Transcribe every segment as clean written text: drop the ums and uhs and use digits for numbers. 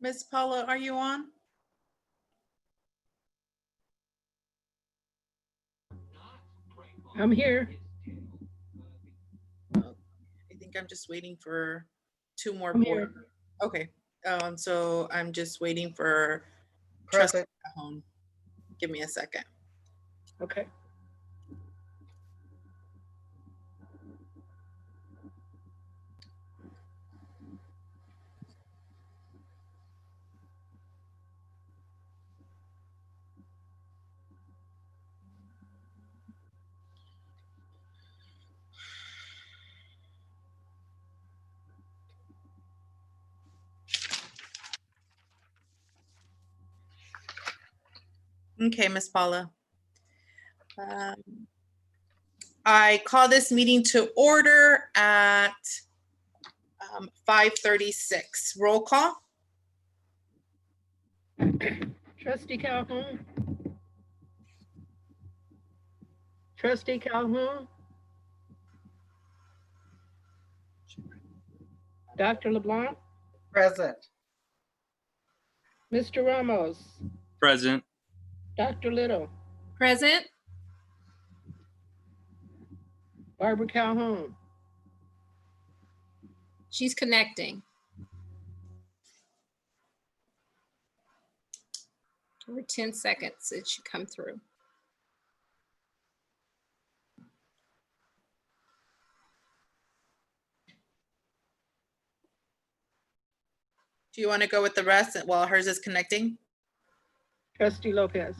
Ms. Paula, are you on? I'm here. I think I'm just waiting for two more I'm board. here. Okay, so I'm just waiting for Present. Trustee Cajon. Give me a second. Okay. Okay, Ms. Paula. I call this meeting to order at 5:36. Roll call. Trustee Calhoun. Trustee Calhoun. Dr. LeBlanc. Present. Mr. Ramos. Present. Dr. Little. Present. Barbara Calhoun. She's connecting. Give her 10 seconds. It should come through. Do you want to go with the rest while hers is connecting? Trustee Lopez.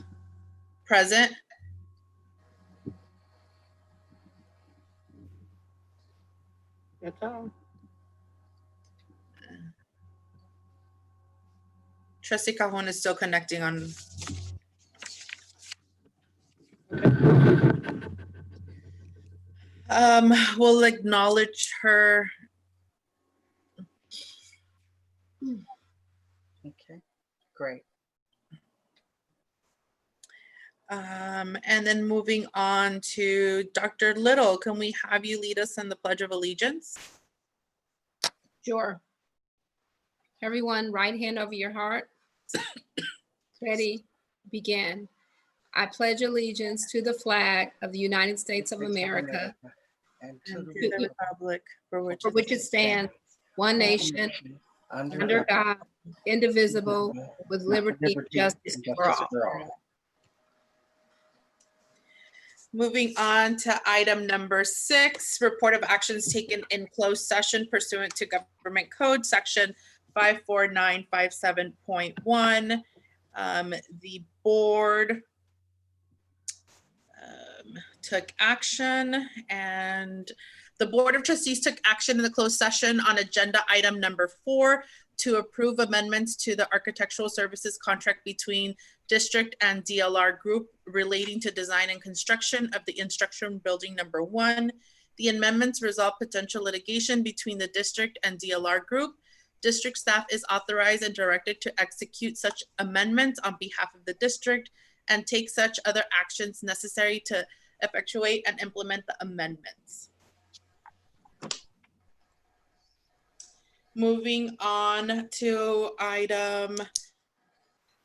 Present. That's all. Trustee Cajon is still connecting on. We'll acknowledge her. Okay, great. And then moving on to Dr. Little, can we have you lead us in the Pledge of Allegiance? Sure. Everyone, right hand over your heart. Ready, begin. I pledge allegiance to the flag of the United States of America, And And to to the republic for which it stands, one nation, under God, indivisible, with liberty and justice for all. Moving on to item number 6, report of actions taken in closed session pursuant to Government Code Section 54957.1. The board took action, and the Board of Trustees took action in the closed session on agenda item number 4 to approve amendments to the architectural services contract between district and DLR group relating to design and construction of the Instructional Building number 1. The amendments resolve potential litigation between the district and DLR group. District staff is authorized and directed to execute such amendments on behalf of the district and take such other actions necessary to effectuate and implement the amendments. Moving on to item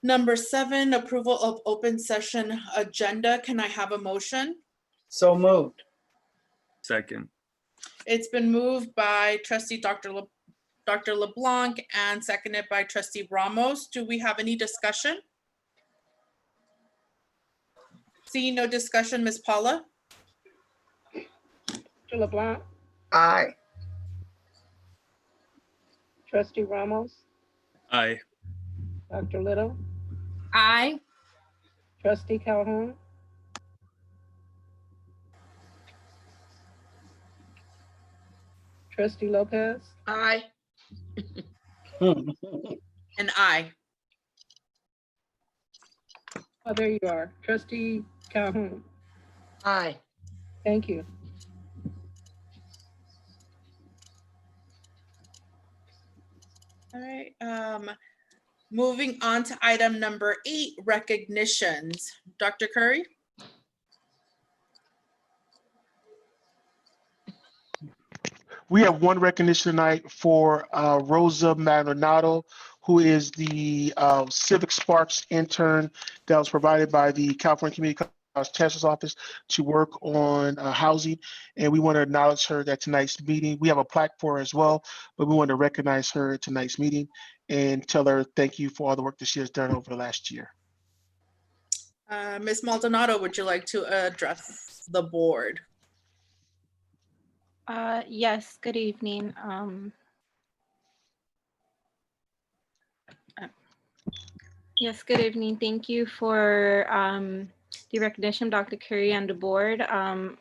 number 7, approval of open session agenda. Can I have a motion? So moved. Second. It's been moved by Trustee Dr. LeBlanc and seconded by Trustee Ramos. Do we have any discussion? Seeing no discussion, Ms. Paula? Dr. LeBlanc. Aye. Trustee Ramos. Aye. Dr. Little. Aye. Trustee Calhoun. Trustee Lopez. Aye. And I. Oh, there you are. Trustee Calhoun. Aye. Thank you. All right. Moving on to item number 8, recognitions. Dr. Curry? We have one recognition tonight for Rosa Maldonado, who is the Civic Sparks intern that was provided by the California Community College Chancellor's Office to work on housing. And we want to acknowledge her at tonight's meeting. We have a plaque for her as well, but we want to recognize her at tonight's meeting and tell her thank you for all the work that she has done over the last year. Ms. Maldonado, would you like to address the board? Yes, good evening. Yes, good evening. Thank you for the recognition, Dr. Curry and the board.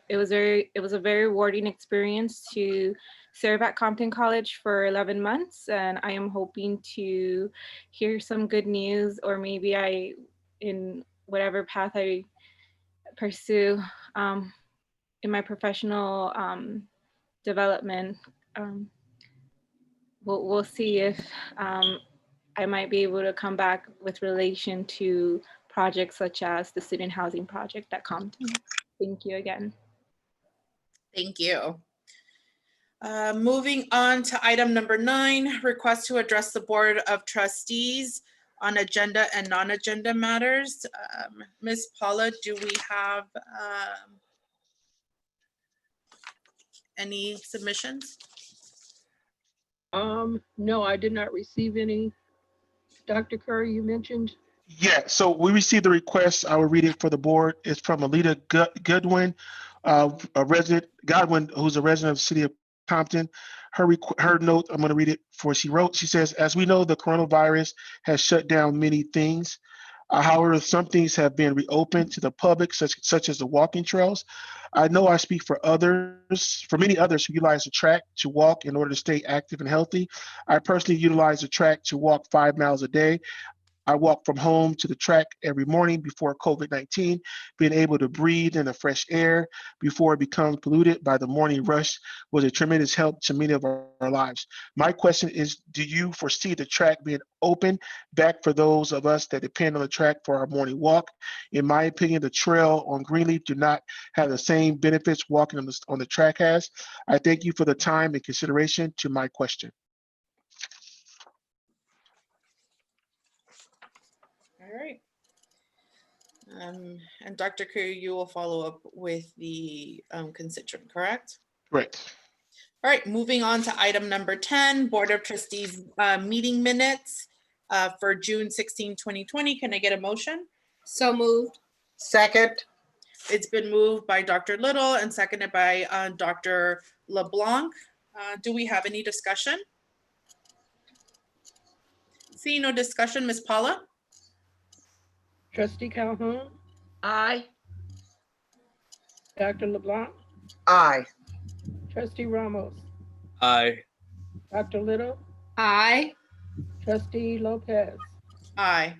It was a very rewarding experience to serve at Compton College for 11 months, and I am hoping to hear some good news, or maybe in whatever path I pursue in my professional development. We'll see if I might be able to come back with relation to projects such as the student housing project at Compton. Thank you again. Thank you. Moving on to item number 9, request to address the Board of Trustees on agenda and non-agenda matters. Ms. Paula, do we have any submissions? No, I did not receive any. Dr. Curry, you mentioned. Yeah, so we received the request. I will read it for the board. It's from Alita Goodwin, a resident, Godwin, who's a resident of the city of Compton. Her note, I'm going to read it for she wrote. She says, as we know, the coronavirus has shut down many things. However, some things have been reopened to the public, such as the walking trails. I know I speak for many others who utilize the track to walk in order to stay active and healthy. I personally utilize the track to walk 5 miles a day. I walk from home to the track every morning before COVID-19. Being able to breathe in the fresh air before it becomes polluted by the morning rush was a tremendous help to many of our lives. My question is, do you foresee the track being open back for those of us that depend on the track for our morning walk? In my opinion, the trail on Greenleaf do not have the same benefits walking on the track has. I thank you for the time and consideration to my question. All right. And Dr. Curry, you will follow up with the constituent, correct? Correct. All right, moving on to item number 10, Board of Trustees meeting minutes for June 16, 2020. Can I get a motion? So moved. Second. It's been moved by Dr. Little and seconded by Dr. LeBlanc. Do we have any discussion? Seeing no discussion, Ms. Paula? Trustee Calhoun, Aye. Dr. LeBlanc, Aye. Trustee Ramos, Aye. Dr. Little, Aye. Trustee Lopez. Aye.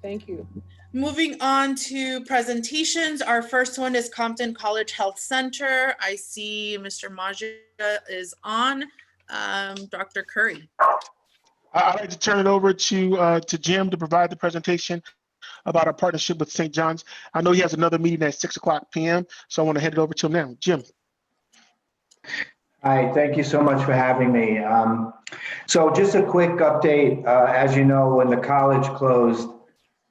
Thank you. Moving on to presentations. Our first one is Compton College Health Center. I see Mr. Majida is on. Dr. Curry. I'd like to turn it over to Jim to provide the presentation about our partnership with St. John's. I know he has another meeting at 6:00 p.m., so I want to hand it over to him now. Jim. Hi, thank you so much for having me. So just a quick update. As you know, when the college closed,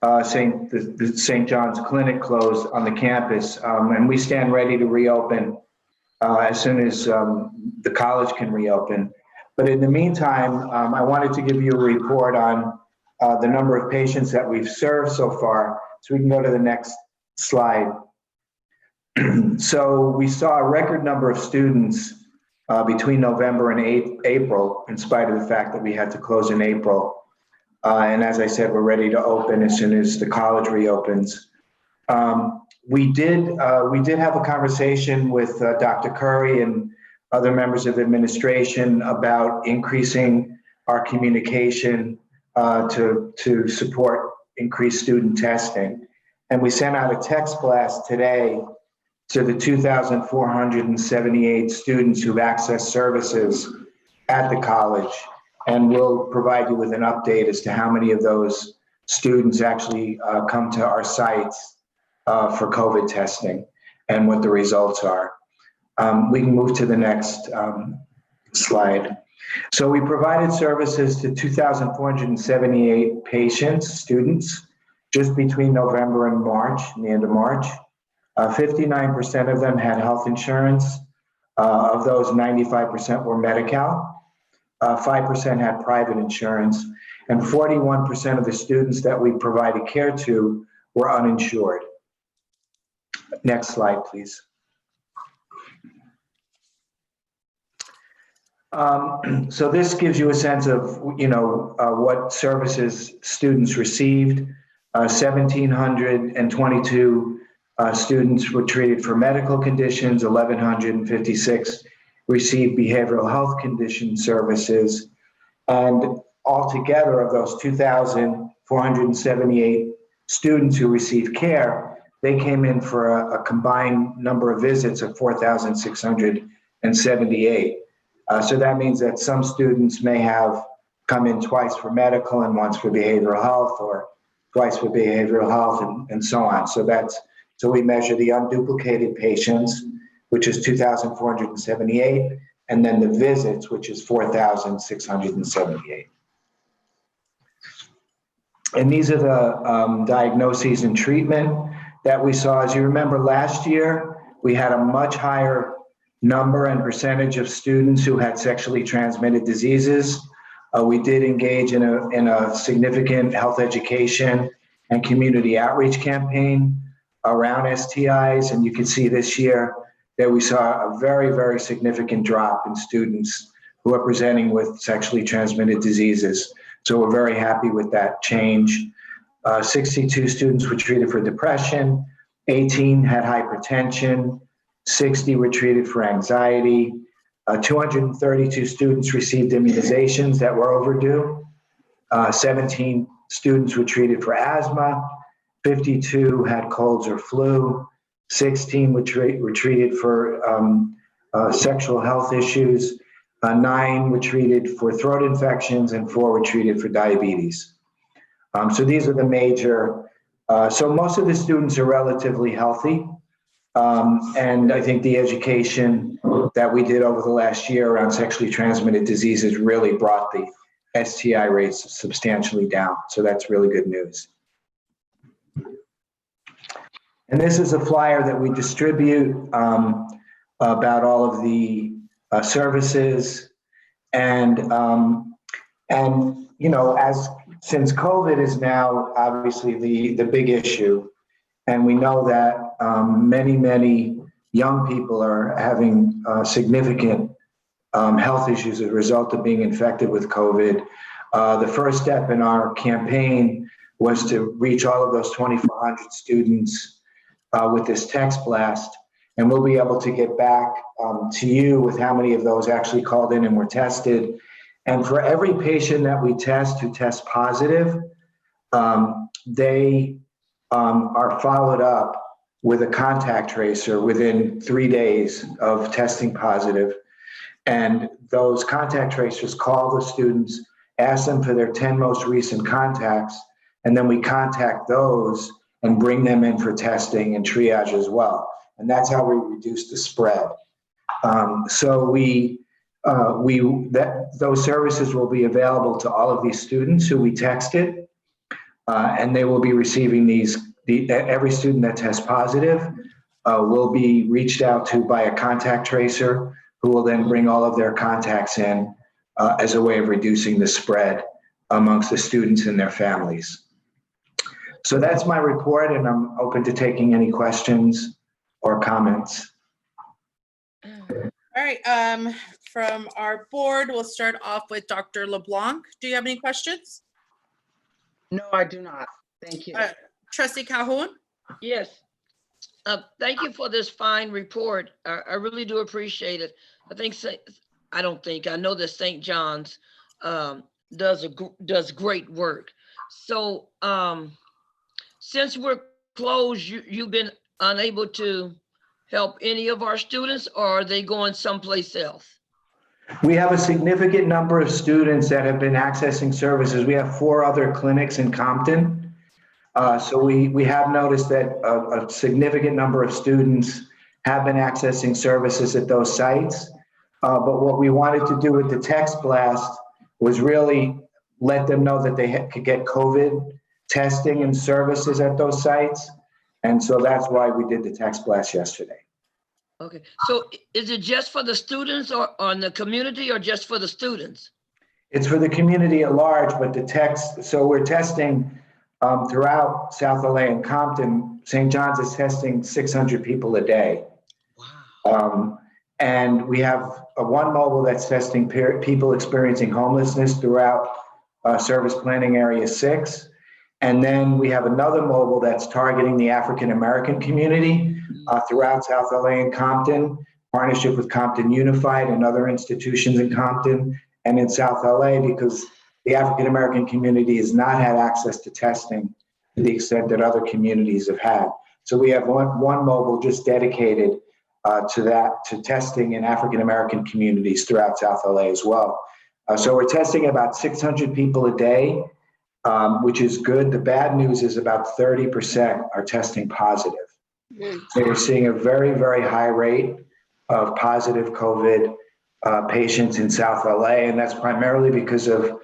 the St. John's Clinic closed on the campus, and we stand ready to reopen as soon as the college can reopen. But in the meantime, I wanted to give you a report on the number of patients that we've served so far. So we can go to the next slide. So we saw a record number of students between November and April, in spite of the fact that we had to close in April. And as I said, we're ready to open as soon as the college reopens. We did have a conversation with Dr. Curry and other members of administration about increasing our communication to support increased student testing. And we sent out a text blast today to the 2,478 students who've accessed services at the college. And we'll provide you with an update as to how many of those students actually come to our sites for COVID testing and what the results are. We can move to the next slide. So we provided services to 2,478 patients, students, just between November and March, the end of March. 59% of them had health insurance. Of those, 95% were Medi-Cal. 5% had private insurance, and 41% of the students that we provided care to were uninsured. Next slide, please. So this gives you a sense of, what services students received. 1,722 students were treated for medical conditions, 1,156 received behavioral health condition services, and altogether of those 2,478 students who received care, they came in for a combined number of visits of 4,678. So that means that some students may have come in twice for medical and once for behavioral health, or twice for behavioral health, and so on. So we measure the unduplicated patients, which is 2,478, and then the visits, which is 4,678. And these are the diagnoses and treatment that we saw. As you remember, last year, we had a much higher number and percentage of students who had sexually transmitted diseases. We did engage in a significant health education and community outreach campaign around STIs, and you can see this year that we saw a very, very significant drop in students who are presenting with sexually transmitted diseases. So we're very happy with that change. 62 students were treated for depression, 18 had hypertension, 60 were treated for anxiety, 232 students received immunizations that were overdue, 17 students were treated for asthma, 52 had colds or flu, 16 were treated for sexual health issues, 9 were treated for throat infections, and 4 were treated for diabetes. So these are the major, so most of the students are relatively healthy. And I think the education that we did over the last year around sexually transmitted diseases really brought the STI rates substantially down. So that's really good news. And this is a flyer that we distribute about all of the services. And since COVID is now obviously the big issue, and we know that many young people are having significant health issues as a result of being infected with COVID. The first step in our campaign was to reach all of those 2,400 students with this text blast, and we'll be able to get back to you with how many of those actually called in and were tested. And for every patient that we test who tests positive, they are followed up with a contact tracer within 3 days of testing positive. And those contact tracers call the students, ask them for their 10 most recent contacts, and then we contact those and bring them in for testing and triage as well. And that's how we reduce the spread. So those services will be available to all of these students who we texted, and they will be receiving these. Every student that tests positive will be reached out to by a contact tracer, who will then bring all of their contacts in as a way of reducing the spread amongst the students and their families. So that's my report, and I'm open to taking any questions or comments. All right, from our board, we'll start off with Dr. LeBlanc. Do you have any questions? No, I do not. Thank you. Trustee Calhoun? Yes. Thank you for this fine report. I really do appreciate it. I know that St. John's does great work. So since we're closed, you've been unable to help any of our students, or are they going someplace else? We have a significant number of students that have been accessing services. We have 4 other clinics in Compton. So we have noticed that a significant number of students have been accessing services at those sites. But what we wanted to do with the text blast was really let them know that they could get COVID testing and services at those sites. And so that's why we did the text blast yesterday. Okay, so is it just for the students or on the community or just for the students? It's for the community at large, but the text, so we're testing throughout South LA and Compton. St. John's is testing 600 people a day. Wow. And we have one mobile that's testing people experiencing homelessness throughout Service Planning Area 6. And then we have another mobile that's targeting the African-American community throughout South LA and Compton, partnership with Compton Unified and other institutions in Compton and in South LA, because the African-American community has not had access to testing to the extent that other communities have had. So we have one mobile just dedicated to testing in African-American communities throughout South LA as well. So we're testing about 600 people a day, which is good. The bad news is about 30% are testing positive. So we're seeing a very, very high rate of positive COVID patients in South LA, and that's primarily because of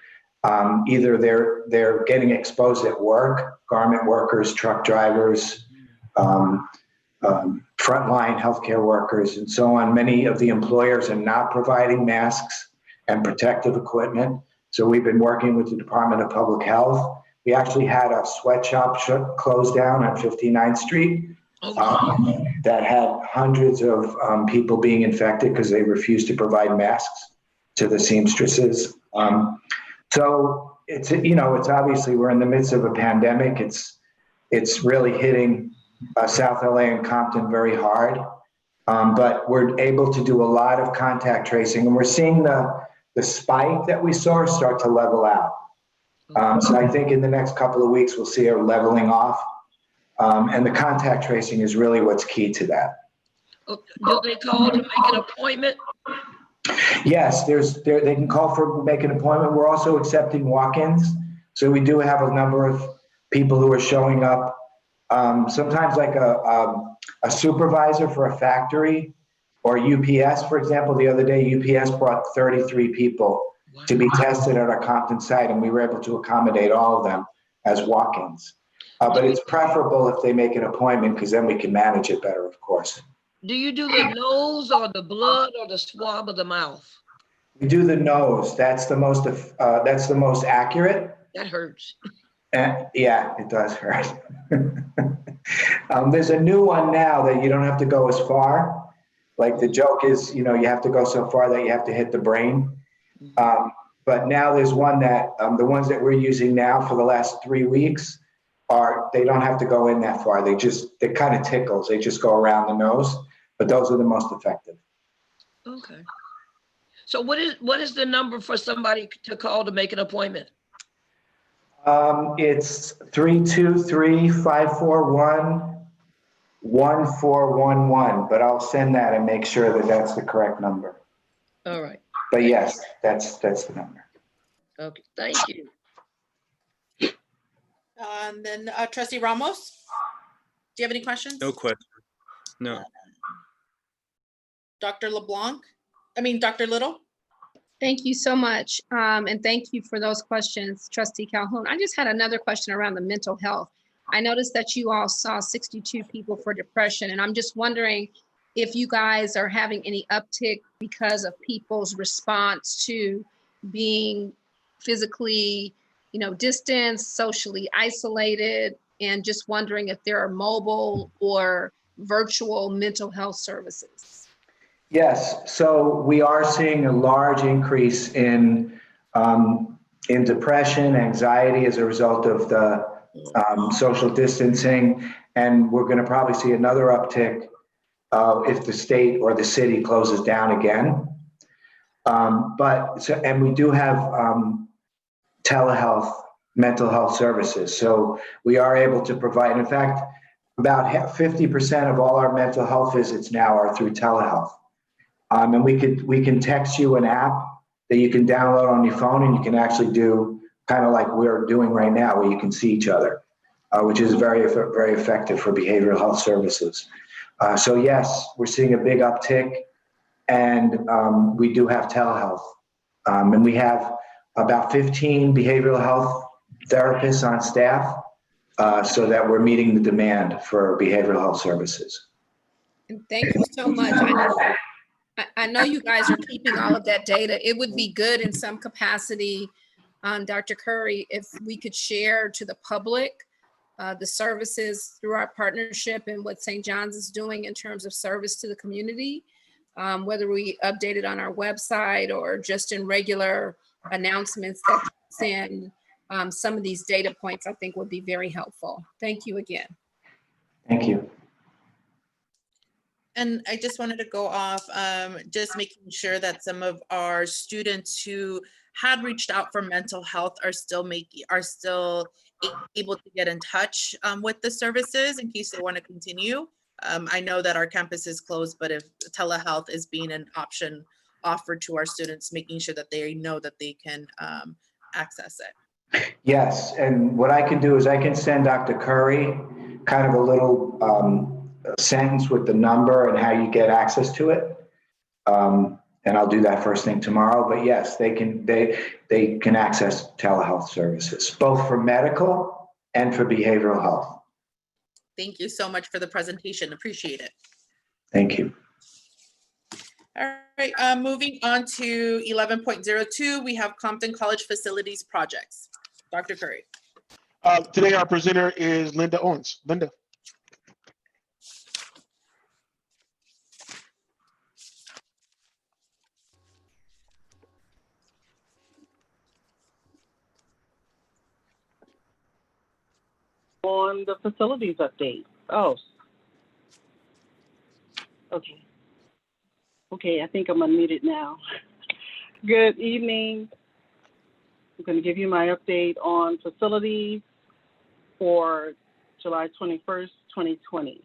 either they're getting exposed at work, garment workers, truck drivers, frontline healthcare workers, and so on. Many of the employers are not providing masks and protective equipment. So we've been working with the Department of Public Health. We actually had a sweatshop closed down on 59th Street that had hundreds of people being infected because they refused to provide masks to the seamstresses. So it's, it's obviously we're in the midst of a pandemic. It's really hitting South LA and Compton very hard, but we're able to do a lot of contact tracing, and we're seeing the spike that we saw start to level out. So I think in the next couple of weeks, we'll see a leveling off. And the contact tracing is really what's key to that. Do they call to make an appointment? Yes, they can call for make an appointment. We're also accepting walk-ins. So we do have a number of people who are showing up. Sometimes like a supervisor for a factory or UPS, for example. The other day, UPS brought 33 people to be tested at our Compton site, and we were able to accommodate all of them as walk-ins. But it's preferable if they make an appointment, because then we can manage it better, of course. Do you do the nose or the blood or the swab of the mouth? We do the nose. That's the most accurate. That hurts. Yeah, it does hurt. There's a new one now that you don't have to go as far. Like the joke is, you have to go so far that you have to hit the brain. But now there's one that the ones that we're using now for the last 3 weeks they don't have to go in that far. They kind of tickles. They just go around the nose, but those are the most effective. Okay. So what is the number for somebody to call to make an appointment? It's 323-541-1411, but I'll send that and make sure that that's the correct number. All right. But yes, that's the number. Okay, thank you. And then Trustee Ramos, do you have any questions? No question. No. Dr. Little? Thank you so much. And thank you for those questions, Trustee Calhoun. I just had another question around the mental health. I noticed that you all saw 62 people for depression, and I'm just wondering if you guys are having any uptick because of people's response to being physically, distanced, socially isolated, and just wondering if there are mobile or virtual mental health services. Yes, so we are seeing a large increase in depression, anxiety as a result of the social distancing, and we're going to probably see another uptick if the state or the city closes down again. And we do have telehealth mental health services, so we are able to provide. In fact, about 50% of all our mental health visits now are through telehealth. And we can text you an app that you can download on your phone, and you can actually do kind of like we're doing right now, where you can see each other, which is very, very effective for behavioral health services. So yes, we're seeing a big uptick And we do have telehealth. And we have about 15 behavioral health therapists on staff, so that we're meeting the demand for behavioral health services. And thank you so much. I know you guys are keeping all of that data. It would be good in some capacity, Dr. Curry, if we could share to the public the services through our partnership and what St. John's is doing in terms of service to the community, whether we update it on our website or just in regular announcements that send some of these data points, I think would be very helpful. Thank you again. Thank you. And I just wanted to go off, just making sure that some of our students who had reached out for mental health are still able to get in touch with the services in case they want to continue. I know that our campus is closed, but if telehealth is being an option offered to our students, making sure that they know that they can access it. Yes, and what I can do is I can send Dr. Curry kind of a little sentence with the number and how you get access to it. And I'll do that first thing tomorrow. But yes, they can access telehealth services, both for medical and for behavioral health. Thank you so much for the presentation. Appreciate it. Thank you. All right, moving on to 11.02, we have Compton College Facilities Projects. Dr. Curry. Today, our presenter is Linda Owens. Linda. On the facilities update. Oh, okay. Okay, I think I'm unmuted now. Good evening. I'm going to give you my update on facilities for July 21st, 2020.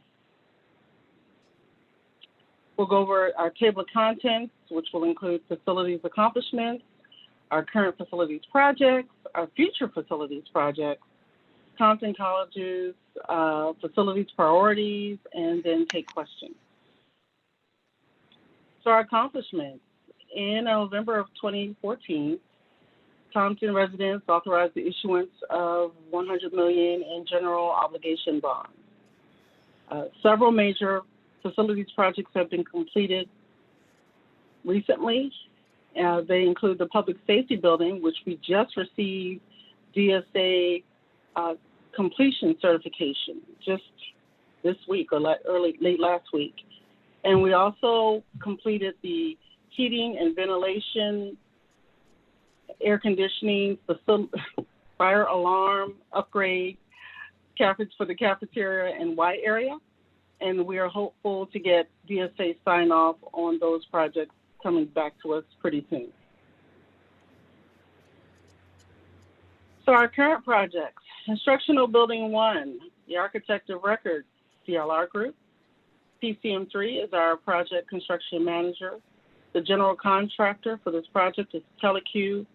We'll go over our table of contents, which will include facilities accomplishments, our current facilities projects, our future facilities projects, Compton College's facilities priorities, and then take questions. So our accomplishments. In November of 2014, Compton residents authorized the issuance of $100 million in general obligation bonds. Several major facilities projects have been completed recently. They include the public safety building, which we just received DSA completion certification just this week or late last week. And we also completed the heating and ventilation, air conditioning, fire alarm upgrade for the cafeteria and Y area. And we are hopeful to get DSA sign off on those projects coming back to us pretty soon. So our current projects, Instructional Building 1, the architect of record, CLR Group. PCM3 is our project construction manager. The general contractor for this project is TeleQ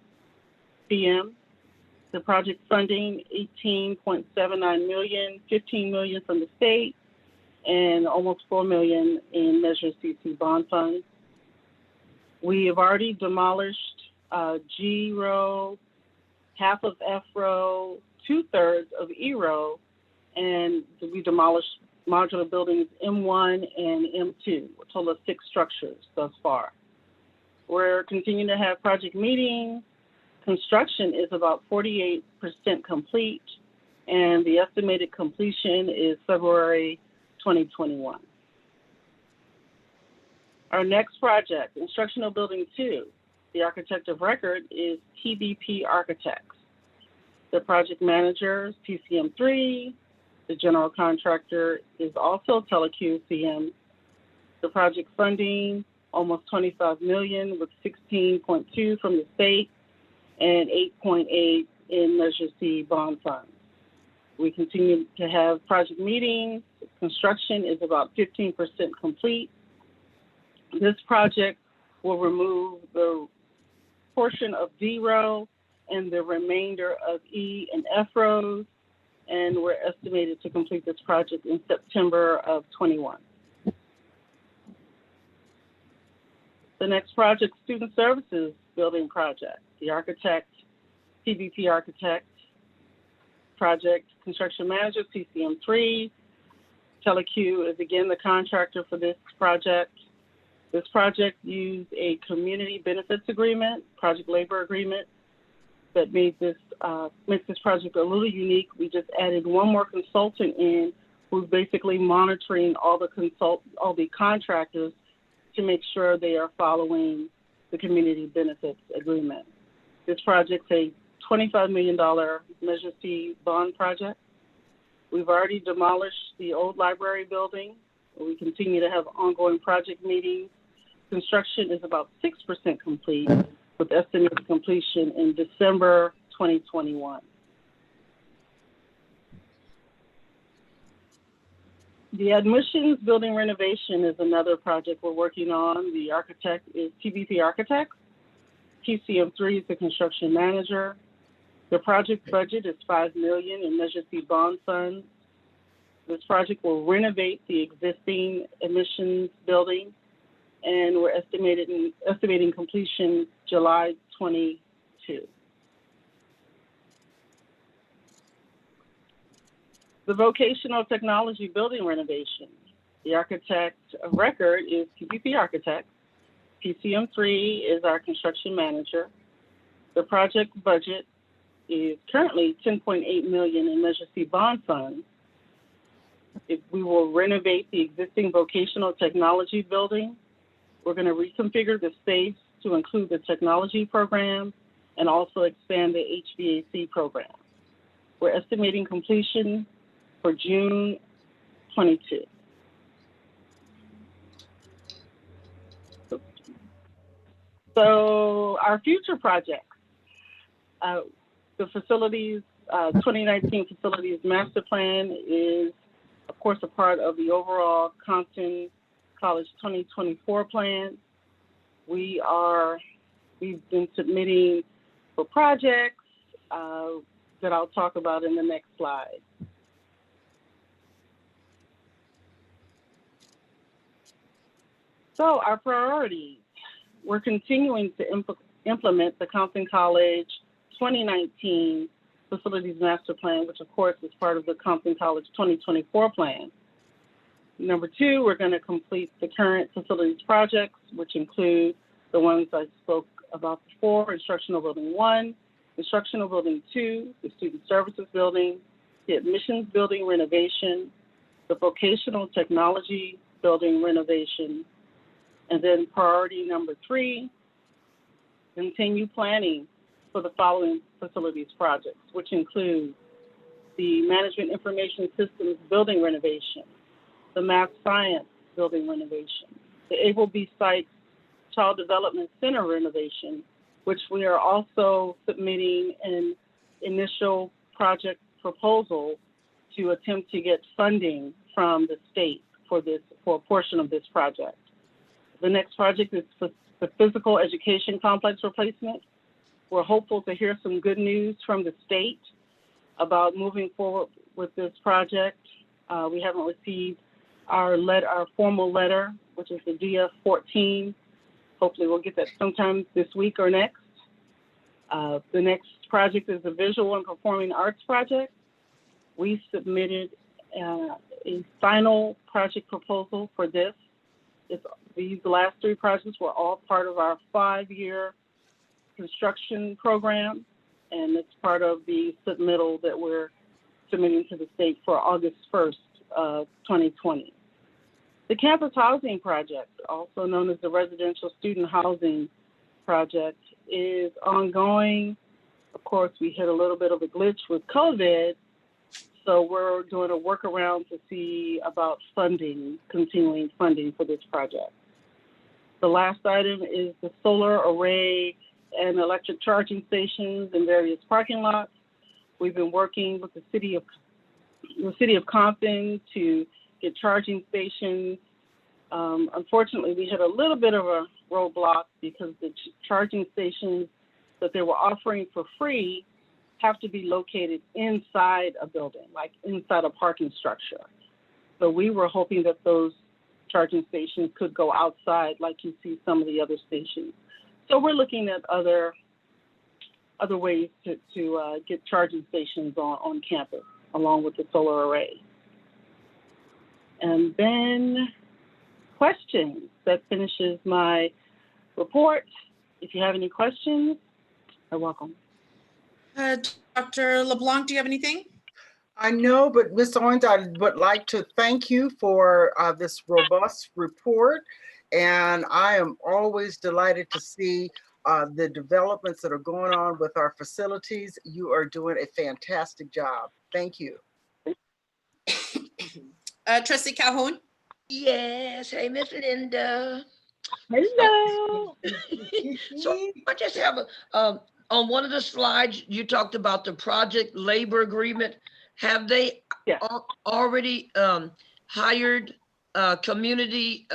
PM. The project funding, $18.79 million, $15 million from the state, and almost $4 million in Measure CC bond funds. We have already demolished G row, half of F row, 2/3 of E row, and we demolished modular buildings M1 and M2, a total of 6 structures thus far. We're continuing to have project meetings. Construction is about 48% complete, and the estimated completion is February 2021. Our next project, Instructional Building 2, the architect of record is TBP Architects. The project manager is PCM3. The general contractor is also TeleQ CM. The project funding, almost $25 million with $16.2 from the state and $8.8 in Measure C bond funds. We continue to have project meetings. Construction is about 15% complete. This project will remove the portion of D row and the remainder of E and F rows, and we're estimated to complete this project in September of 21. The next project, Student Services Building Project. The architect, PVP Architect, project construction manager, CCM3. TeleQ is again the contractor for this project. This project used a community benefits agreement, project labor agreement, that made this makes this project a little unique. We just added one more consultant in, who's basically monitoring all the contractors to make sure they are following the community benefits agreement. This project's a $25 million Measure C bond project. We've already demolished the old library building. We continue to have ongoing project meetings. Construction is about 6% complete, with estimated completion in December 2021. The admissions building renovation is another project we're working on. The architect is TVP Architects. TCM3 is the construction manager. The project budget is $5 million in Measure C bond funds. This project will renovate the existing admissions building, and we're estimating completion July 22. The vocational technology building renovation. The architect of record is PPP Architects. PCM3 is our construction manager. The project budget is currently $10.8 million in Measure C bond funds. We will renovate the existing vocational technology building. We're going to reconfigure the space to include the technology program and also expand the HVAC program. We're estimating completion for June 22. So our future projects, the facilities, 2019 facilities master plan is, of course, a part of the overall Compton College 2024 plan. We've been submitting for projects that I'll talk about in the next slide. So our priorities, we're continuing to implement the Compton College 2019 Facilities Master Plan, which of course is part of the Compton College 2024 plan. Number two, we're going to complete the current facilities projects, which include the ones I spoke about before, Instructional Building 1, Instructional Building 2, the Student Services Building, the Admissions Building renovation, the Vocational Technology Building renovation, and then priority number three, continue planning for the following facilities projects, which include the Management Information Systems Building renovation, the Math Science Building renovation, the Able B Site Child Development Center renovation, which we are also submitting an initial project proposal to attempt to get funding from the state for a portion of this project. The next project is the Physical Education Complex replacement. We're hopeful to hear some good news from the state about moving forward with this project. We haven't received our formal letter, which is the DF-14. Hopefully we'll get that sometime this week or next. The next project is the Visual and Performing Arts project. We submitted a final project proposal for this. These last three projects were all part of our 5-year construction program, and it's part of the submittal that we're submitting to the state for August 1st, 2020. The Campus Housing Project, also known as the Residential Student Housing Project, is ongoing. Of course, we hit a little bit of a glitch with COVID, so we're doing a workaround to see about continuing funding for this project. The last item is the solar array and electric charging stations in various parking lots. We've been working with the city of Compton to get charging stations. Unfortunately, we hit a little bit of a roadblock because the charging stations that they were offering for free have to be located inside a building, like inside a parking structure. So we were hoping that those charging stations could go outside like you see some of the other stations. So we're looking at other ways to get charging stations on campus along with the solar array. And then questions. That finishes my report. If you have any questions, you're welcome. Dr. LeBlanc, do you have anything? I know, but Ms. Owens, I would like to thank you for this robust report. And I am always delighted to see the developments that are going on with our facilities. You are doing a fantastic job. Thank you. Trustee Calhoun? Yes, hey, Miss Linda. Hello. So I just have on one of the slides, you talked about the project labor agreement. Have they already hired community,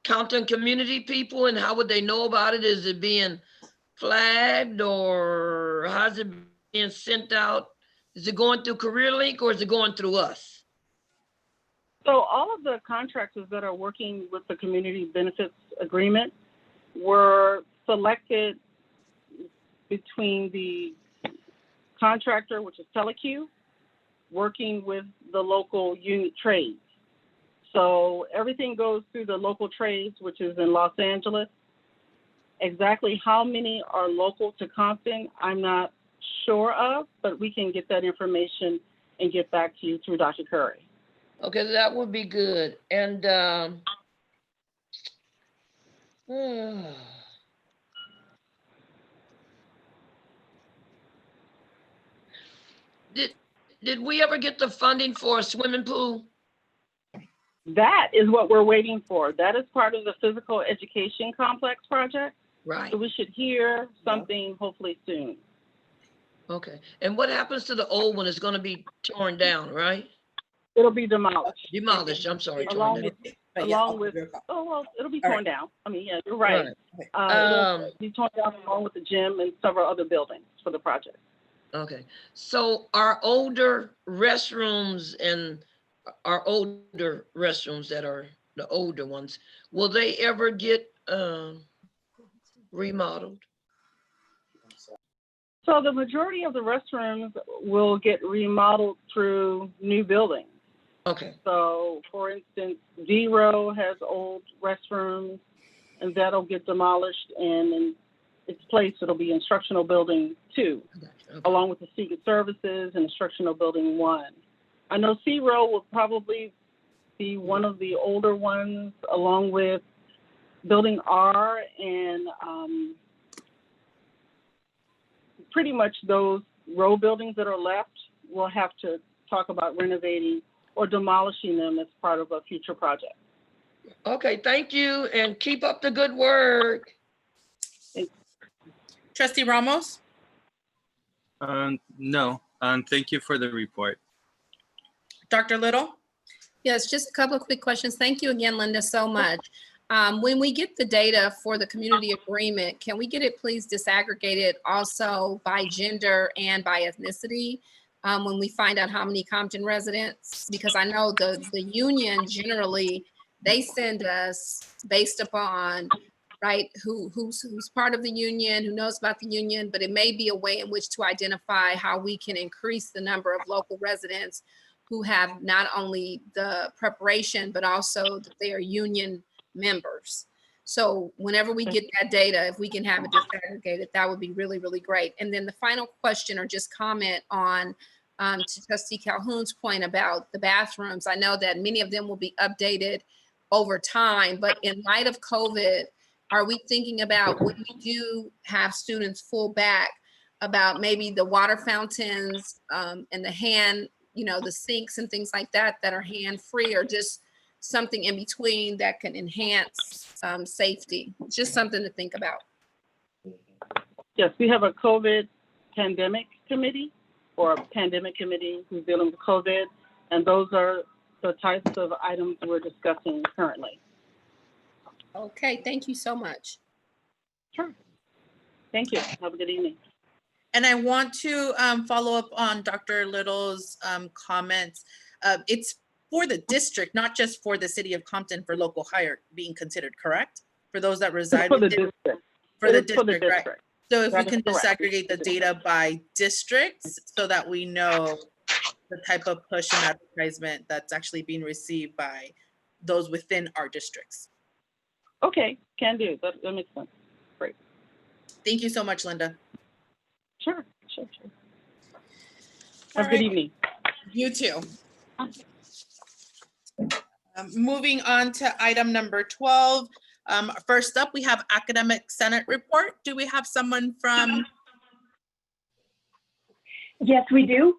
Compton community people, and how would they know about it? Is it being flagged, or how's it being sent out? Is it going through CareerLink, or is it going through us? So all of the contractors that are working with the community benefits agreement were selected between the contractor, which is TeleQ, working with the local unit trades. So everything goes through the local trades, which is in Los Angeles. Exactly how many are local to Compton, I'm not sure of, but we can get that information and get back to you through Dr. Curry. Okay, that would be good. And did we ever get the funding for a swimming pool? That is what we're waiting for. That is part of the physical education complex project. Right. So we should hear something hopefully soon. Okay. And what happens to the old one? It's going to be torn down, right? It'll be demolished. Demolished. I'm sorry. Along with, it'll be torn down. I mean, yeah, you're right. It'll be torn down along with the gym and several other buildings for the project. Okay. So our older restrooms and our older restrooms that are the older ones, will they ever get remodeled? So the majority of the restrooms will get remodeled through new buildings. Okay. So for instance, Zero has old restrooms and that'll get demolished, and in its place, it'll be Instructional Building Two, along with the Secret Services and Instructional Building One. I know Zero will probably be one of the older ones, along with Building R, and pretty much those row buildings that are left, we'll have to talk about renovating or demolishing them as part of a future project. Okay, thank you, and keep up the good work. Trustee Ramos? No, thank you for the report. Dr. Little? Yes, just a couple of quick questions. Thank you again, Linda, so much. When we get the data for the community agreement, can we get it please disaggregated also by gender and by ethnicity when we find out how many Compton residents? Because I know the union generally, they send us based upon, right, who's part of the union, who knows about the union, but it may be a way in which to identify how we can increase the number of local residents who have not only the preparation, but also that they are union members. So whenever we get that data, if we can have it disaggregated, that would be really, really great. And then the final question or just comment on to Trustee Calhoun's point about the bathrooms. I know that many of them will be updated over time, but in light of COVID, are we thinking about when we do have students full back about maybe the water fountains and the hand, the sinks and things like that that are hand-free, or just something in between that can enhance safety? Just something to think about. Yes, we have a COVID pandemic committee, or a pandemic committee who's dealing with COVID, and those are the types of items we're discussing currently. Okay, thank you so much. Sure. Thank you. Have a good evening. And I want to follow up on Dr. Little's comments. It's for the district, not just for the city of Compton for local hire being considered, correct? For those that reside For the within, district. for the It is for the district, right? district. So if we That is can just correct. segregate the data by districts so that we know the type of push and advertisement that's actually being received by those within our districts. Okay, can do. That makes sense. Thank you so much, Linda. Sure. All Have a good right. evening. You too. Moving on to item number 12. First up, we have Academic Senate report. Do we have someone from? Yes, we do.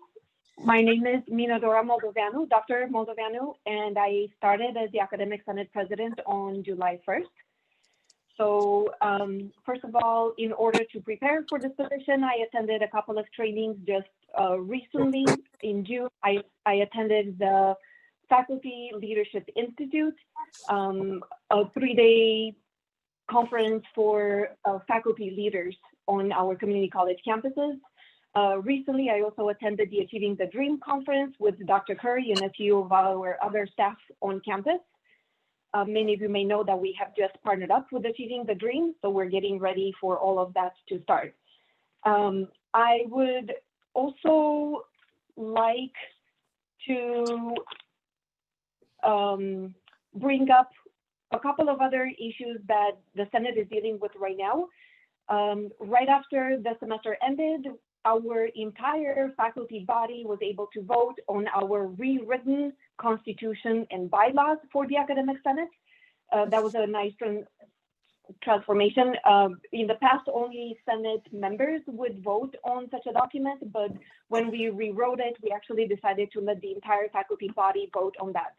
My name is Minadora Moldovanu, Dr. Moldovanu, and I started as the Academic Senate President on July 1st. So first of all, in order to prepare for this position, I attended a couple of trainings just recently. In June, I attended the Faculty Leadership Institute, a 3-day conference for faculty leaders on our community college campuses. Recently, I also attended the Achieving the Dream conference with Dr. Curry and a few of our other staff on campus. Many of you may know that we have just partnered up with Achieving the Dream, so we're getting ready for all of that to start. I would also like to bring up a couple of other issues that the Senate is dealing with right now. Right after the semester ended, our entire faculty body was able to vote on our rewritten constitution and bylaws for the Academic Senate. That was a nice transformation. In the past, only Senate members would vote on such a document, but when we rewrote it, we actually decided to let the entire faculty body vote on that.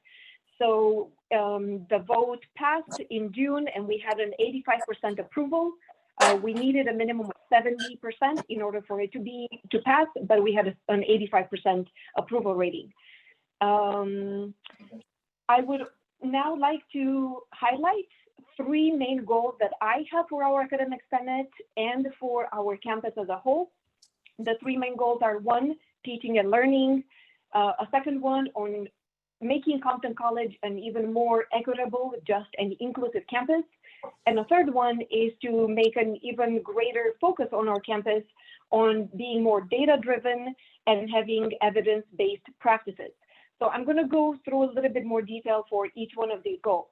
So the vote passed in June and we had an 85% approval. We needed a minimum of 70% in order for it to pass, but we had an 85% approval rating. I would now like to highlight 3 main goals that I have for our Academic Senate and for our campus as a whole. The 3 main goals are: 1, teaching and learning; a second one on making Compton College an even more equitable, just, and inclusive campus; and the third one is to make an even greater focus on our campus on being more data-driven and having evidence-based practices. So I'm going to go through a little bit more detail for each one of these goals.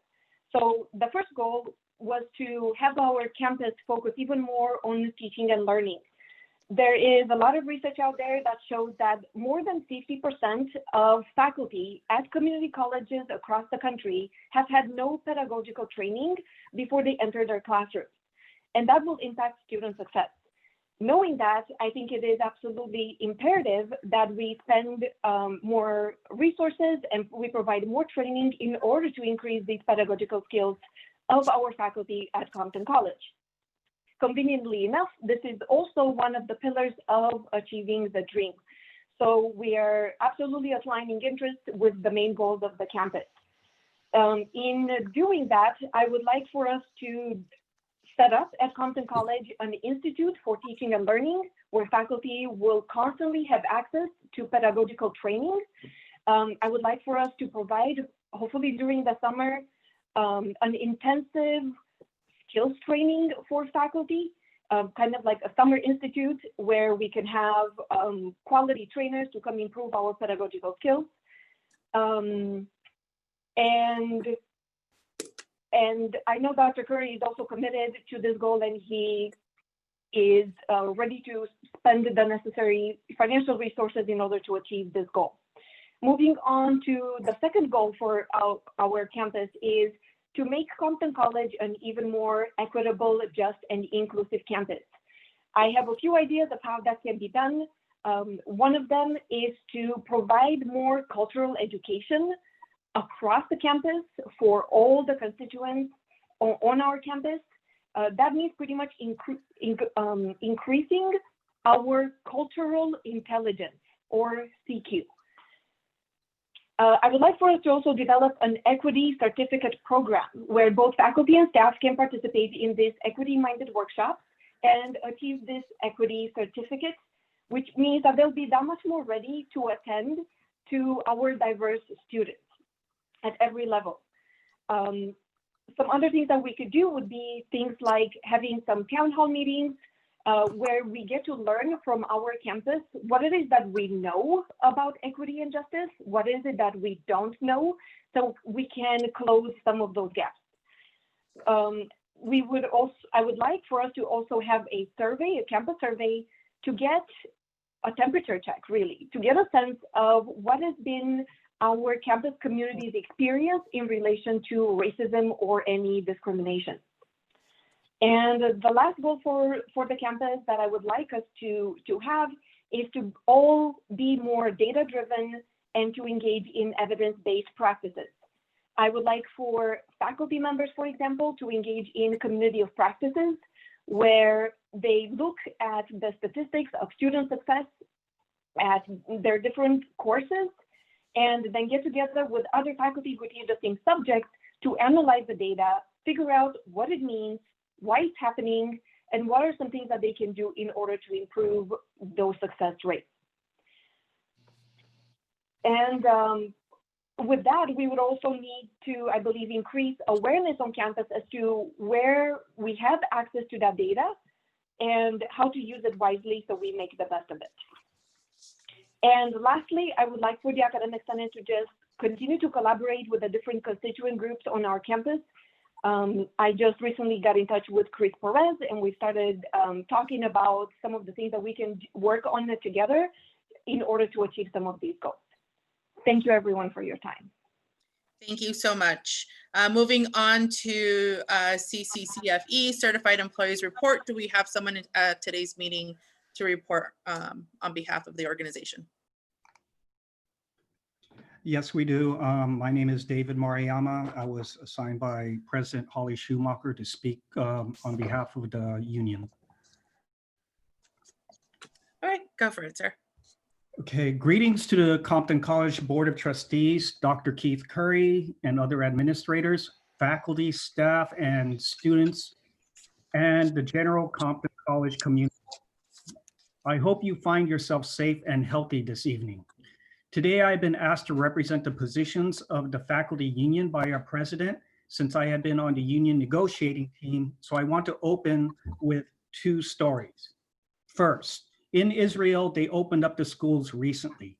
So the first goal was to have our campus focus even more on teaching and learning. There is a lot of research out there that shows that more than 50% of faculty at community colleges across the country have had no pedagogical training before they enter their classrooms, and that will impact student success. Knowing that, I think it is absolutely imperative that we spend more resources and we provide more training in order to increase these pedagogical skills of our faculty at Compton College. Conveniently enough, this is also one of the pillars of Achieving the Dream. So we are absolutely aligning interests with the main goals of the campus. In doing that, I would like for us to set up at Compton College an institute for teaching and learning where faculty will constantly have access to pedagogical training. I would like for us to provide, hopefully during the summer, an intensive skills training for faculty, kind of like a summer institute where we can have quality trainers to come improve our pedagogical skills. And I know Dr. Curry is also committed to this goal, and he is ready to spend the necessary financial resources in order to achieve this goal. Moving on to the second goal for our campus is to make Compton College an even more equitable, just, and inclusive campus. I have a few ideas of how that can be done. One of them is to provide more cultural education across the campus for all the constituents on our campus. That means pretty much increasing our cultural intelligence, or CQ. I would like for us to also develop an equity certificate program where both faculty and staff can participate in this equity-minded workshop and achieve this equity certificate, which means that they'll be that much more ready to attend to our diverse students. at every level. Some other things that we could do would be things like having some town hall meetings where we get to learn from our campus what it is that we know about equity and justice, what is it that we don't know, so we can close some of those gaps. I would like for us to also have a survey, a campus survey, to get a temperature check, really, to get a sense of what has been our campus community's experience in relation to racism or any discrimination. And the last goal for the campus that I would like us to have is to all be more data-driven and to engage in evidence-based practices. I would like for faculty members, for example, to engage in community of practices where they look at the statistics of student success at their different courses, and then get together with other faculty who teach the same subject to analyze the data, figure out what it means, why it's happening, and what are some things that they can do in order to improve those success rates. And with that, we would also need to, I believe, increase awareness on campus as to where we have access to that data and how to use it wisely so we make the best of it. And lastly, I would like for the Academic Senate to just continue to collaborate with the different constituent groups on our campus. I just recently got in touch with Chris Perez, and we started talking about some of the things that we can work on together in order to achieve some of these goals. Thank you, everyone, for your time. Thank you so much. Moving on to Cccfe, Certified Employees Report. Do we have someone at today's meeting to report on behalf of the organization? Yes, we do. My name is David Mariyama. I was assigned by President Holly Schumacher to speak on behalf of the union. All right, go for it, sir. Okay, greetings to the Compton College Board of Trustees, Dr. Keith Curry, and other administrators, faculty, staff, and students, and the general Compton College community. I hope you find yourself safe and healthy this evening. Today, I've been asked to represent the positions of the faculty union by our president since I have been on the union negotiating team, so I want to open with two stories. First, in Israel, they opened up the schools recently.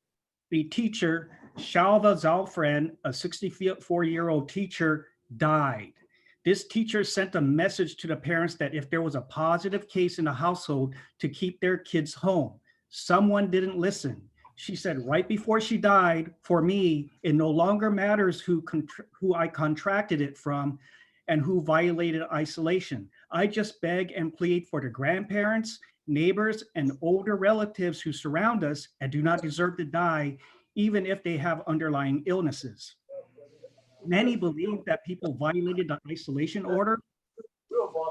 The teacher, Shalva Zalfran, a 64-year-old teacher, died. This teacher sent a message to the parents that if there was a positive case in the household, to keep their kids home. Someone didn't listen. She said right before she died, for me, it no longer matters who I contracted it from and who violated isolation. I just beg and plead for the grandparents, neighbors, and older relatives who surround us and do not deserve to die, even if they have underlying illnesses. Many believe that people violated the isolation order.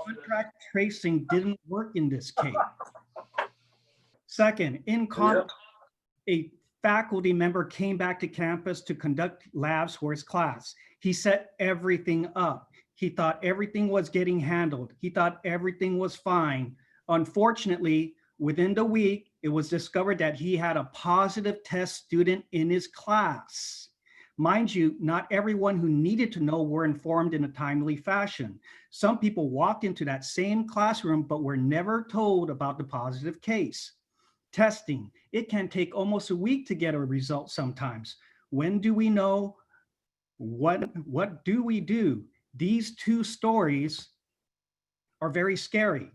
Contact tracing didn't work in this case. Second, in Compton, a faculty member came back to campus to conduct labs for his class. He set everything up. He thought everything was getting handled. He thought everything was fine. Unfortunately, within the week, it was discovered that he had a positive test student in his class. Mind you, not everyone who needed to know were informed in a timely fashion. Some people walked into that same classroom but were never told about the positive case. Testing, it can take almost a week to get a result sometimes. When do we know? What do we do? These two stories are very scary.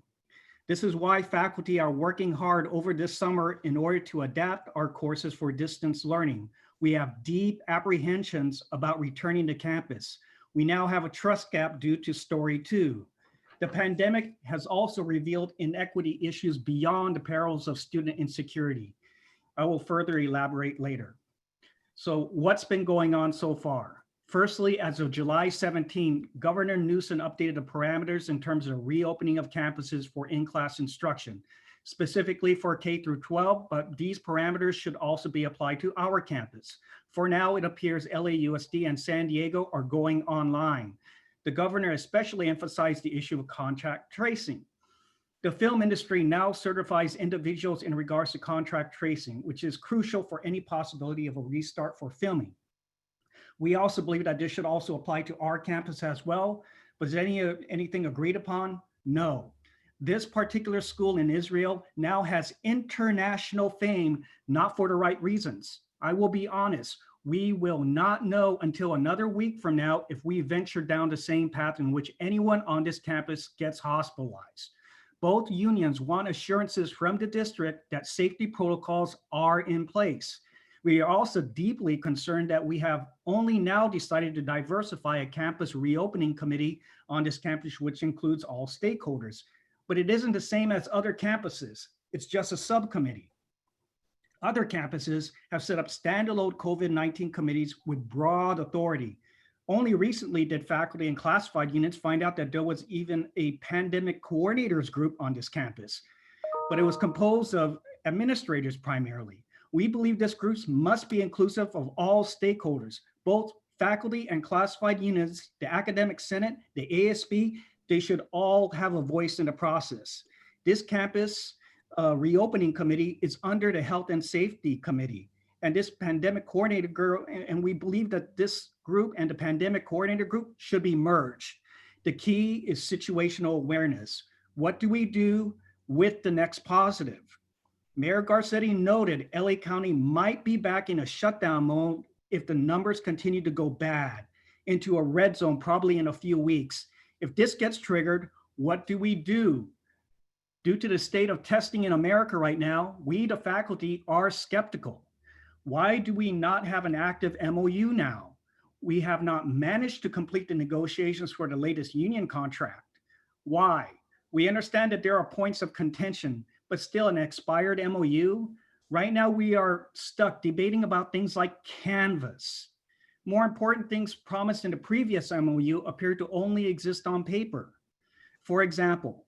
This is why faculty are working hard over this summer in order to adapt our courses for distance learning. We have deep apprehensions about returning to campus. We now have a trust gap due to story 2. The pandemic has also revealed inequity issues beyond the perils of student insecurity. I will further elaborate later. So what's been going on so far? Firstly, as of July 17, Governor Newsom updated the parameters in terms of reopening of campuses for in-class instruction, specifically for K through 12, but these parameters should also be applied to our campus. For now, it appears LAUSD and San Diego are going online. The governor especially emphasized the issue of contact tracing. The film industry now certifies individuals in regards to contact tracing, which is crucial for any possibility of a restart for filming. We also believe that this should also apply to our campus as well. But is anything agreed upon? No. This particular school in Israel now has international fame, not for the right reasons. I will be honest, we will not know until another week from now if we venture down the same path in which anyone on this campus gets hospitalized. Both unions want assurances from the district that safety protocols are in place. We are also deeply concerned that we have only now decided to diversify a campus reopening committee on this campus, which includes all stakeholders. But it isn't the same as other campuses. It's just a subcommittee. Other campuses have set up standalone COVID-19 committees with broad authority. Only recently did faculty and classified units find out that there was even a pandemic coordinators group on this campus, but it was composed of administrators primarily. We believe this group must be inclusive of all stakeholders, both faculty and classified units, the academic senate, the ASB. They should all have a voice in the process. This campus reopening committee is under the health and safety committee, and this pandemic coordinator group, and we believe that this group and the pandemic coordinator group should be merged. The key is situational awareness. What do we do with the next positive? Mayor Garcetti noted LA County might be back in a shutdown mode if the numbers continue to go bad, into a red zone probably in a few weeks. If this gets triggered, what do we do? Due to the state of testing in America right now, we, the faculty, are skeptical. Why do we not have an active MOU now? We have not managed to complete the negotiations for the latest union contract. Why? We understand that there are points of contention, but still an expired MOU. Right now, we are stuck debating about things like Canvas. More important things promised in the previous MOU appear to only exist on paper. For example,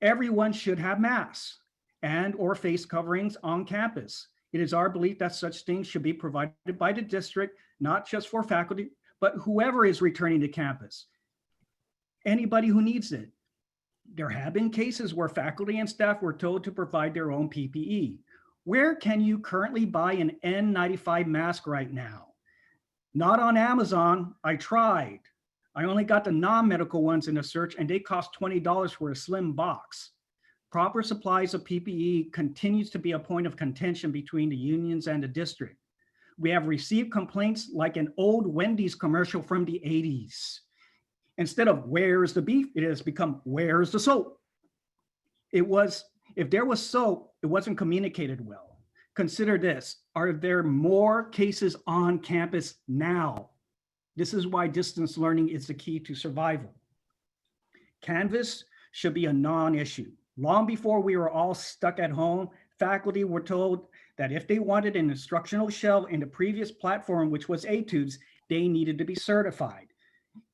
everyone should have masks and or face coverings on campus. It is our belief that such things should be provided by the district, not just for faculty, but whoever is returning to campus, anybody who needs it. There have been cases where faculty and staff were told to provide their own PPE. Where can you currently buy an N95 mask right now? Not on Amazon. I tried. I only got the non-medical ones in a search and they cost $20 for a slim box. Proper supplies of PPE continues to be a point of contention between the unions and the district. We have received complaints like an old Wendy's commercial from the 80s. Instead of where's the beef, it has become where's the soap? If there was soap, it wasn't communicated well. Consider this, are there more cases on campus now? This is why distance learning is the key to survival. Canvas should be a non-issue. Long before we were all stuck at home, faculty were told that if they wanted an instructional shell in the previous platform, which was Etudes, they needed to be certified.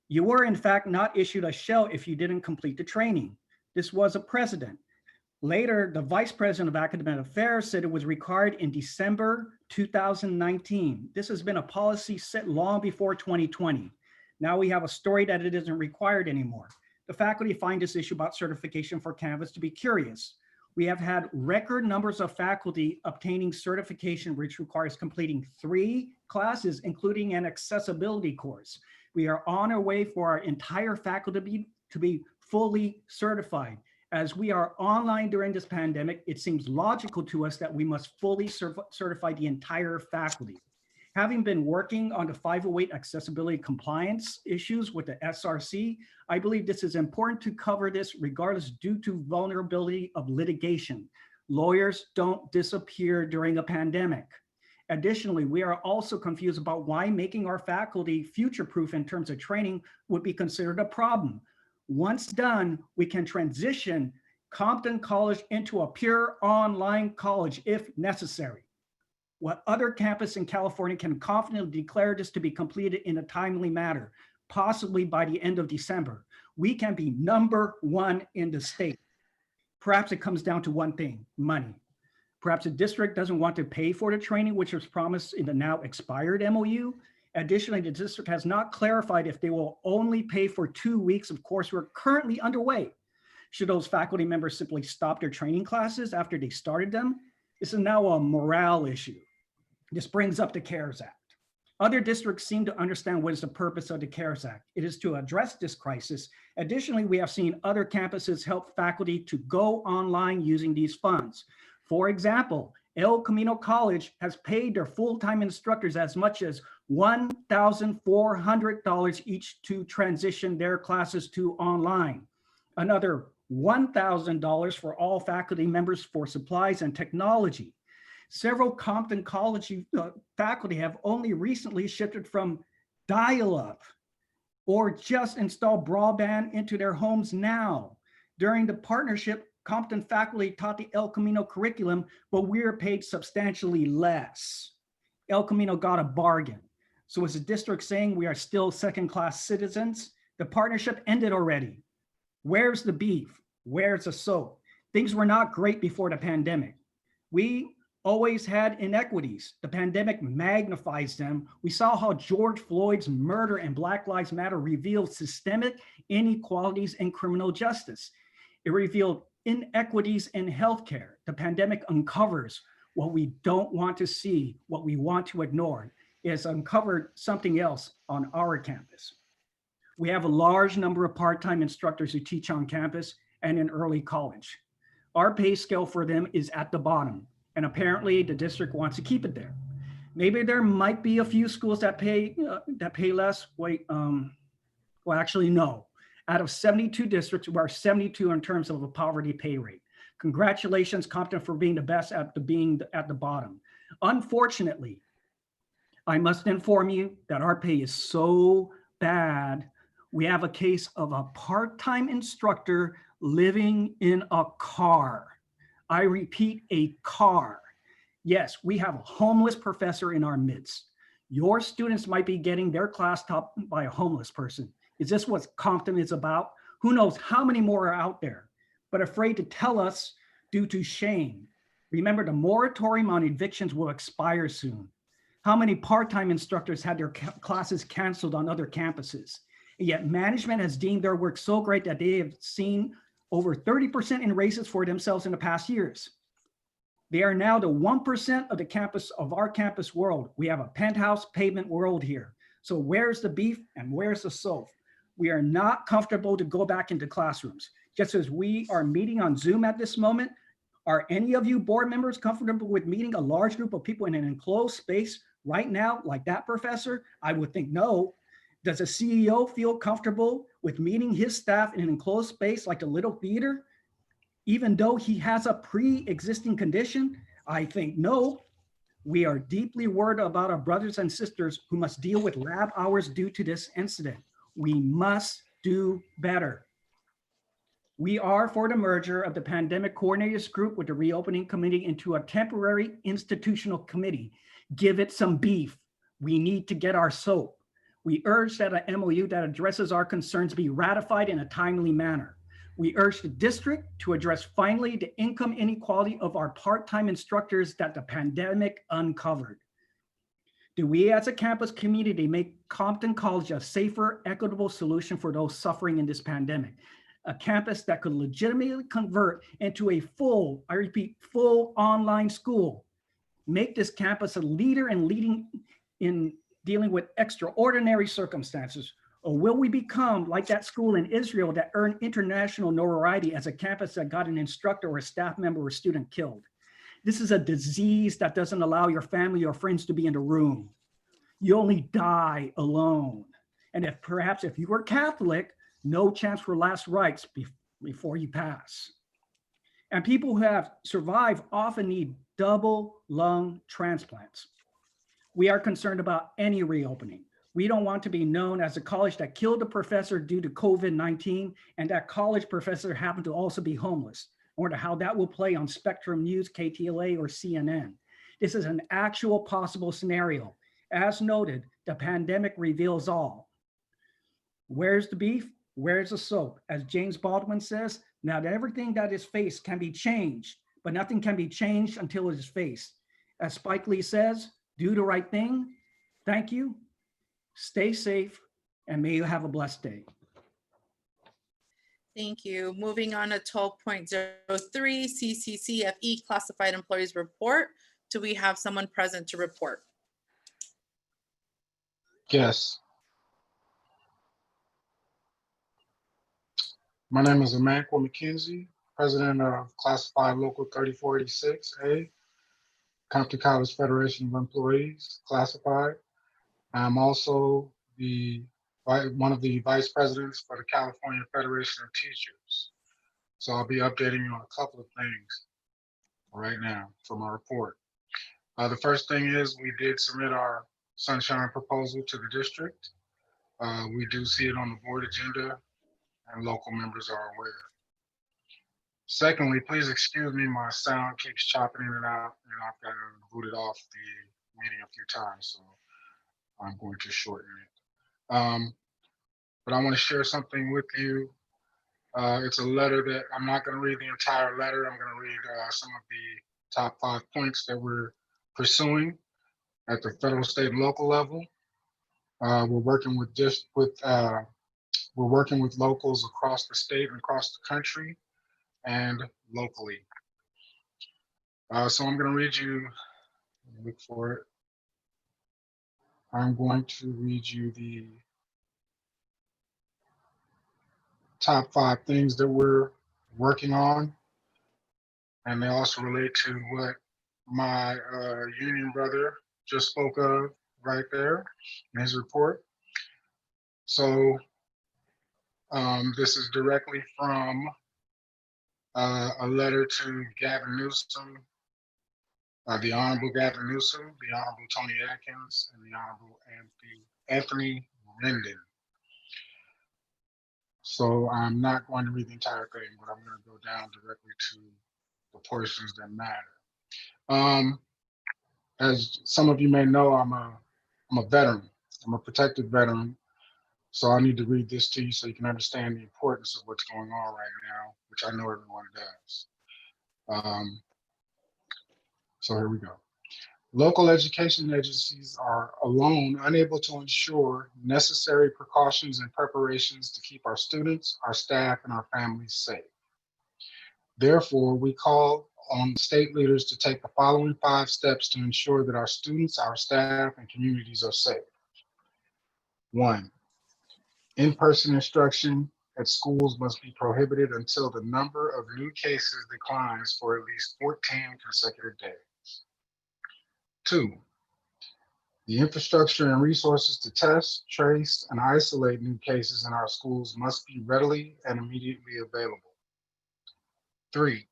You were in fact not issued a shell if you didn't complete the training. This was a precedent. Later, the Vice President of Academic Affairs said it was required in December 2019. This has been a policy set long before 2020. Now we have a story that it isn't required anymore. The faculty find this issue about certification for Canvas to be curious. We have had record numbers of faculty obtaining certification, which requires completing 3 classes, including an accessibility course. We are on our way for our entire faculty to be fully certified. As we are online during this pandemic, it seems logical to us that we must fully certify the entire faculty. Having been working on the 508 accessibility compliance issues with the SRC, I believe this is important to cover this regardless due to vulnerability of litigation. Lawyers don't disappear during a pandemic. Additionally, we are also confused about why making our faculty future-proof in terms of training would be considered a problem. Once done, we can transition Compton College into a pure online college if necessary. What other campus in California can confidently declare this to be completed in a timely manner, possibly by the end of December. We can be #1 in the state. Perhaps it comes down to one thing, money. Perhaps the district doesn't want to pay for the training, which was promised in the now expired MOU. Additionally, the district has not clarified if they will only pay for 2 weeks of coursework currently underway. Should those faculty members simply stop their training classes after they started them? This is now a morale issue. This brings up the CARES Act. Other districts seem to understand what is the purpose of the CARES Act. It is to address this crisis. Additionally, we have seen other campuses help faculty to go online using these funds. For example, El Camino College has paid their full-time instructors as much as $1,400 each to transition their classes to online. Another $1,000 for all faculty members for supplies and technology. Several Compton College faculty have only recently shifted from dial-up or just installed broadband into their homes now. During the partnership, Compton faculty taught the El Camino curriculum, but we are paid substantially less. El Camino got a bargain. So is the district saying we are still second-class citizens? The partnership ended already. Where's the beef? Where's the soap? Things were not great before the pandemic. We always had inequities. The pandemic magnifies them. We saw how George Floyd's murder and Black Lives Matter revealed systemic inequalities in criminal justice. It revealed inequities in healthcare. The pandemic uncovers what we don't want to see, what we want to ignore. It has uncovered something else on our campus. We have a large number of part-time instructors who teach on campus and in early college. Our pay scale for them is at the bottom, and apparently the district wants to keep it there. Maybe there might be a few schools that pay less. Well, actually, no. Out of 72 districts, we are 72 in terms of a poverty pay rate. Congratulations, Compton, for being the best at being at the bottom. Unfortunately, I must inform you that our pay is so bad. We have a case of a part-time instructor living in a car. I repeat, a car. Yes, we have a homeless professor in our midst. Your students might be getting their class taught by a homeless person. Is this what Compton is about? Who knows how many more are out there, but afraid to tell us due to shame. Remember, the moratorium on evictions will expire soon. How many part-time instructors had their classes canceled on other campuses? And yet management has deemed their work so great that they have seen over 30% in raises for themselves in the past years. They are now the 1% of the campus of our campus world. We have a penthouse pavement world here. So where's the beef and where's the soap? We are not comfortable to go back into classrooms. Just as we are meeting on Zoom at this moment, are any of you board members comfortable with meeting a large group of people in an enclosed space right now, like that professor? I would think no. Does a CEO feel comfortable with meeting his staff in an enclosed space like a little theater, even though he has a pre-existing condition? I think no. We are deeply worried about our brothers and sisters who must deal with lab hours due to this incident. We must do better. We are for the merger of the pandemic coordinators group with the reopening committee into a temporary institutional committee. Give it some beef. We need to get our soap. We urge that an MOU that addresses our concerns be ratified in a timely manner. We urge the district to address finally the income inequality of our part-time instructors that the pandemic uncovered. Do we as a campus community make Compton College a safer, equitable solution for those suffering in this pandemic? A campus that could legitimately convert into a full, I repeat, full online school. Make this campus a leader in dealing with extraordinary circumstances. Or will we become like that school in Israel that earned international notoriety as a campus that got an instructor or a staff member or student killed? This is a disease that doesn't allow your family or friends to be in the room. You only die alone. And if you were Catholic, no chance for last rites before you pass. And people who have survived often need double lung transplants. We are concerned about any reopening. We don't want to be known as a college that killed a professor due to COVID-19 and that college professor happened to also be homeless, or to how that will play on Spectrum News, KTLA, or CNN. This is an actual possible scenario. As noted, the pandemic reveals all. Where's the beef? Where's the soap? As James Baldwin says, not everything that is faced can be changed, but nothing can be changed until it is faced. As Spike Lee says, do the right thing. Thank you. Stay safe, and may you have a blessed day. Thank you. Moving on to 12.03 Cccfe Classified Employees Report. Do we have someone present to report? Yes. My name is Emmanuel McKenzie, President of Classified Local 3486A, Compton College Federation of Employees, Classified. I'm also one of the vice presidents for the California Federation of Teachers. So I'll be updating you on a couple of things right now from our report. The first thing is we did submit our sunshine proposal to the district. We do see it on the board agenda and local members are aware. Secondly, please excuse me, my sound keeps chopping in and out and I've got booted off the meeting a few times, so I'm going to shorten it. But I want to share something with you. It's a letter that I'm not going to read the entire letter. I'm going to read some of the top 5 points that we're pursuing at the federal, state, and local level. We're working with locals across the state and across the country and locally. So I'm going to read you. Look for it. I'm going to read you the top 5 things that we're working on, and they also relate to what my union brother just spoke of right there in his report. So this is directly from a letter to Gavin Newsom, the Honorable Gavin Newsom, the Honorable Tony Atkins, and the Honorable Anthony Rendon. So I'm not going to read the entire thing, but I'm going to go down directly to the portions that matter. As some of you may know, I'm a veteran. I'm a protected veteran. So I need to read this to you so you can understand the importance of what's going on right now, which I know everyone does. So here we go. Local education agencies are alone unable to ensure necessary precautions and preparations to keep our students, our staff, and our families safe. Therefore, we call on state leaders to take the following 5 steps to ensure that our students, our staff, and communities are safe. 1, in-person instruction at schools must be prohibited until the number of new cases declines for at least 14 consecutive days. 2, the infrastructure and resources to test, trace, and isolate new cases in our schools must be readily and immediately available. 3,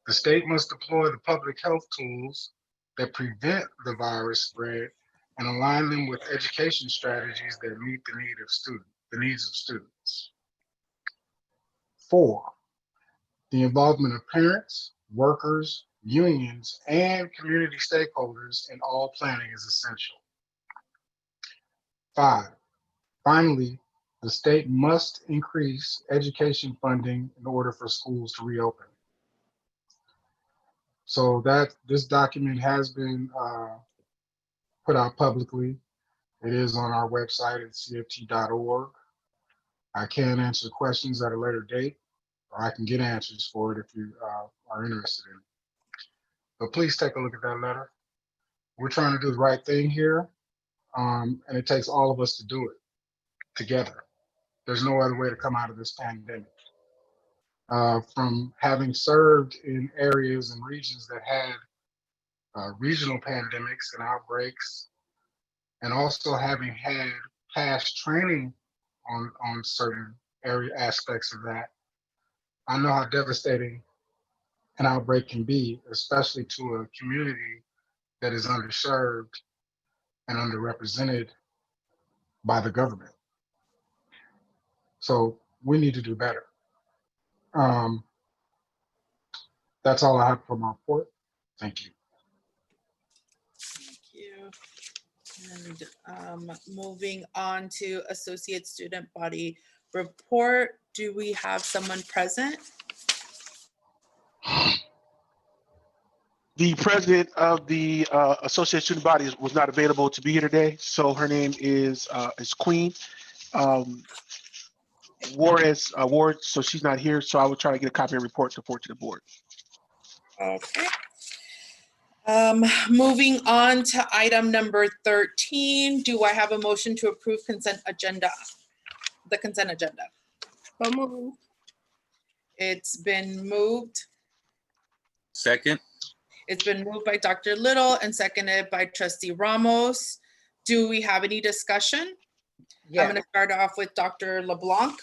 the state must deploy the public health tools that prevent the virus spread and align them with education strategies that meet the needs of students. 4, the involvement of parents, workers, unions, and community stakeholders in all planning is essential. 5, finally, the state must increase education funding in order for schools to reopen. So that this document has been put out publicly. It is on our website at cft.org. I can answer questions at a later date, or I can get answers for it if you are interested in it. But please take a look at that letter. We're trying to do the right thing here, and it takes all of us to do it together. There's no other way to come out of this pandemic. From having served in areas and regions that had regional pandemics and outbreaks, and also having had past training on certain area aspects of that, I know how devastating an outbreak can be, especially to a community that is underserved and underrepresented by the government. So we need to do better. That's all I have for my report. Thank you. Thank you. And moving on to Associate Student Body Report. Do we have someone present? The president of the Associate Student Body was not available to be here today, so her name is Queen Ward, so she's not here. So I will try to get a copy of the report to report to the board. Okay. Moving on to item number 13, do I have a motion to approve consent agenda? The consent agenda. So moved. It's been moved. Second. It's been moved by Dr. Little and seconded by Trustee Ramos. Do we have any discussion? Yes. I'm going to start off with Dr. LeBlanc.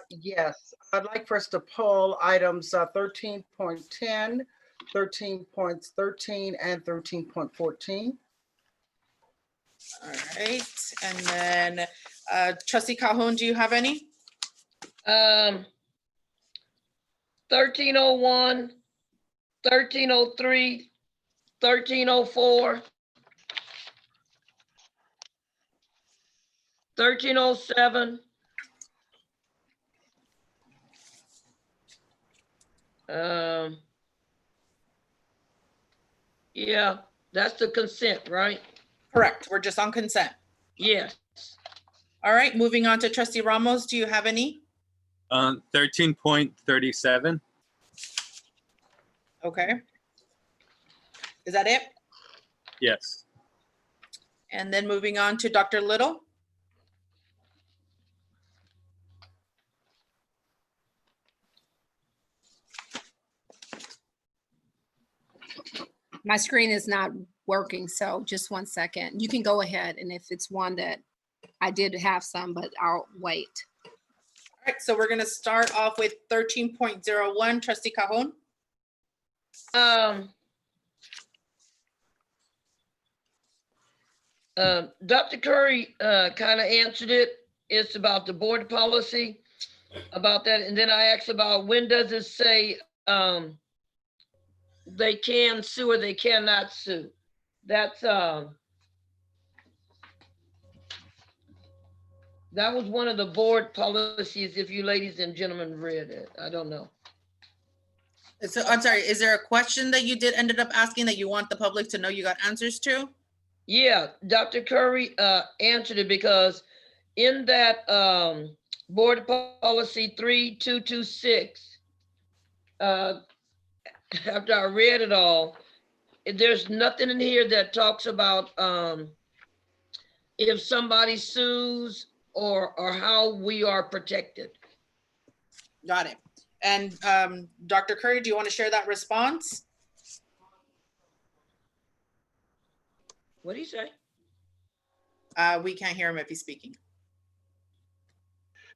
Yes, I'd like for us to pull items 13.10, 13.13, and 13.14. All right, and then Trustee Calhoun, do you have any? 1301, 1303, 1304, 1307. Yeah, that's the consent, right? Correct, we're just on consent. Yes. All right, moving on to Trustee Ramos, do you have any? 13.37. Okay. Is that it? Yes. And then moving on to Dr. Little. My screen is not working, so just 1 second. You can go ahead, and if it's one that I did have some, but I'll wait. All right, so we're gonna start off with 13.01, Trustee Cajon. Dr. Curry kind of answered it. It's about the board policy about that. And then I asked about when does it say they can sue or they cannot sue. That's that was one of the board policies, if you ladies and gentlemen read it. I don't know. So I'm sorry, is there a question that you ended up asking that you want the public to know you got answers to? Yeah, Dr. Curry answered it because in that board policy 3226, after I read it all, there's nothing in here that talks about if somebody sues or how we are protected. Got it. And Dr. Curry, do you want to share that response? What did he say? We can't hear him if he's speaking.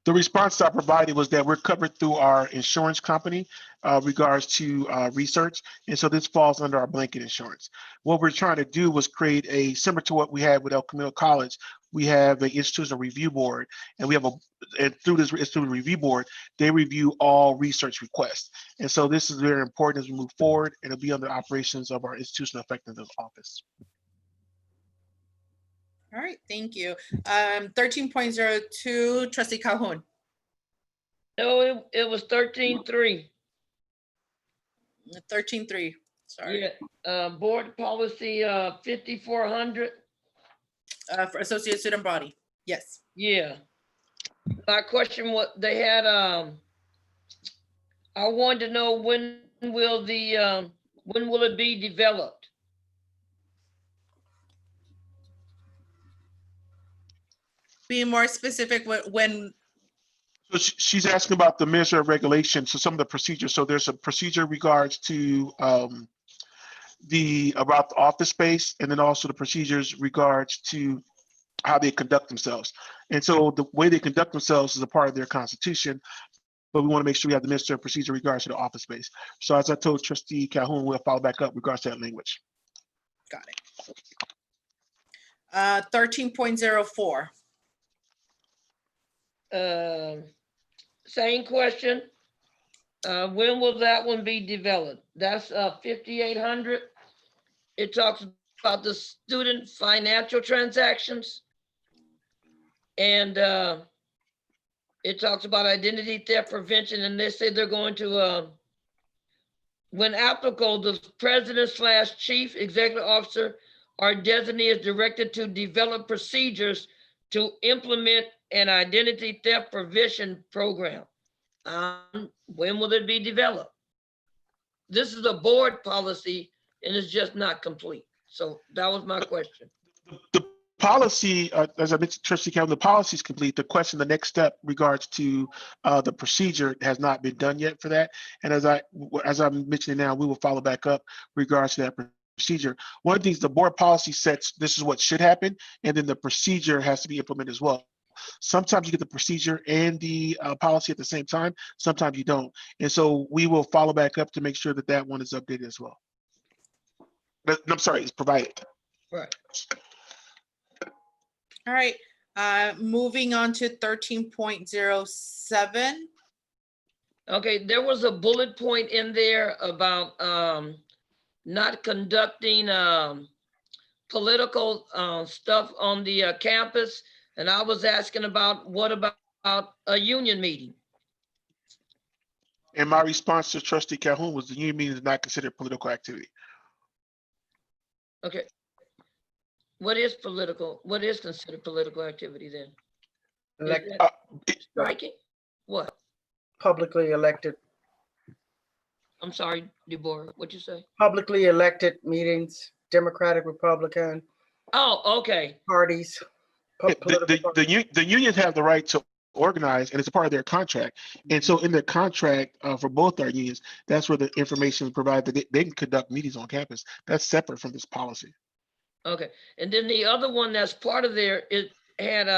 The response I provided was that we're covered through our insurance company regards to research. And so this falls under our blanket insurance. What we're trying to do was create a similar to what we had with El Camino College. We have an institutional review board, and we have through the review board, they review all research requests. And so this is very important as we move forward, and it'll be under operations of our institutional effectiveness office. All right, thank you. 13.02, Trustee Calhoun. No, it was 13.3. 13.3, sorry. Yeah, board policy 5400. For associate student body, yes. Yeah. My question was, they had, I wanted to know when will it be developed? Be more specific when. So she's asking about the measure of regulation. So some of the procedures. So there's a procedure in regards to about the office space, and then also the procedures regards to how they conduct themselves. And so the way they conduct themselves is a part of their constitution, but we want to make sure we have the minister of procedure in regards to the office space. So as I told Trustee Calhoun, we'll follow back up in regards to that language. Got it. 13.04. Same question. When will that one be developed? That's 5800. It talks about the student financial transactions. And it talks about identity theft prevention, and they say they're going to, when applicable, the president/chief executive officer or designee is directed to develop procedures to implement an identity theft prevention program. When will it be developed? This is a board policy and it's just not complete. So that was my question. The policy, as I mentioned, Trustee Calhoun, the policy is complete. The question, the next step regards to the procedure has not been done yet for that. And as I'm mentioning now, we will follow back up regards to that procedure. One of the things the board policy sets, this is what should happen, and then the procedure has to be implemented as well. Sometimes you get the procedure and the policy at the same time. Sometimes you don't. And so we will follow back up to make sure that that one is updated as well. But, I'm sorry, it's provided. Right. All right, moving on to 13.07. Okay, there was a bullet point in there about not conducting political stuff on the campus. And I was asking about, what about a union meeting? And my response to Trustee Calhoun was the union meeting is not considered political activity. Okay. What is considered political activity then? Elect- Striking? What? Publicly elected, I'm sorry, Deborah, what'd you say? publicly elected meetings, Democratic, Republican Oh, okay. parties. The unions have the right to organize, and it's a part of their contract. And so in their contract for both our unions, that's where the information is provided that they can conduct meetings on campus. That's separate from this policy. Okay, and then the other one that's part of there, it had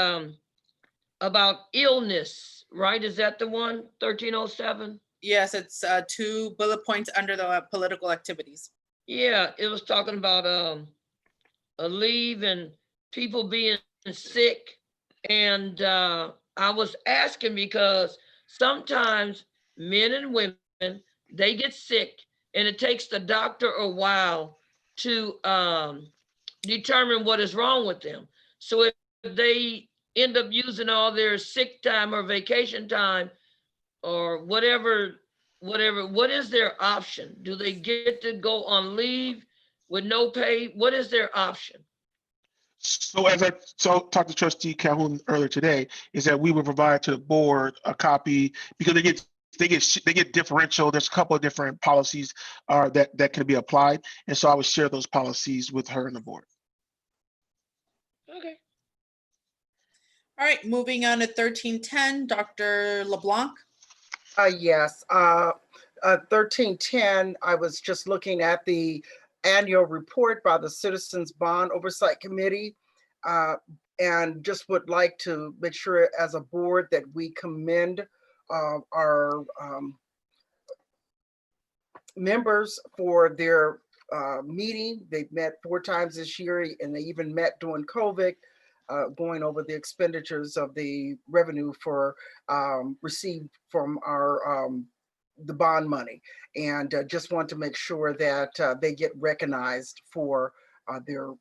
about illness, right? Is that the one, 1307? Yes, it's 2 bullet points under the political activities. Yeah, it was talking about a leave and people being sick. And I was asking because sometimes men and women, they get sick and it takes the doctor a while to determine what is wrong with them. So if they end up using all their sick time or vacation time or whatever, what is their option? Do they get to go on leave with no pay? What is their option? So as I talked to Trustee Calhoun earlier today, is that we will provide to the board a copy because they get differential. There's a couple of different policies that can be applied, and so I would share those policies with her and the board. Okay. All right, moving on to 1310, Dr. LeBlanc. Yes, 1310, I was just looking at the annual report by the Citizens Bond Oversight Committee, and just would like to make sure as a board that we commend our members for their meeting. They've met 4 times this year, and they even met during COVID, going over the expenditures of the revenue for received from our the bond money, and just want to make sure that they get recognized for their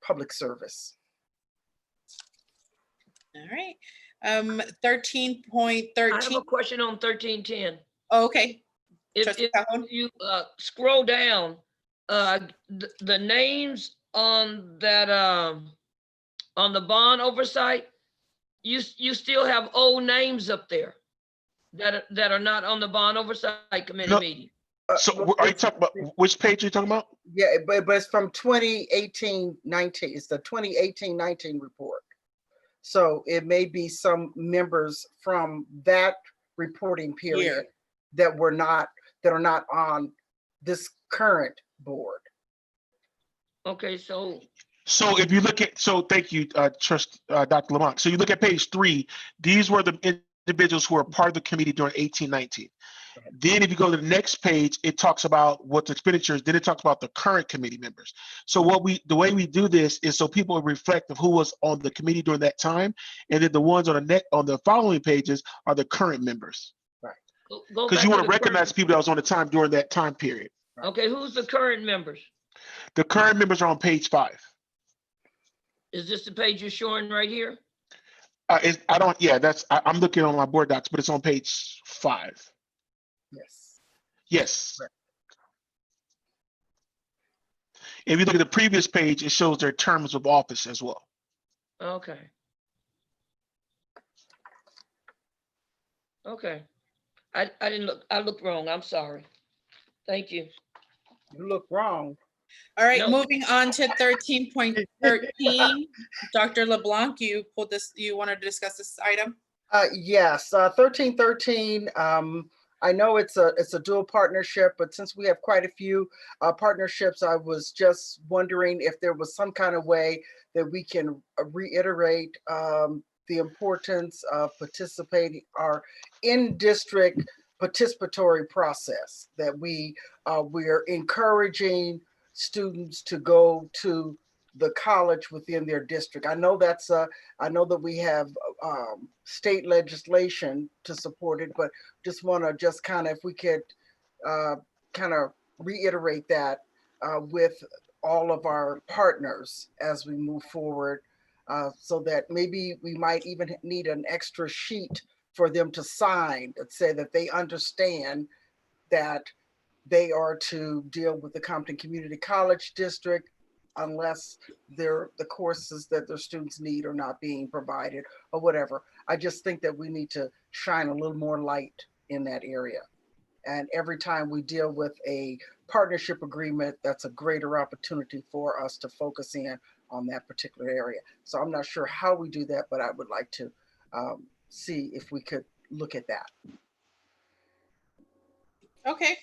public service. All right, 13.13. I have a question on 1310. Oh, okay. If you scroll down, the names on that on the bond oversight, you still have old names up there that are not on the bond oversight committee meeting. So are you talking about which page are you talking about? Yeah, but it's from 2018-19. It's the 2018-19 report. So it may be some members from that reporting period that are not on this current board. Okay, so if you look at, thank you, Dr. LeBlanc. So you look at page 3, these were the individuals who were part of the committee during 18-19. Then if you go to the next page, it talks about what the expenditures, then it talks about the current committee members. So the way we do this is so people reflect of who was on the committee during that time, and then the ones on the following pages are the current members. Right. Because you want to recognize people that was on the time during that time period. Okay, who's the current members? The current members are on page 5. Is this the page you're showing right here? I'm looking on my board docs, but it's on page 5. Yes. Yes. Right. If you look at the previous page, it shows their terms of office as well. Okay. Okay. I didn't look, I looked wrong. I'm sorry. Thank you. You look wrong. All right, No. moving on to 13.13. Dr. LeBlanc, you pulled this, you wanted to discuss this item? Yes, 1313. I know it's a dual partnership, but since we have quite a few partnerships, I was just wondering if there was some kind of way that we can reiterate the importance of participating or in-district participatory process, that we are encouraging students to go to the college within their district. I know that we have state legislation to support it, but just want to just kind of, if we could kind of reiterate that with all of our partners as we move forward, so that maybe we might even need an extra sheet for them to sign that say that they understand that they are to deal with the Compton Community College District unless the courses that their students need are not being provided or whatever. I just think that we need to shine a little more light in that area. And every time we deal with a partnership agreement, that's a greater opportunity for us to focus in on that particular area. So I'm not sure how we do that, but I would like to see if we could look at that. Okay,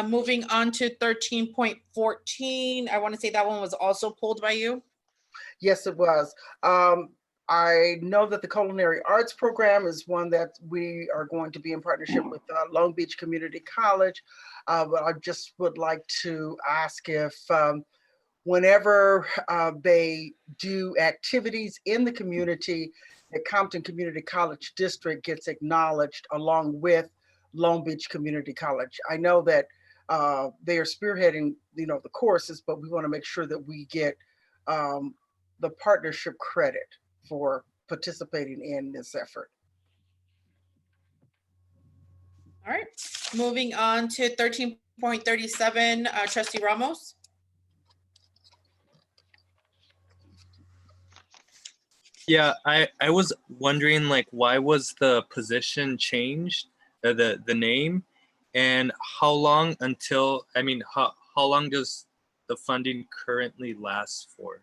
moving on to 13.14. I want to say that one was also pulled by you. Yes, it was. I know that the Culinary Arts Program is one that we are going to be in partnership with Long Beach Community College. But I just would like to ask if whenever they do activities in the community, the Compton Community College District gets acknowledged along with Long Beach Community College. I know that they are spearheading, the courses, but we want to make sure that we get the partnership credit for participating in this effort. All right, moving on to 13.37, Trustee Ramos. Yeah, I was wondering, like, why was the position changed, the name, and how long until, how long does the funding currently last for?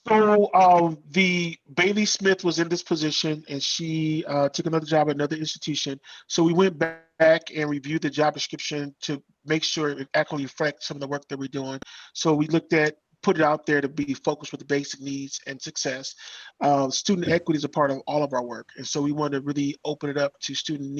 So the Bailey Smith was in this position, and she took another job at another institution. So we went back and reviewed the job description to make sure it actually reflects some of the work that we're doing. So we put it out there to be focused with the basic needs and success. Student equity is a part of all of our work. And so we want to really open it up to student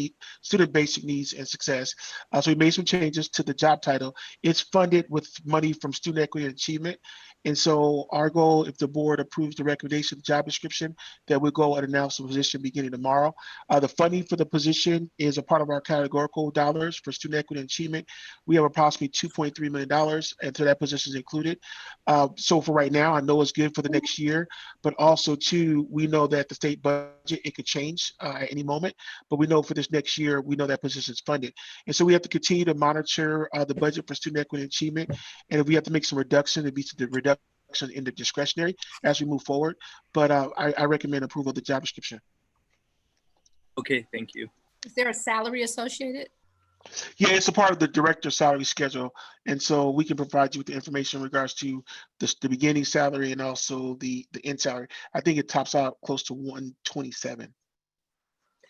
basic needs and success. So we made some changes to the job title. It's funded with money from Student Equity and Achievement. And so our goal, if the board approves the recommendation of the job description, that we'll go and announce the position beginning tomorrow. The funding for the position is a part of our categorical dollars for Student Equity and Achievement. We have approximately $2.3 million, and so that position is included. So for right now, I know it's good for the next year, but also too, we know that the state budget, it could change at any moment, but we know for this next year, we know that position is funded. And so we have to continue to monitor the budget for Student Equity and Achievement. And if we have to make some reduction, it'd be the reduction in the discretionary as we move forward. But I recommend approval of the job description. Okay, thank you. Is there a salary associated? Yeah, it's a part of the director's salary schedule. And so we can provide you with the information in regards to the beginning salary and also the end salary. I think it tops out close to 127.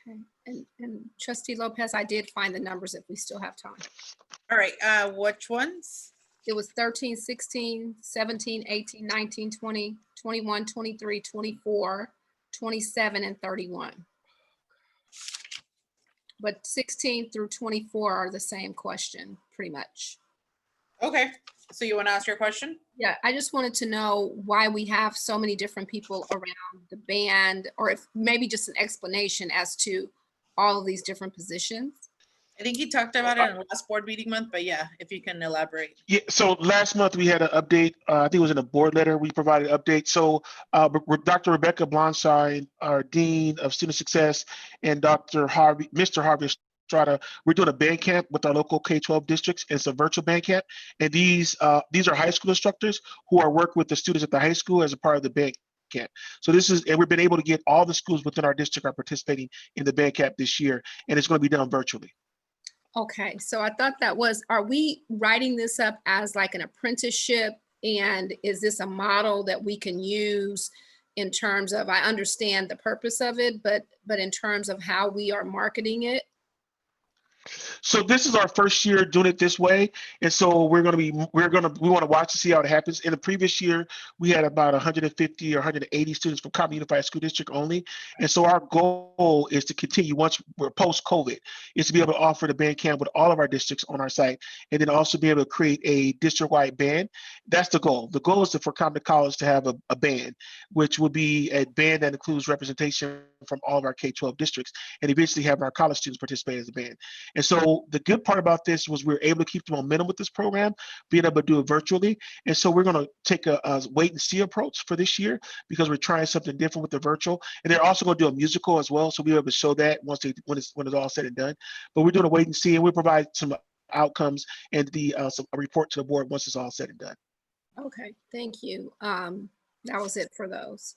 Okay, and Trustee Lopez, I did find the numbers if we still have time. All right, which ones? It was 13, 16, 17, 18, 19, 20, 21, 23, 24, 27, and 31. But 16 through 24 are the same question, pretty much. Okay, so you want to ask your question? Yeah, I just wanted to know why we have so many different people around the band, or if maybe just an explanation as to all of these different positions. I think he talked about it in the last board meeting month, but yeah, if you can elaborate. Yeah, so last month we had an update. I think it was in a board letter. We provided an update. So Dr. Rebecca Blonside, our Dean of Student Success, and Mr. Harvey Estrada, we're doing a band camp with our local K-12 districts. It's a virtual band camp. And these are high school instructors who are working with the students at the high school as a part of the band camp. So and we've been able to get all the schools within our district are participating in the band camp this year, and it's going to be done virtually. Okay, so I thought that was, are we writing this up as like an apprenticeship? And is this a model that we can use in terms of, I understand the purpose of it, but in terms of how we are marketing it? So this is our first year doing it this way. And so we want to watch to see how it happens. In the previous year, we had about 150 or 180 students from Compton Unified School District only. And so our goal is to continue, once we're post-COVID, is to be able to offer the band camp with all of our districts on our site, and then also be able to create a district-wide band. That's the goal. The goal is for Compton College to have a band, which will be a band that includes representation from all of our K-12 districts, and eventually have our college students participate as a band. And so the good part about this was we were able to keep the momentum with this program, being able to do it virtually. And so we're going to take a wait and see approach for this year, because we're trying something different with the virtual. And they're also going to do a musical as well, so we'll be able to show that when it's all said and done. But we're doing a wait and see, and we'll provide some outcomes and a report to the board once it's all said and done. Okay, thank you. That was it for those.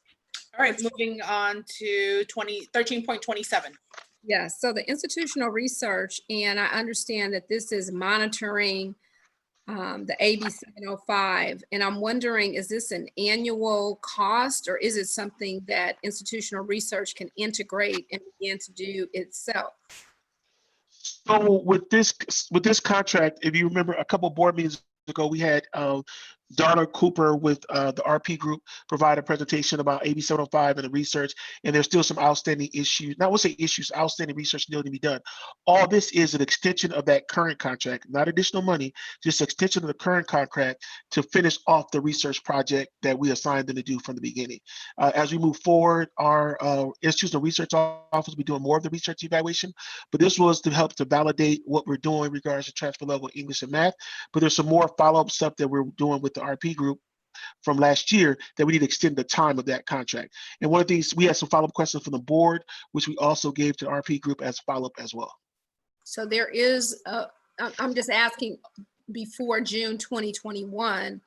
All right, moving on to 13.27. Yes, so the institutional research, and I understand that this is monitoring the AB 705, and I'm wondering, is this an annual cost, or is it something that institutional research can integrate and begin to do itself? So with this contract, if you remember a couple board meetings ago, we had Darla Cooper with the RP group provide a presentation about AB 705 and the research, and there's still some outstanding issues. Not I would say issues, outstanding research still to be done. All this is an extension of that current contract, not additional money, just extension of the current contract to finish off the research project that we assigned them to do from the beginning. As we move forward, our institutional research office will be doing more of the research evaluation, but this was to help to validate what we're doing in regards to transfer level English and math. But there's some more follow-up stuff that we're doing with the RP group from last year that we need to extend the time of that contract. And one of these, we had some follow-up questions from the board, which we also gave to the RP group as follow-up as well. So there is, I'm just asking, before June 2021,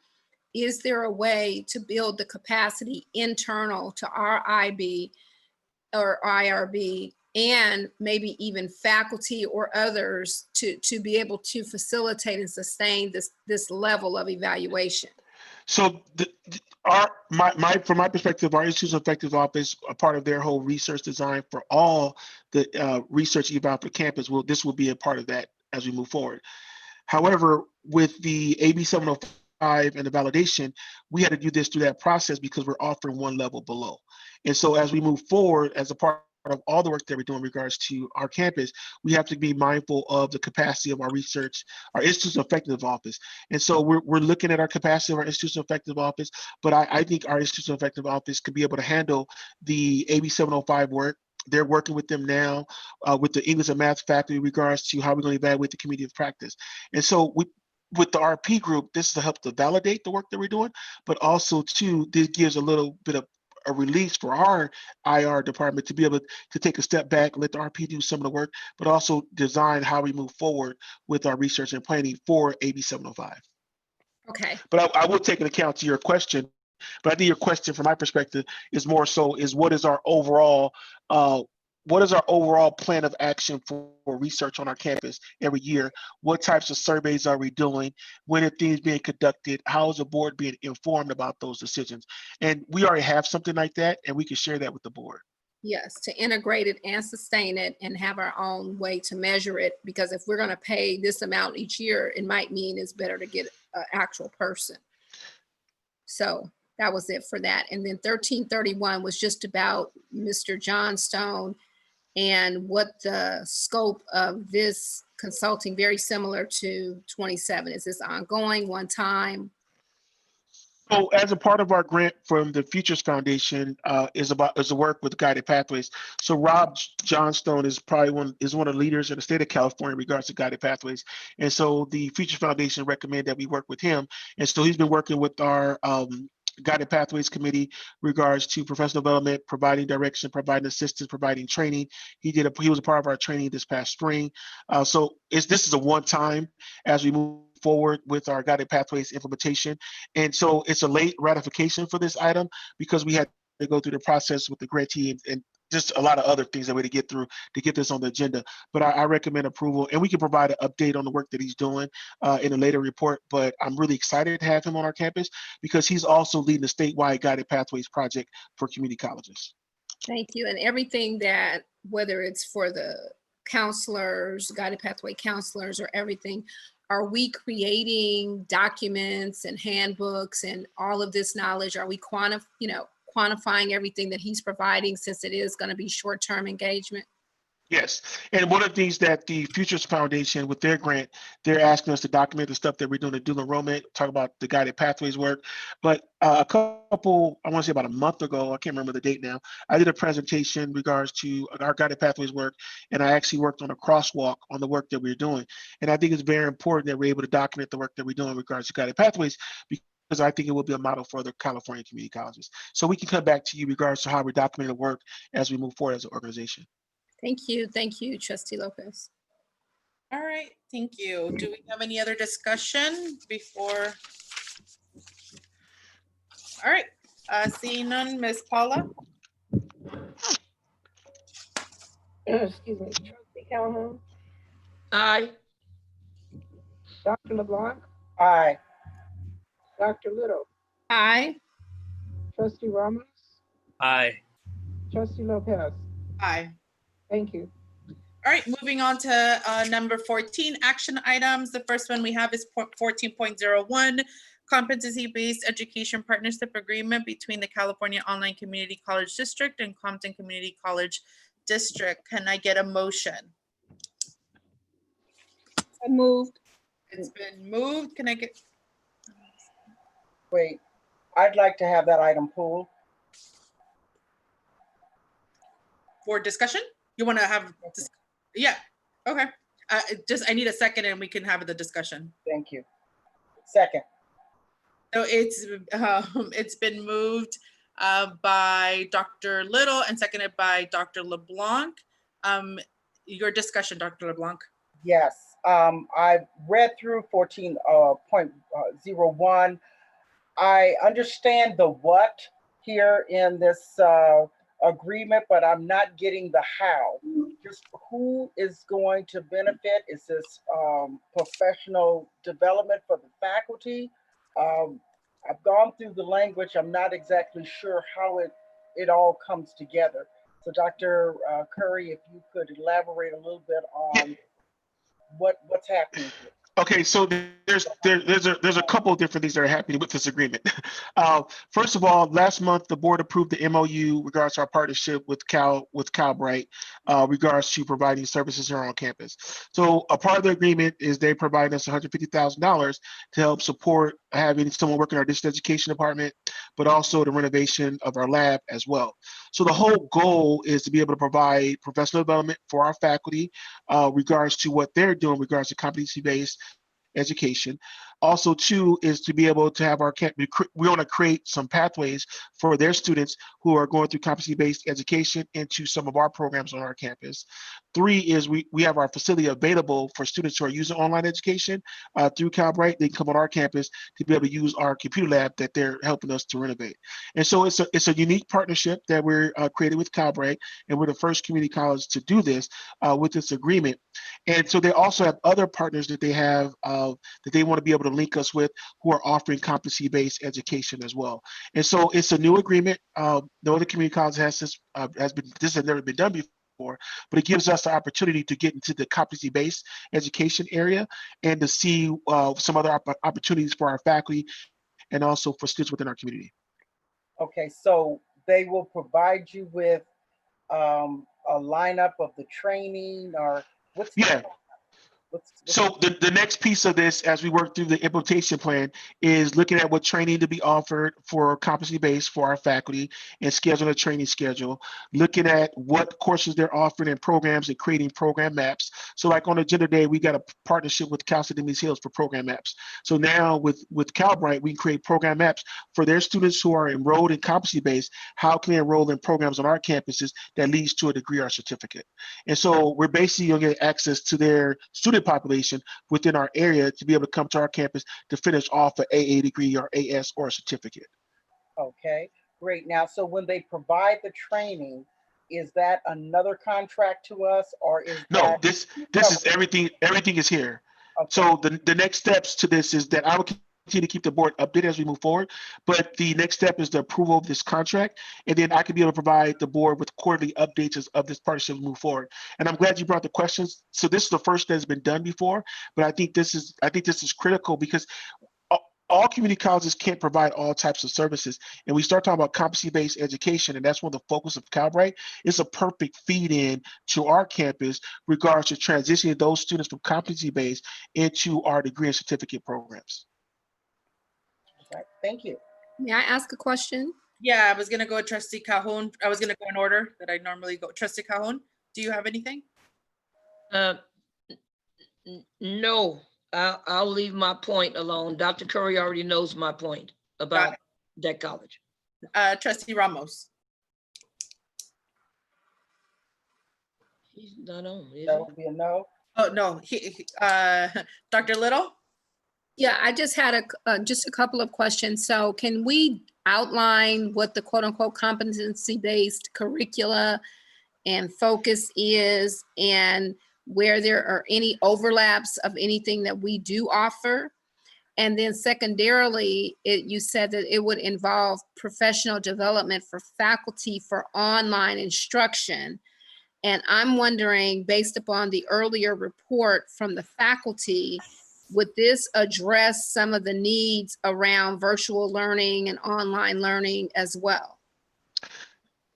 is there a way to build the capacity internal to our IB or IRB, and maybe even faculty or others to be able to facilitate and sustain this level of evaluation? So from my perspective, our institutional effective office, a part of their whole research design for all the research eval for campus, this will be a part of that as we move forward. However, with the AB 705 and the validation, we had to do this through that process because we're offering one level below. And so as we move forward, as a part of all the work that we're doing in regards to our campus, we have to be mindful of the capacity of our research, our institutional effective office. And so we're looking at our capacity of our institutional effective office, but I think our institutional effective office could be able to handle the AB 705 work. They're working with them now with the English and math faculty in regards to how we're going to evaluate the community of practice. And so with the RP group, this is to help to validate the work that we're doing, but also too, this gives a little bit of a release for our IR department to be able to take a step back, let the RP do some of the work, but also design how we move forward with our research and planning for AB 705. Okay. But I will take into account to your question, but I think your question from my perspective is more so is what is our overall plan of action for research on our campus every year? What types of surveys are we doing? When are things being conducted? How is the board being informed about those decisions? And we already have something like that, and we can share that with the board. Yes, to integrate it and sustain it and have our own way to measure it, because if we're going to pay this amount each year, it might mean it's better to get an actual person. So that was it for that. And then 1331 was just about Mr. Johnstone and what the scope of this consulting, very similar to 27. Is this ongoing, one time? So as a part of our grant from the Futures Foundation is the work with Guided Pathways. So Rob Johnstone is probably one of the leaders in the state of California in regards to Guided Pathways. And so the Futures Foundation recommended that we work with him. And so he's been working with our Guided Pathways Committee regards to professional development, providing direction, providing assistance, providing training. He was a part of our training this past spring. So this is a one-time as we move forward with our Guided Pathways implementation. And so it's a late ratification for this item because we had to go through the process with the grantee and just a lot of other things that we had to get through to get this on the agenda. But I recommend approval, and we can provide an update on the work that he's doing in a later report. But I'm really excited to have him on our campus because he's also leading the statewide Guided Pathways project for community colleges. Thank you. And everything that, whether it's for the counselors, guided pathway counselors, or everything, are we creating documents and handbooks and all of this knowledge? Are we quantifying everything that he's providing, since it is going to be short-term engagement? Yes, and one of the things that the Futures Foundation, with their grant, they're asking us to document the stuff that we're doing to dual enrollment, talk about the guided pathways work. But a couple, I want to say about a month ago, I can't remember the date now, I did a presentation in regards to our guided pathways work, and I actually worked on a crosswalk on the work that we're doing. And I think it's very important that we're able to document the work that we're doing in regards to guided pathways, because I think it will be a model for other California community colleges. So we can come back to you in regards to how we're documenting the work as we move forward as an organization. Thank you. Thank you, Trustee Lopez. All right, thank you. Do we have any other discussion before? All right, seeing none, Ms. Paula? Excuse me, Trustee Calhoun, Aye. Dr. LeBlanc, Aye. Dr. Little, Aye. Trustee Ramos, Aye. Trustee Lopez. Aye. Thank you. All right, moving on to number 14, action items. The first one we have is 14.01, Competency-Based Education Partnership Agreement between the California Online Community College District and Compton Community College District. Can I get a motion? I moved. It's been moved. Can I get? Wait, I'd like to have that item pulled. For discussion? You want to have, yeah, okay. I need a second and we can have the discussion. Thank you. Second. So it's been moved by Dr. Little and seconded by Dr. LeBlanc. Your discussion, Dr. LeBlanc. Yes, I read through 14.01. I understand the what here in this agreement, but I'm not getting the how. Just who is going to benefit? Is this professional development for the faculty? I've gone through the language. I'm not exactly sure how it all comes together. So Dr. Curry, if you could elaborate a little bit on what's happening here. Okay, so there's a couple of different things that are happening with this agreement. First of all, last month the board approved the MOU regards to our partnership with Calbright, regards to providing services here on campus. So a part of the agreement is they provide us $150,000 to help support having someone work in our distance education department, but also the renovation of our lab as well. So the whole goal is to be able to provide professional development for our faculty, regards to what they're doing, regards to competency-based education. Also, too, is to be able to have our we want to create some pathways for their students who are going through competency-based education into some of our programs on our campus. 3 is we have our facility available for students who are using online education through Calbright. They can come on our campus to be able to use our computer lab that they're helping us to renovate. And so it's a unique partnership that we're creating with Calbright, and we're the first community college to do this with this agreement. And so they also have other partners that they have that they want to be able to link us with, who are offering competency-based education as well. And so it's a new agreement. No other community college this has never been done before, but it gives us the opportunity to get into the competency-based education area and to see some other opportunities for our faculty and also for students within our community. Okay, so they will provide you with a lineup of the training, or what's So the next piece of this, as we work through the implementation plan, is looking at what training to be offered for competency-based for our faculty and scheduling a training schedule, looking at what courses they're offering and programs and creating program maps. So like on Agenda Day, we got a partnership with Cal State Denise Hills for program maps. So now with Calbright, we can create program maps for their students who are enrolled in competency-based. How can they enroll in programs on our campuses that leads to a degree or certificate? And so we're basically going to get access to their student population within our area to be able to come to our campus to finish off an AA degree or AS or a certificate. Okay, great. Now, so when they provide the training, is that another contract to us, or is No, that? this is everything. Everything is here. Okay. So the next steps to this is that I will continue to keep the board updated as we move forward. But the next step is the approval of this contract, and then I can be able to provide the board with quarterly updates of this partnership as we move forward. And I'm glad you brought the questions. So this is the first that has been done before, but I think this is critical because all community colleges can't provide all types of services. And we start talking about competency-based education, and that's one of the focus of Calbright. It's a perfect feed-in to our campus regards to transitioning those students from competency-based into our degree and certificate programs. Right. Thank you. May I ask a question? Yeah, I was gonna go with Trustee Calhoun. I was gonna go in order that I normally go. Trustee Calhoun, do you have anything? No, I'll leave my point alone. Dr. Curry already knows my point about that college. Trustee Ramos. He's not on, is That he? would be a no. Oh, no, Dr. Little? Yeah, I just had just a couple of questions. So can we outline what the quote unquote competency-based curricula and focus is, and where there are any overlaps of anything that we do offer? And then secondarily, you said that it would involve professional development for faculty for online instruction. And I'm wondering, based upon the earlier report from the faculty, would this address some of the needs around virtual learning and online learning as well?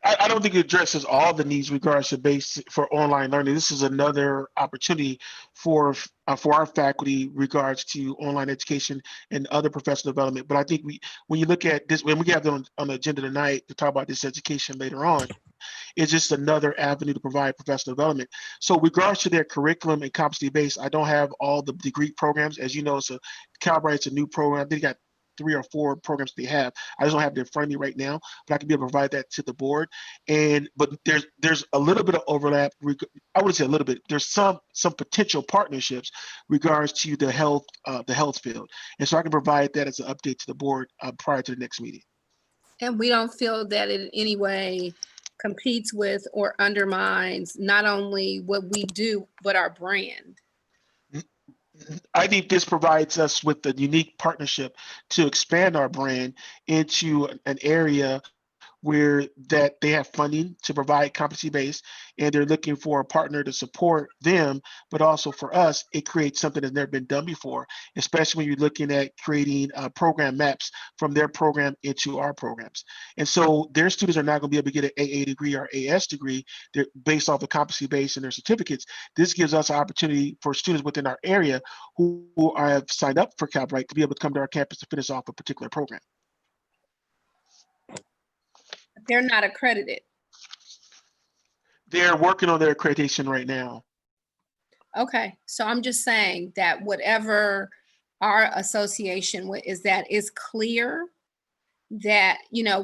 I don't think it addresses all the needs regards to for online learning. This is another opportunity for our faculty regards to online education and other professional development. But I think when you look at this, when we have them on the agenda tonight to talk about this education later on, it's just another avenue to provide professional development. So regards to their curriculum and competency-based, I don't have all the degree programs. As you know, so Calbright's a new program. They got 3 or 4 programs they have. I just don't have it in front of me right now, but I can be able to provide that to the board. But there's a little bit of overlap. I wouldn't say a little bit. There's some potential partnerships regards to the health field, and so I can provide that as an update to the board prior to the next meeting. And we don't feel that it in any way competes with or undermines not only what we do, but our brand. I think this provides us with a unique partnership to expand our brand into an area where that they have funding to provide competency-based, and they're looking for a partner to support them, but also for us, it creates something that's never been done before, especially when you're looking at creating program maps from their program into our programs. And so their students are not going to be able to get an AA degree or AS degree. They're based off the competency-based and their certificates. This gives us an opportunity for students within our area who have signed up for Calbright to be able to come to our campus to finish off a particular program. They're not accredited. They're working on their accreditation right now. Okay, so I'm just saying that whatever our association is, that is clear that, you know,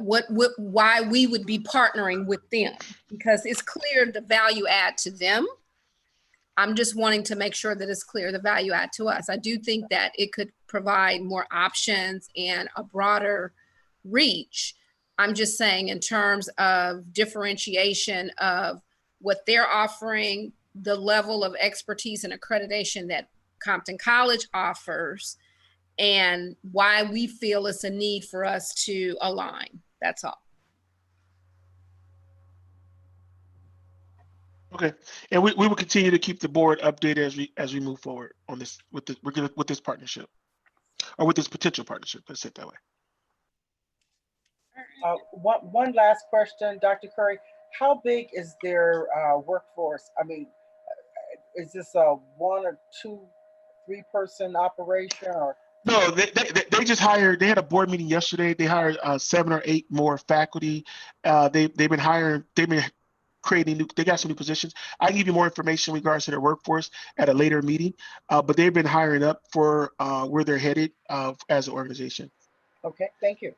why we would be partnering with them, because it's clear the value add to them. I'm just wanting to make sure that it's clear the value add to us. I do think that it could provide more options and a broader reach. I'm just saying in terms of differentiation of what they're offering, the level of expertise and accreditation that Compton College offers, and why we feel it's a need for us to align. That's all. Okay, and we will continue to keep the board updated as we move forward on this with this partnership, or with this potential partnership. Let's say it that way. One last question, Dr. Curry. How big is their workforce? I mean, is this a 1 or 2, 3 person operation, or? No, they just hired. They had a board meeting yesterday. They hired 7 or 8 more faculty. They've been hiring. They've been creating new. They got some new positions. I can give you more information in regards to their workforce at a later meeting. But they've been hiring up for where they're headed as an organization. Okay, thank you.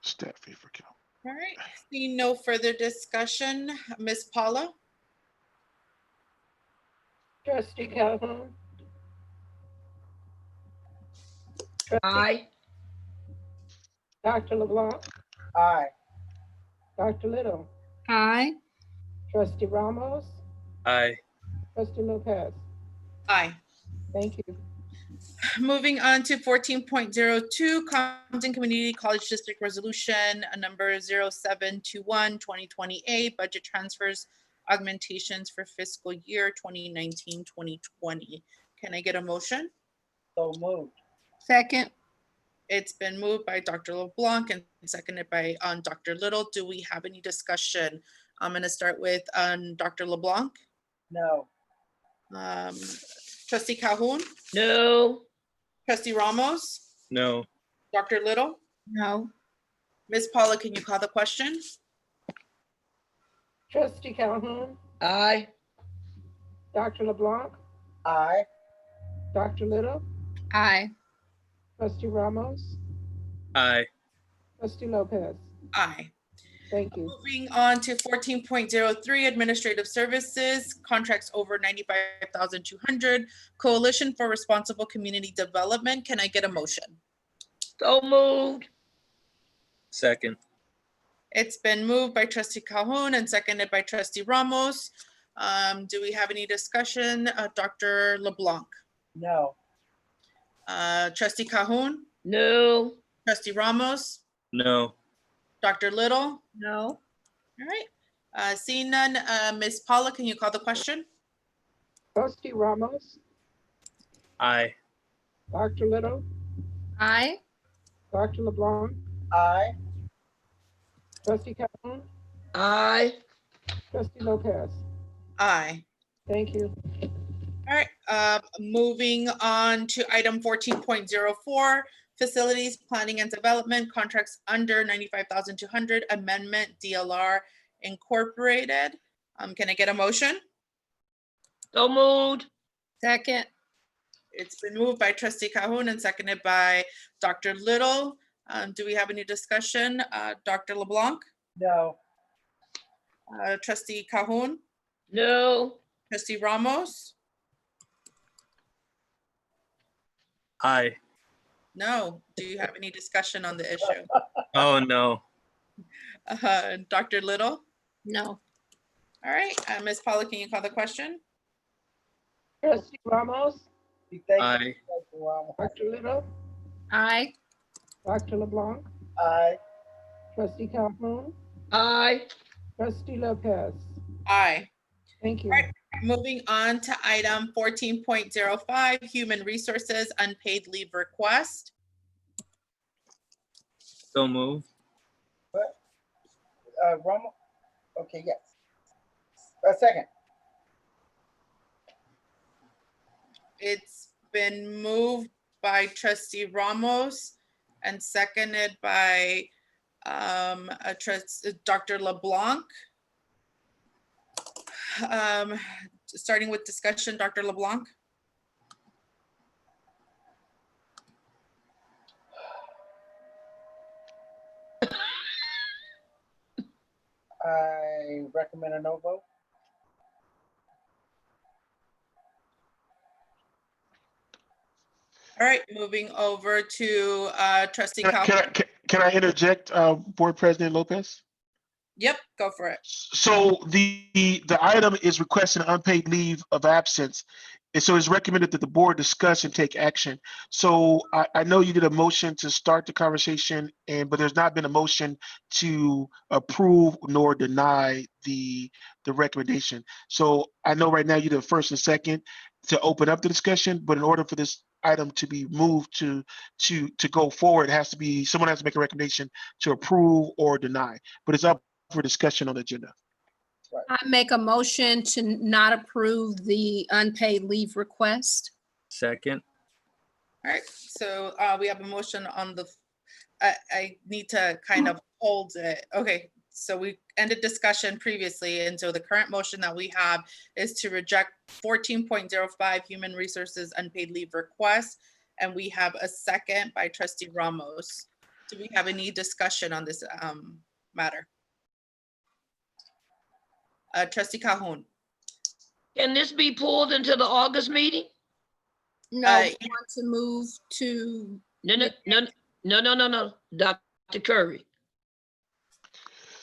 Staff fee for Cal. All right, seeing no further discussion, Ms. Paula? Trustee Calhoun. Aye. Dr. LeBlanc. Aye. Dr. Little. Aye. Trustee Ramos, Aye. Trustee Lopez. Aye. Thank you. Moving on to 14.02, Compton Community College District Resolution number 0721-2028, budget transfers augmentations for fiscal year 2019-2020. Can I get a motion? So moved. Second. It's been moved by Dr. LeBlanc and seconded by Dr. Little. Do we have any discussion? I'm going to start with Dr. LeBlanc. No. Trustee Calhoun, No. Trustee Ramos, No. Dr. Little, No. Ms. Paula, can you call the question? Trustee Calhoun, Aye. Dr. LeBlanc, Aye. Dr. Little, Aye. Trustee Ramos, Aye. Trustee Lopez. Aye. Thank you. Moving on to 14.03, Administrative Services, contracts over 95,200, Coalition for Responsible Community Development. Can I get a motion? So moved. Second. It's been moved by Trustee Calhoun and seconded by Trustee Ramos. Do we have any discussion? Dr. LeBlanc, No. Trustee Calhoun, No. Trustee Ramos, No. Dr. Little. No. All right. Seeing none, Ms. Paula, can you call the question? Trustee Ramos, Aye. Dr. Little, Aye. Dr. LeBlanc, Aye. Trustee Calhoun, Aye. Trustee Lopez. Aye. Thank you. All right, moving on to item 14.04, Facilities Planning and Development, contracts under 95,200, amendment DLR Incorporated. Can I get a motion? So moved. Second. It's been moved by Trustee Calhoun and seconded by Dr. Little. Do we have any discussion? Dr. LeBlanc, No. Trustee Calhoun, No. Trustee Ramos? Aye. No. Do you have any discussion on the issue? Oh, no. Dr. Little? No. All right, Ms. Paula, can you call the question? Trustee Ramos, Aye. Dr. Little, Aye. Dr. LeBlanc, Aye. Trustee Calhoun, Aye. Trustee Lopez. Aye. Thank you. All right, moving on to item 14.05, Human Resources Unpaid Leave Request. So move. What? Romo? Okay, yes. A second. It's been moved by Trustee Ramos and seconded by Dr. LeBlanc. Starting with discussion, Dr. LeBlanc. I recommend a no vote. All right, moving over to Trustee Can Calhoun. can I interject, Board President Lopez? Yep, go for it. So the item is requesting unpaid leave of absence. And so it's recommended that the board discuss and take action. So I know you did a motion to start the conversation, but there's not been a motion to approve nor deny the recommendation. So I know right now you did a first and second to open up the discussion, but in order for this item to be moved to go forward, it has to be, someone has to make a recommendation to approve or deny, but it's up for discussion on the agenda. I make a motion to not approve the unpaid leave request. Second. All right, so we have a motion on the, I need to kind of hold it. Okay, so we ended discussion previously, and so the current motion that we have is to reject 14.05 Human Resources Unpaid Leave Request, and we have a second by Trustee Ramos. Do we have any discussion on this matter? Trustee Calhoun. Can this be pulled into the August meeting? No, we want to move to. No. Dr. Curry.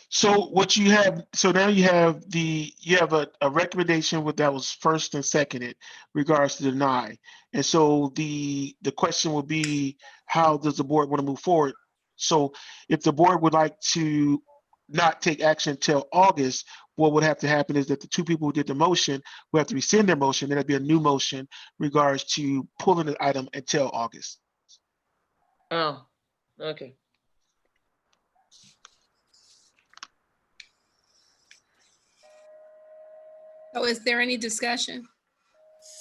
So what you have, so now you have a recommendation that was first and seconded regards to deny. And so the question will be, how does the board want to move forward? So if the board would like to not take action until August, what would have to happen is that the two people who did the motion will have to rescind their motion. Then there'd be a new motion regards to pulling the item until August. Oh, okay. So is there any discussion?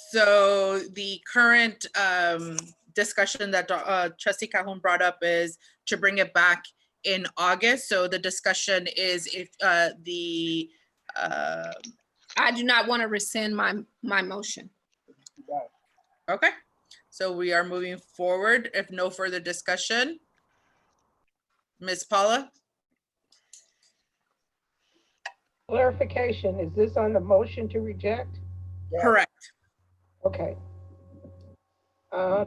So the current discussion that Trustee Calhoun brought up is to bring it back in August. So the discussion is if I do not want to rescind my motion. okay. So we are moving forward. If no further discussion. Ms. Paula? Clarification, is this on the motion to reject? Correct. Okay.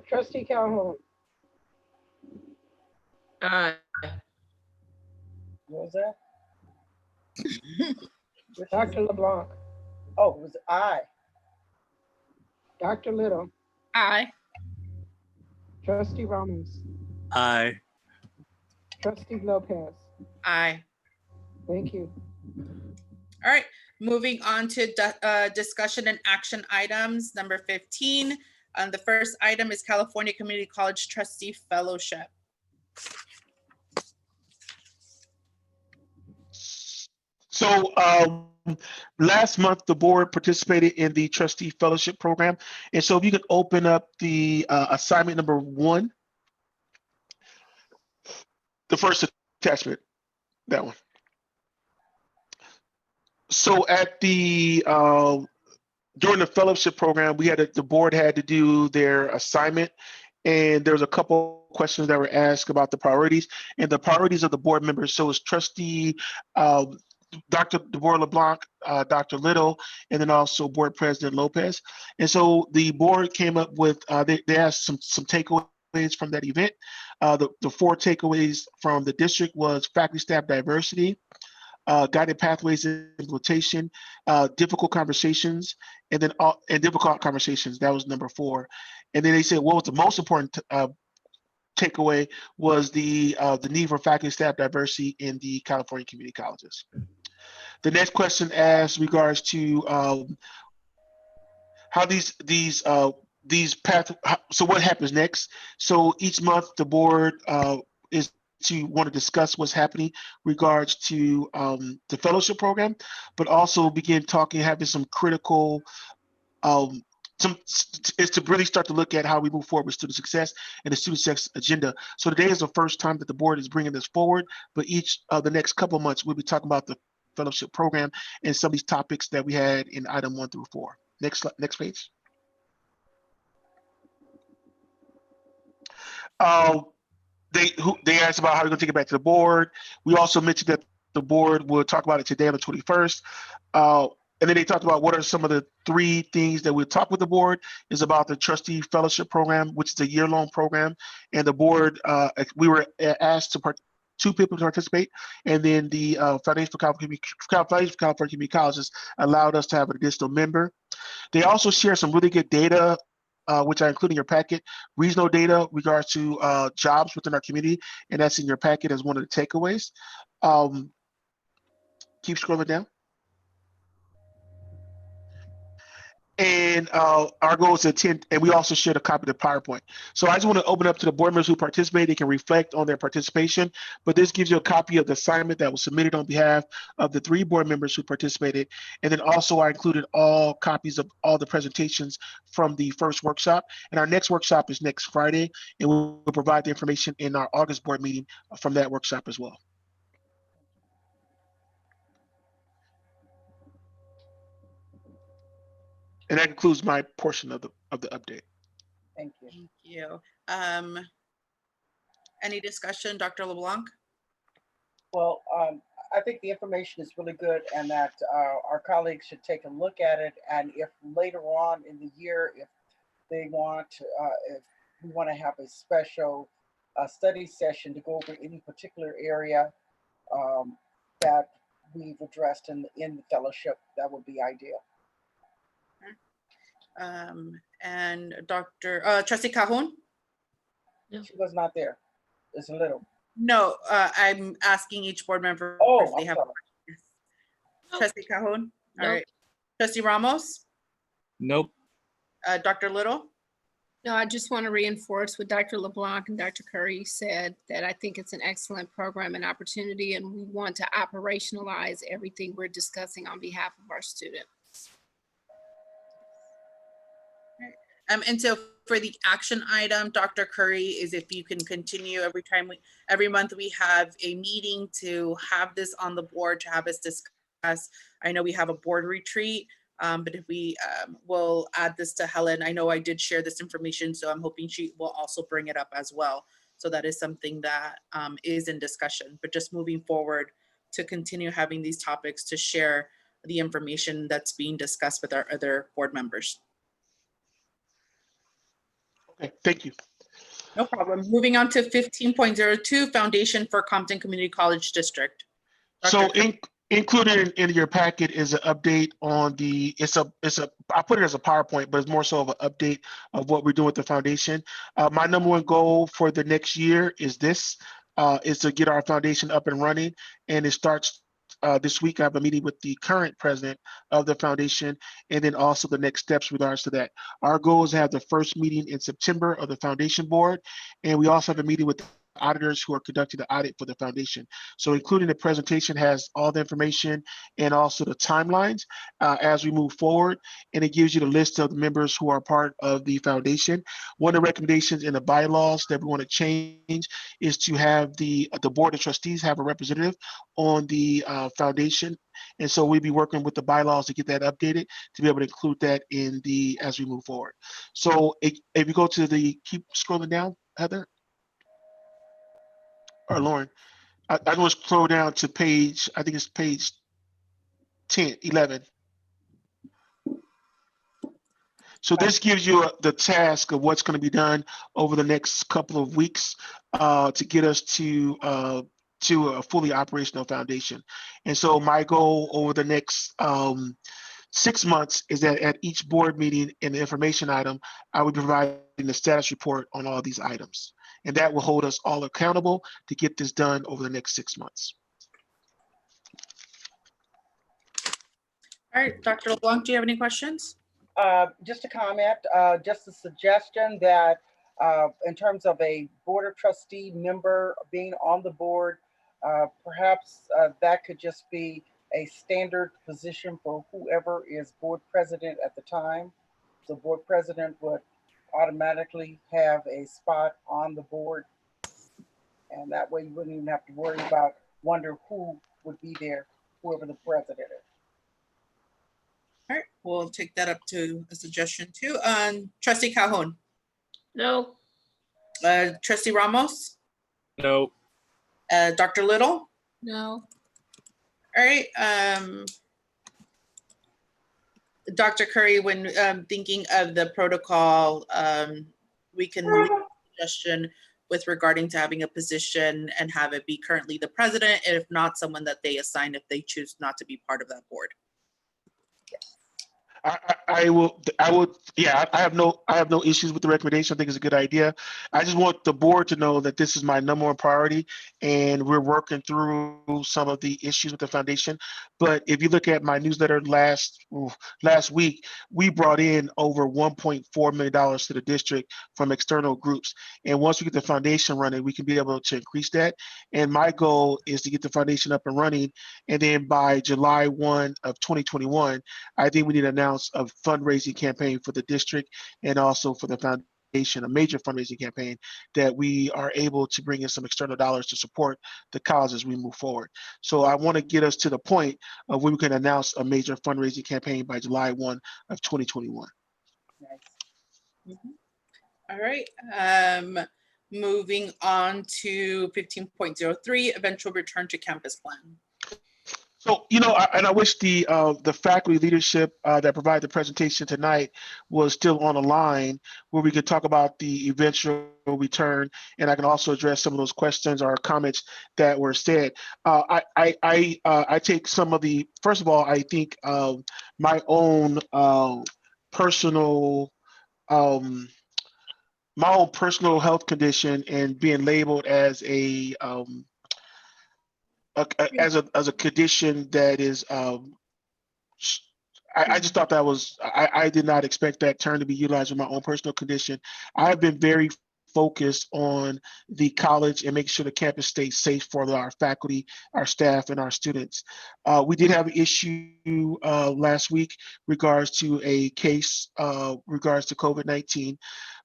Trustee Calhoun. Aye. What was that? Dr. LeBlanc. Oh, it was I. Dr. Little. Aye. Trustee Ramos. Aye. Trustee Lopez. Aye. Thank you. All right, moving on to discussion and action items, number 15. The first item is California Community College Trustee Fellowship. So last month, the board participated in the Trustee Fellowship Program. And so if you could open up the assignment number 1, the first attachment, that one. So at the during the fellowship program, the board had to do their assignment, and there was a couple questions that were asked about the priorities and the priorities of the board members. So it's Trustee Dr. DeBoer LeBlanc, Dr. Little, and then also Board President Lopez. And so the board came up with they asked some takeaways from that event. The 4 takeaways from the district was faculty staff diversity, guided pathways implementation, difficult conversations, and then difficult conversations. That was number 4. And then they said what was the most important takeaway was the need for faculty staff diversity in the California community colleges. The next question asks regards to how these paths. So what happens next? So each month the board is to want to discuss what's happening regards to the fellowship program, but also begin having some critical is to really start to look at how we move forward with student success and the student success agenda. So today is the first time that the board is bringing this forward, but each of the next couple of months, we'll be talking about the fellowship program and some of these topics that we had in item 1 through 4. Next page. They asked about how we're going to take it back to the board. We also mentioned that the board will talk about it today on the 21st. And then they talked about what are some of the 3 things that we'll talk with the board is about the trustee fellowship program, which is a year-long program. And the board, we were asked to 2 people to participate. And then the Foundation for California Community Colleges allowed us to have an additional member. They also share some really good data, which I include in your packet, regional data regards to jobs within our community. And that's in your packet as one of the takeaways. Keep scrolling down. And our goal is to attend, and we also shared a copy of the PowerPoint. So I just want to open up to the board members who participate. They can reflect on their participation, but this gives you a copy of the assignment that was submitted on behalf of the 3 board members who participated. And then also I included all copies of all the presentations from the first workshop. And our next workshop is next Friday, and we'll provide the information in our August board meeting from that workshop as well. And that concludes my portion of the update. Thank you. Thank you. Any discussion, Dr. LeBlanc? Well, I think the information is really good and that our colleagues should take a look at it. And if later on in the year, if they want, if we want to have a special study session to go over any particular area, that we've addressed in the fellowship, that would be ideal. And Trustee Cajon? She was not there. It's a little. No, I'm asking each board member Oh, if they I'm have sorry. questions. Trustee Cajon? All Nope. right. Trustee Ramos? Nope. Dr. Little? No, I just want to reinforce what Dr. LeBlanc and Dr. Curry said, that I think it's an excellent program and opportunity, and we want to operationalize everything we're discussing on behalf of our students. And so for the action item, Dr. Curry, is if you can continue every month we have a meeting to have this on the board, to have us discuss. I know we have a board retreat, but if we will add this to Helen, I know I did share this information, so I'm hoping she will also bring it up as well. So that is something that is in discussion, but just moving forward to continue having these topics to share the information that's being discussed with our other board members. Okay, thank you. No problem. Moving on to 15.02, Foundation for Compton Community College District. So included in your packet is an update on I put it as a PowerPoint, but it's more so of an update of what we're doing with the foundation. My number one goal for the next year is to get our foundation up and running, and it starts this week. I have a meeting with the current president of the foundation, and then also the next steps with regards to that. Our goal is to have the first meeting in September of the foundation board, and we also have a meeting with the auditors who are conducting the audit for the foundation. So including the presentation has all the information and also the timelines as we move forward, and it gives you the list of the members who are part of the foundation. One of the recommendations in the bylaws that we want to change is to have the board of trustees have a representative on the foundation, and so we'll be working with the bylaws to get that updated to be able to include that as we move forward. So if you go to keep scrolling down, Heather or Lauren, I want to scroll down to page, I think it's page 11. So this gives you the task of what's going to be done over the next couple of weeks to get us to a fully operational foundation. And so my goal over the next 6 months is that at each board meeting in the information item, I would be providing the status report on all these items. And that will hold us all accountable to get this done over the next 6 months. All right, Dr. LeBlanc, do you have any questions? Just a comment, just a suggestion that in terms of a board of trustee member being on the board, perhaps that could just be a standard position for whoever is board president at the time. The board president would automatically have a spot on the board, and that way you wouldn't even have to wonder who would be there, whoever the president is. All right, we'll take that up to a suggestion too. Trustee Cajon? No. Trustee Ramos? No. Dr. Little? No. All right. Dr. Curry, when thinking of the protocol, we can leave a suggestion with regarding to having a position and have it be currently the president, and if not, someone that they assign if they choose not to be part of that board. I have no issues with the recommendation. I think it's a good idea. I just want the board to know that this is my number one priority, and we're working through some of the issues with the foundation. But if you look at my newsletter last week, we brought in over $1.4 million to the district from external groups. And once we get the foundation running, we can be able to increase that. And my goal is to get the foundation up and running. And then by July 1 of 2021, I think we need to announce a fundraising campaign for the district and also for the foundation, a major fundraising campaign that we are able to bring in some external dollars to support the cause as we move forward. So I want to get us to the point of where we can announce a major fundraising campaign by July 1 of 2021. Nice. All right. Moving on to 15.03, eventual return to campus plan. So, and I wish the faculty leadership that provided the presentation tonight was still on the line where we could talk about the eventual return, and I can also address some of those questions or comments that were said. I take some of the, first of all, I think my own personal health condition and being labeled as as a condition that is I just thought that was I did not expect that term to be utilized with my own personal condition. I've been very focused on the college and making sure the campus stays safe for our faculty, our staff, and our students. We did have an issue last week regards to a case regards to COVID-19.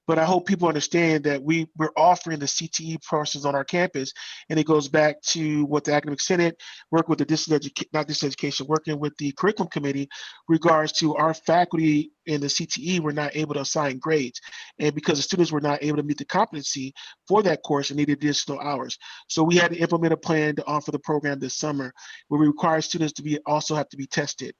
But I hope people understand that we're offering the CTE courses on our campus, and it goes back to what the Academic Senate worked with working with the curriculum committee regards to our faculty in the CTE were not able to assign grades, and because the students were not able to meet the competency for that course and needed additional hours. So we had to implement a plan to offer the program this summer where we require students to also have to be tested.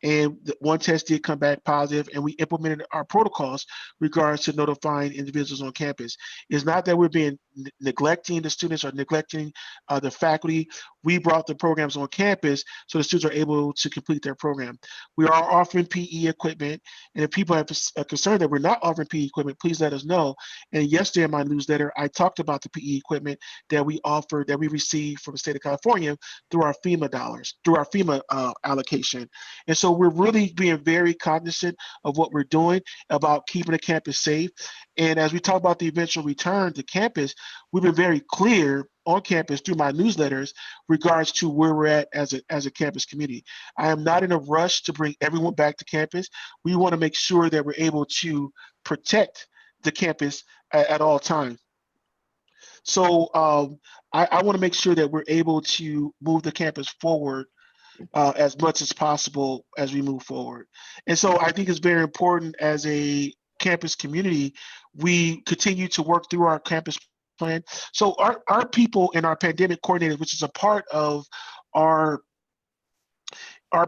And one test did come back positive, and we implemented our protocols regards to notifying individuals on campus. It's not that we're being neglecting the students or neglecting the faculty. We brought the programs on campus so the students are able to complete their program. We are offering PE equipment, and if people have a concern that we're not offering PE equipment, please let us know. And yesterday in my newsletter, I talked about the PE equipment that we offered, that we received from the state of California through our FEMA dollars, through our FEMA allocation. And so we're really being very cognizant of what we're doing about keeping the campus safe. And as we talk about the eventual return to campus, we've been very clear on campus through my newsletters regards to where we're at as a campus community. I am not in a rush to bring everyone back to campus. We want to make sure that we're able to protect the campus at all times. So I want to make sure that we're able to move the campus forward as much as possible as we move forward. And so I think it's very important as a campus community, we continue to work through our campus plan. So our people and our pandemic coordinators, which is a part of our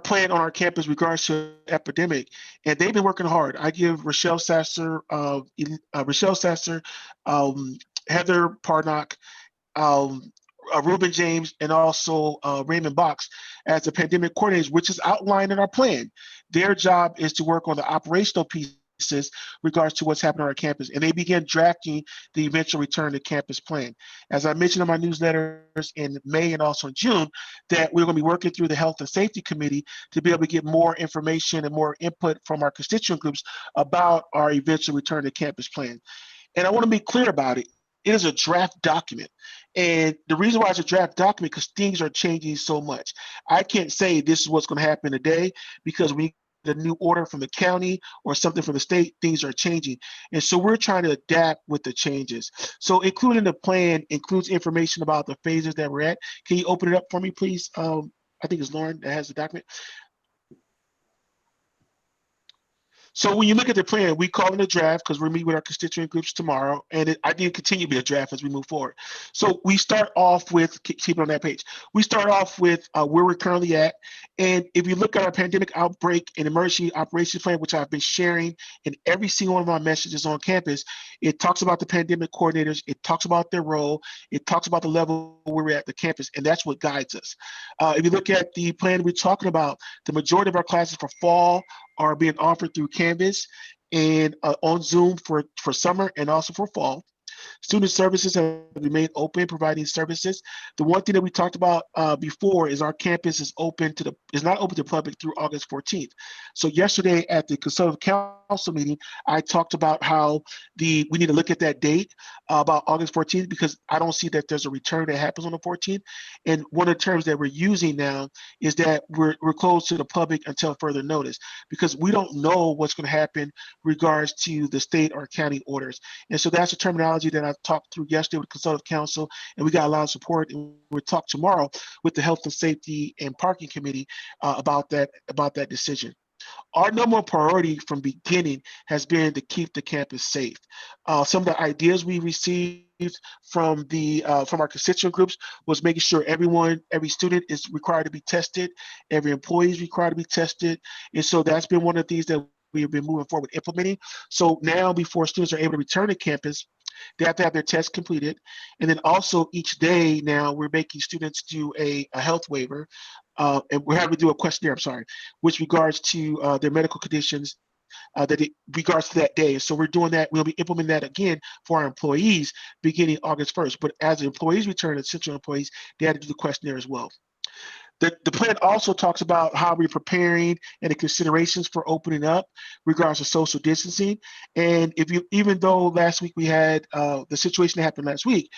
plan on our campus regards to epidemic, and they've been working hard. I give Rochelle Sasser, Heather Parnock, Ruben James, and also Raymond Box as the pandemic coordinators, which is outlined in our plan. Their job is to work on the operational pieces regards to what's happening on our campus, and they began drafting the eventual return to campus plan. As I mentioned in my newsletters in May and also in June, that we're going to be working through the Health and Safety Committee to be able to get more information and more input from our constituent groups about our eventual return to campus plan. And I want to be clear about it. It is a draft document. And the reason why it's a draft document, because things are changing so much. I can't say this is what's going to happen today, because we get a new order from the county or something from the state, things are changing. And so we're trying to adapt with the changes. So including the plan includes information about the phases that we're at. Can you open it up for me, please? I think it's Lauren that has the document. So when you look at the plan, we call it a draft because we're meeting with our constituent groups tomorrow, and I think it continue to be a draft as we move forward. So we start off with, keep it on that page, we start off with where we're currently at. And if you look at our pandemic outbreak and emergency operations plan, which I've been sharing in every single one of my messages on campus, it talks about the pandemic coordinators, it talks about their role, it talks about the level where we're at the campus, and that's what guides us. If you look at the plan we're talking about, the majority of our classes for fall are being offered through Canvas and on Zoom for summer and also for fall. Student services have remained open, providing services. The one thing that we talked about before is our campus is not open to the public through August 14th. So yesterday at the Consultative Council meeting, I talked about how we need to look at that date about August 14th, because I don't see that there's a return that happens on the 14th. And one of the terms that we're using now is that we're closed to the public until further notice, because we don't know what's going to happen regards to the state or county orders. And so that's a terminology that I talked through yesterday with Consultative Council, and we got a lot of support. And we'll talk tomorrow with the Health and Safety and Parking Committee about that decision. Our number one priority from beginning has been to keep the campus safe. Some of the ideas we received from our constituent groups was making sure every student is required to be tested, every employee is required to be tested, and so that's been one of the things that we have been moving forward implementing. So now, before students are able to return to campus, they have to have their test completed, and then also each day now we're making students do a health waiver, and we're having to do a questionnaire. I'm sorry, with regards to their medical conditions. Regards to that day. So we're doing that. We'll be implementing that again for our employees beginning August 1st. But as employees return, essential employees, they had to do the questionnaire as well. The plan also talks about how we're preparing and the considerations for opening up regards to social distancing. And even though last week we had the situation that happened last week,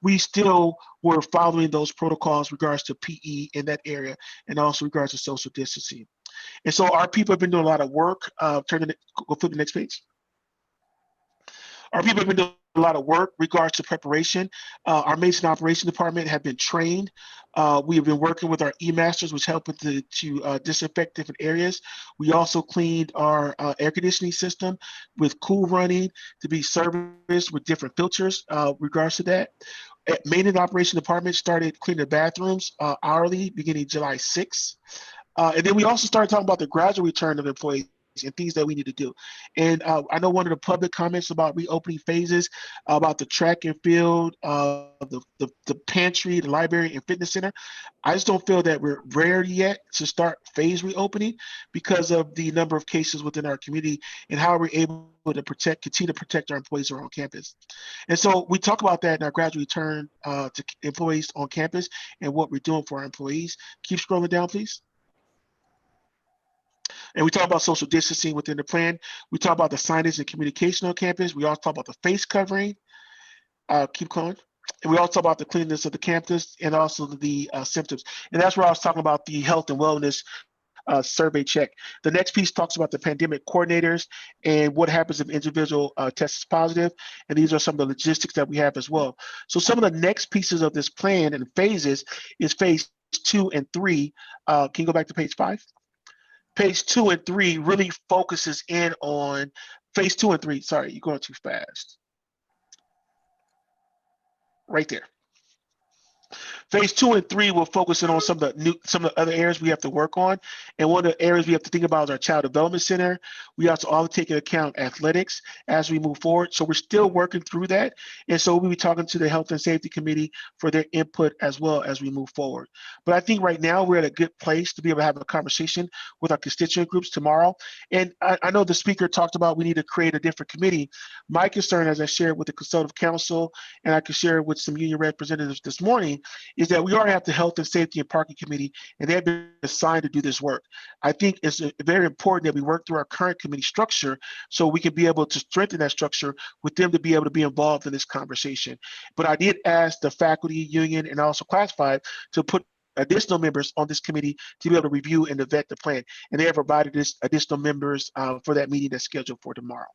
we still were following those protocols regards to PE in that area and also regards to social distancing. And so our people have been doing a lot of work. Go flip the next page. Our people have been doing a lot of work regards to preparation. Our Mason Operation Department have been trained. We have been working with our e-masters, which help with to disinfect different areas. We also cleaned our air conditioning system with cool running to be serviced with different filters regards to that. Maintenance Operation Department started cleaning the bathrooms hourly beginning July 6th. And then we also started talking about the gradual return of employees and things that we need to do. And I know one of the public comments about reopening phases, about the track and field, the pantry, the library, and fitness center. I just don't feel that we're ready yet to start phase reopening because of the number of cases within our community and how we're able to continue to protect our employees who are on campus. And so we talk about that in our gradual return to employees on campus and what we're doing for our employees. Keep scrolling down, please. And we talk about social distancing within the plan. We talk about the signage and communication on campus. We also talk about the face covering. Keep going. And we also talk about the cleanliness of the campus and also the symptoms. And that's where I was talking about the health and wellness survey check. The next piece talks about the pandemic coordinators and what happens if individual tests positive. And these are some of the logistics that we have as well. So some of the next pieces of this plan and phases is phase 2 and 3. Can you go back to page 5? Page 2 and 3 really focuses in on phase 2 and 3. Sorry, you're going too fast. Right there. Phase 2 and 3 will focus in on some of the other areas we have to work on. And one of the areas we have to think about is our Child Development Center. We also all take into account athletics as we move forward. So we're still working through that. And so we'll be talking to the Health and Safety Committee for their input as well as we move forward. But I think right now we're at a good place to be able to have a conversation with our constituent groups tomorrow. And I know the speaker talked about we need to create a different committee. My concern, as I shared with the Consultative Council, and I could share with some union representatives this morning, is that we already have the Health and Safety and Parking Committee, and they have been assigned to do this work. I think it's very important that we work through our current committee structure so we can be able to strengthen that structure with them to be able to be involved in this conversation. But I did ask the faculty, union, and also classified to put additional members on this committee to be able to review and to vet the plan. And they have provided this additional members for that meeting that's scheduled for tomorrow.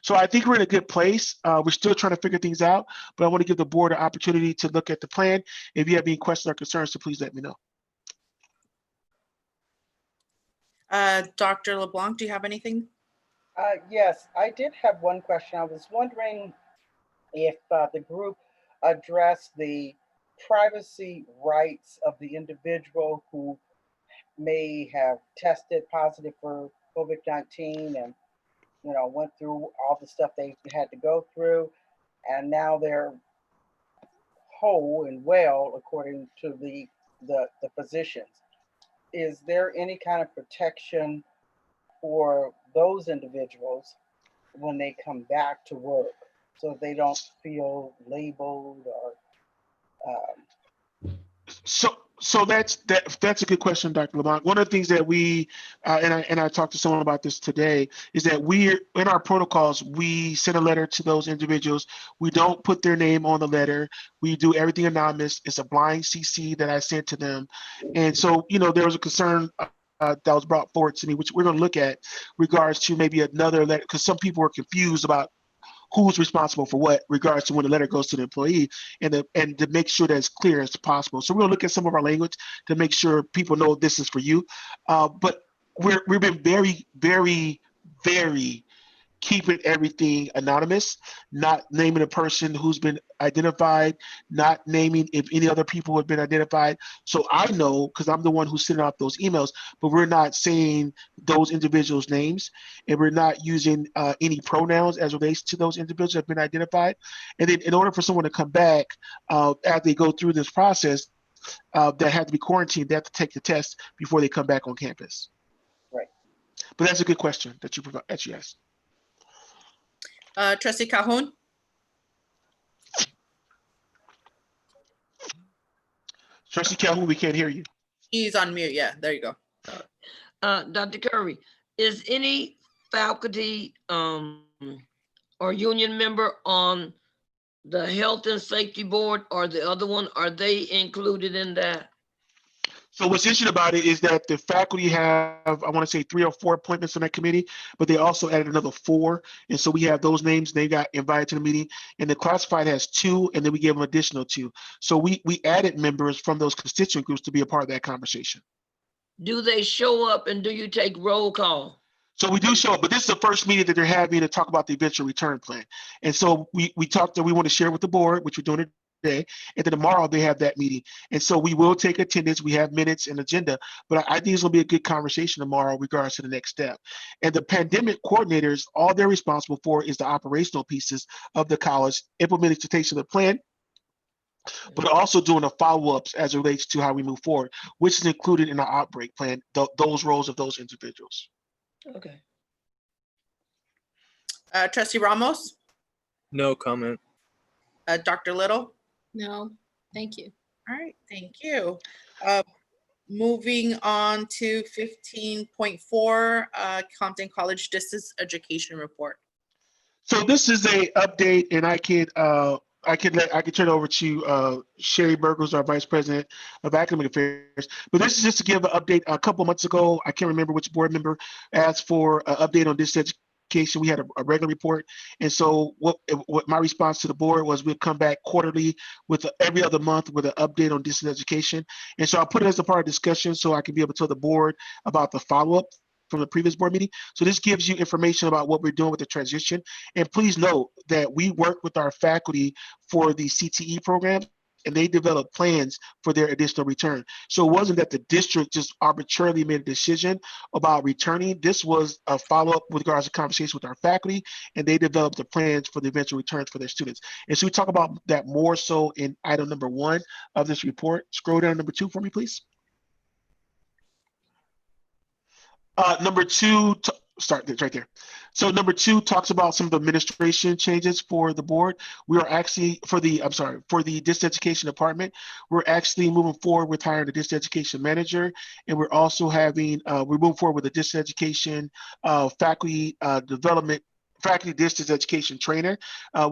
So I think we're in a good place. We're still trying to figure things out, but I want to give the board an opportunity to look at the plan. If you have any questions or concerns, so please let me know. Dr. LeBlanc, do you have anything? Yes, I did have one question. I was wondering if the group addressed the privacy rights of the individual who may have tested positive for COVID-19 and went through all the stuff they had to go through, and now they're whole and well according to the physicians. Is there any kind of protection for those individuals when they come back to work so they don't feel labeled or So that's a good question, Dr. LeBlanc. One of the things that we and I talked to someone about this today is that we're in our protocols. We send a letter to those individuals. We don't put their name on the letter. We do everything anonymous. It's a blind CC that I sent to them, and so there was a concern that was brought forward to me, which we're going to look at regards to maybe another letter, because some people were confused about who's responsible for what regards to when the letter goes to the employee, and to make sure that it's clear as possible. So we'll look at some of our language to make sure people know this is for you. But we've been very, very, very keeping everything anonymous, not naming a person who's been identified, not naming if any other people have been identified. So I know, because I'm the one who's sending out those emails, but we're not saying those individuals' names, and we're not using any pronouns as relates to those individuals that have been identified. And then in order for someone to come back as they go through this process, that have to be quarantined, they have to take the test before they come back on campus. Right. But that's a good question that you asked. Trustee Calhoun? Trustee Calhoun, we can't hear you. He's on mute. Yeah, there you go. Dr. Curry, is any faculty or union member on the Health and Safety Board or the other one? Are they included in that? So what's interesting about it is that the faculty have, I want to say 3 or 4 appointments on that committee, but they also added another 4. And so we have those names, they got invited to the meeting, and the classified has 2, and then we gave them additional 2. So we added members from those constituent groups to be a part of that conversation. Do they show up and do you take roll call? So we do show up, but this is the first meeting that they're having to talk about the eventual return plan. And so we talked that we want to share with the board, which we're doing today, and then tomorrow they have that meeting. And so we will take attendance. We have minutes and agenda, but I think it's going to be a good conversation tomorrow in regards to the next step. And the pandemic coordinators, all they're responsible for is the operational pieces of the college, implementation of the plan, but also doing the follow-ups as it relates to how we move forward, which is included in our outbreak plan, those roles of those individuals. Okay. Trustee Ramos? No comment. Dr. Little? No, thank you. All right, thank you. Moving on to 15.4, Compton College Distance Education Report. So this is a update, and I can turn it over to Sherry Burgos, our Vice President of Academic Affairs. But this is just to give an update. A couple months ago, I can't remember which board member asked for an update on distance education. We had a regular report, and so what my response to the board was we'll come back quarterly with every other month with an update on distance education. And so I put it as a part of discussion so I can be able to tell the board about the follow-up from the previous board meeting. So this gives you information about what we're doing with the transition. And please note that we work with our faculty for the CTE programs, and they develop plans for their additional return. So it wasn't that the district just arbitrarily made a decision about returning. This was a follow-up with regards to conversation with our faculty, and they developed the plans for the eventual returns for their students. And so we talk about that more so in item number 1 of this report. Scroll down to number 2 for me, please. Number 2, start right there. So number 2 talks about some of the administration changes for the board. We are actually for the distance education department. We're actually moving forward with hiring a distance education manager, and we're also having we're moving forward with a distance education faculty development. Faculty distance education trainer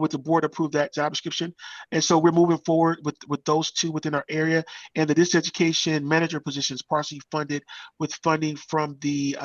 with the board approved that job description. And so we're moving forward with those 2 within our area, and the distance education manager position is partially funded with funding from the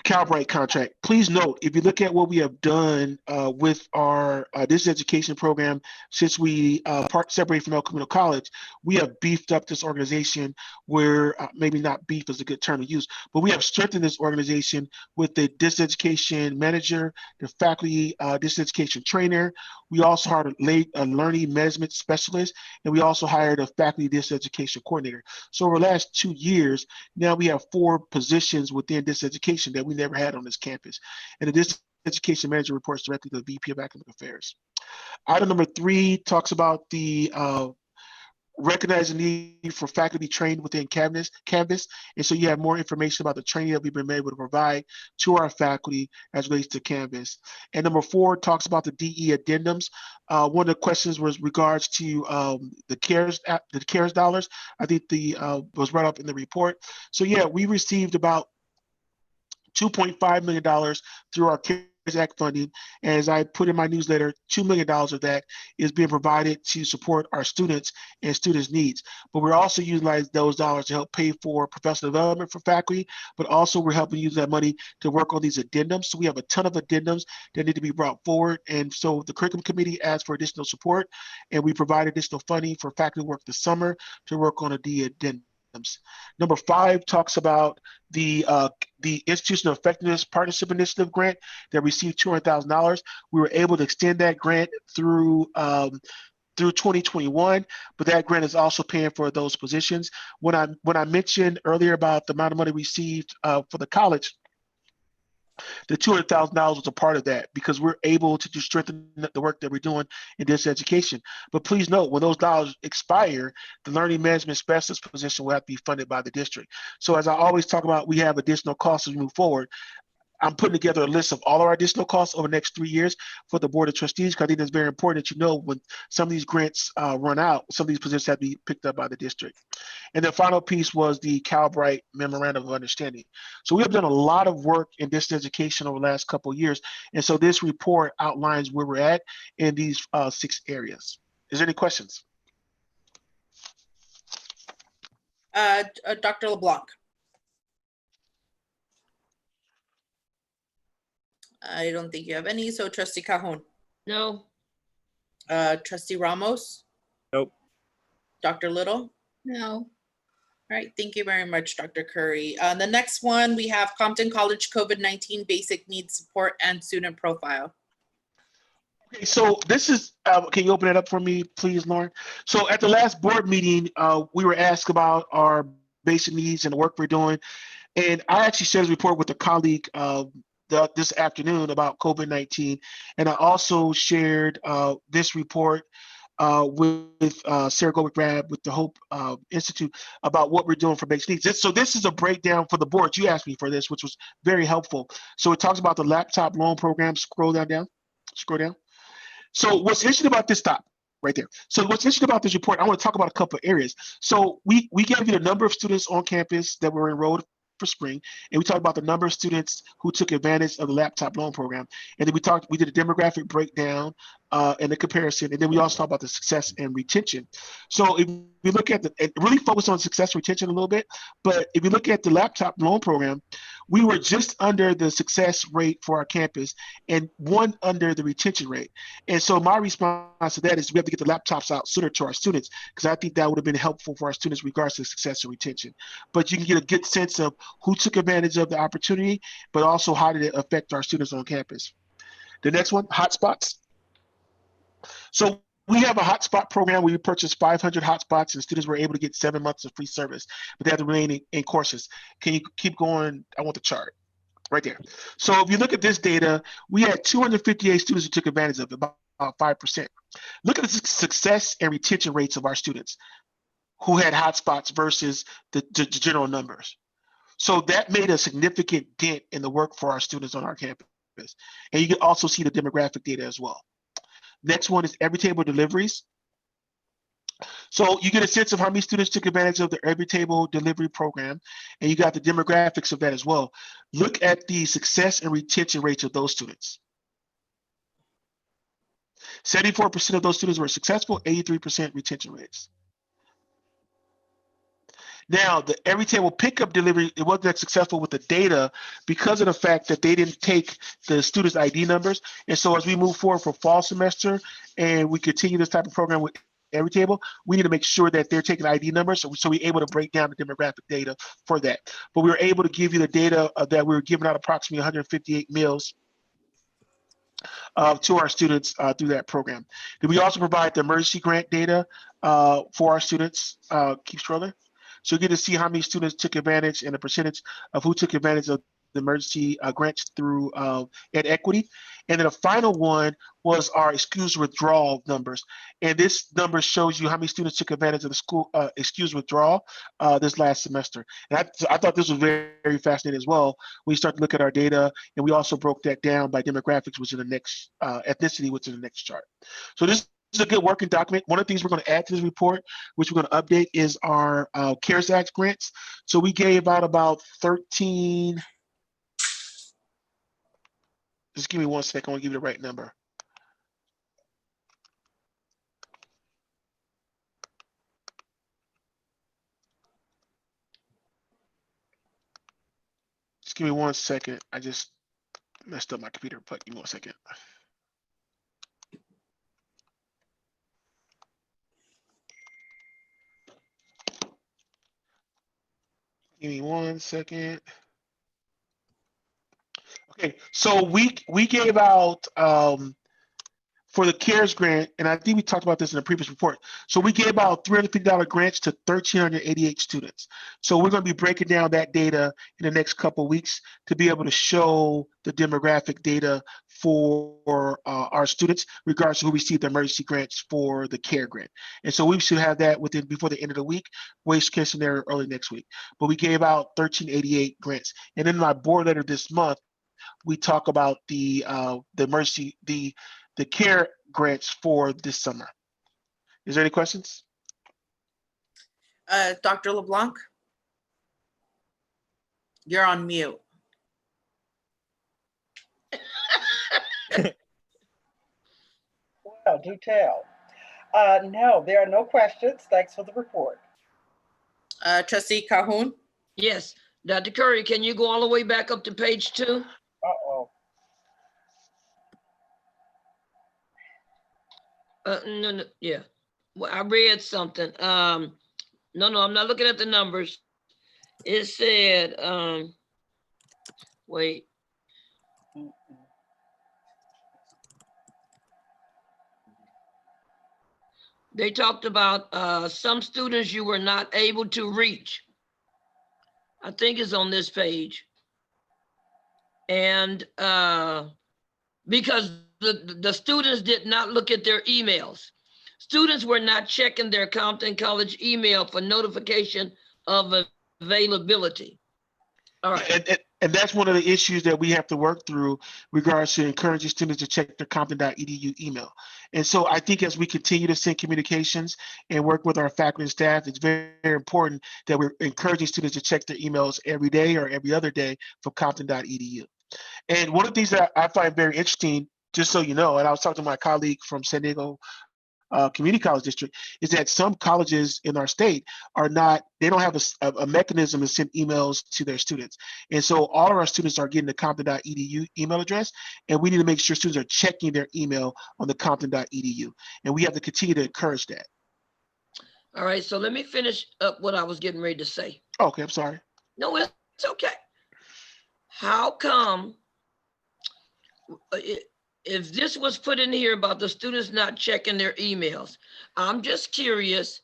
Calbright contract. Please note, if you look at what we have done with our distance education program since we separated from El Camino College, we have beefed up this organization where maybe not beef is a good term to use, but we have strengthened this organization with the distance education manager, the faculty distance education trainer. We also hired a learning management specialist, and we also hired a faculty distance education coordinator. So over the last 2 years, now we have 4 positions within this education that we never had on this campus. And the distance education manager reports directly to the VP of Academic Affairs. Item number 3 talks about the recognizing the need for faculty trained within Canvas. And so you have more information about the training that we've been able to provide to our faculty as relates to Canvas. And number 4 talks about the DE addendums. One of the questions was regards to the CARES dollars. I think was brought up in the report. So yeah, we received about $2.5 million through our CARES Act funding. As I put in my newsletter, $2 million of that is being provided to support our students and students' needs. But we're also utilizing those dollars to help pay for professional development for faculty, but also we're helping use that money to work on these addendums. So we have a ton of addendums that need to be brought forward. And so the curriculum committee asked for additional support, and we provide additional funding for faculty work this summer to work on the addendum. Number 5 talks about the Institutional Effectiveness Partnership Initiative grant that received $200,000. We were able to extend that grant through 2021, but that grant is also paying for those positions. When I mentioned earlier about the amount of money received for the college, the $200,000 was a part of that because we're able to just strengthen the work that we're doing in this education. But please note, when those dollars expire, the learning management specialist position will have to be funded by the district. So as I always talk about, we have additional costs as we move forward. I'm putting together a list of all our additional costs over the next 3 years for the Board of Trustees, because I think it's very important that you know when some of these grants run out, some of these positions have to be picked up by the district. And the final piece was the Calbright Memorandum of Understanding. So we have done a lot of work in distance education over the last couple of years. And so this report outlines where we're at in these 6 areas. Is there any questions? Dr. LeBlanc. I don't think you have any. So Trustee Cajon. No. Trustee Ramos. Nope. Dr. Little. No. All right, thank you very much, Dr. Curry. The next one, we have Compton College COVID-19 Basic Needs Support and Student Profile. Okay, so this is, can you open it up for me, please, Lauren? So at the last board meeting, we were asked about our basic needs and the work we're doing. And I actually shared this report with a colleague this afternoon about COVID-19. And I also shared this report with Sarah Goldberg with the Hope Institute about what we're doing for basic needs. So this is a breakdown for the board. You asked me for this, which was very helpful. So it talks about the laptop loan program. Scroll down. So what's interesting about this stop right there. So what's interesting about this report, I want to talk about a couple of areas. So we gave you the number of students on campus that were enrolled for spring, and we talked about the number of students who took advantage of the laptop loan program. And then we did a demographic breakdown and a comparison, and then we also talked about the success and retention. So if we look at and really focus on success and retention a little bit, but if you look at the laptop loan program, we were just under the success rate for our campus and 1 under the retention rate. And so my response to that is we have to get the laptops out sooner to our students, because I think that would have been helpful for our students regards to success and retention. But you can get a good sense of who took advantage of the opportunity, but also how did it affect our students on campus. The next one, hotspots. So we have a hotspot program where we purchased 500 hotspots and students were able to get 7 months of free service, but they have to remain in courses. Can you keep going? I want the chart right there. So if you look at this data, we had 258 students who took advantage of it, about 5%. Look at the success and retention rates of our students who had hotspots versus the general numbers. So that made a significant dent in the work for our students on our campus. And you can also see the demographic data as well. Next one is every table deliveries. So you get a sense of how many students took advantage of the every table delivery program, and you got the demographics of that as well. Look at the success and retention rates of those students. 74% of those students were successful, 83% retention rates. Now, the every table pickup delivery, it wasn't that successful with the data because of the fact that they didn't take the students' ID numbers. And so as we move forward for fall semester and we continue this type of program with every table, we need to make sure that they're taking ID numbers. So we're able to break down the demographic data for that. But we were able to give you the data that we were giving out approximately 158 meals to our students through that program. Then we also provide the emergency grant data for our students. Keep scrolling. So you get to see how many students took advantage and the percentage of who took advantage of the emergency grants through at Equity. And then the final one was our excused withdrawal numbers. And this number shows you how many students took advantage of the school excused withdrawal this last semester. And I thought this was very, very fascinating as well. We start to look at our data, and we also broke that down by demographics, which is the next ethnicity, which is the next chart. So this is a good working document. One of the things we're going to add to this report, which we're going to update, is our CARES Act grants. So we gave out about 13. Just give me 1 second. I want to give you the right number. Just give me 1 second. I just messed up my computer, but give me 1 second. Give me 1 second. Okay, so we gave out for the CARES grant, and I think we talked about this in a previous report. So we gave out $350 grants to 1,388 students. So we're going to be breaking down that data in the next couple of weeks to be able to show the demographic data for our students, regardless of who received the emergency grants for the CARE grant. And so we should have that before the end of the week, worst case scenario early next week. But we gave out 1,388 grants. And in my board letter this month, we talk about the emergency, the CARE grants for this summer. Is there any questions? Dr. LeBlanc? You're on mute. Well, do tell. No, there are no questions. Thanks for the report. Trustee Calhoun? Yes, Dr. Curry, can you go all the way back up to page 2? Uh-oh. No, yeah. Well, I read something. No, I'm not looking at the numbers. It said, wait. They talked about some students you were not able to reach. I think it's on this page. And because the students did not look at their emails. Students were not checking their Compton College email for notification of availability. All right. And that's one of the issues that we have to work through regards to encouraging students to check their Compton.edu email. And so I think as we continue to send communications and work with our faculty and staff, it's very, very important that we're encouraging students to check their emails every day or every other day from Compton.edu. And one of the things that I find very interesting, just so you know, and I was talking to my colleague from San Diego Community College District, is that some colleges in our state they don't have a mechanism to send emails to their students. And so all of our students are getting the Compton.edu email address, and we need to make sure students are checking their email on the Compton.edu. And we have to continue to encourage that. All right, so let me finish up what I was getting ready to say. Okay, I'm sorry. No, it's okay. How come if this was put in here about the students not checking their emails, I'm just curious,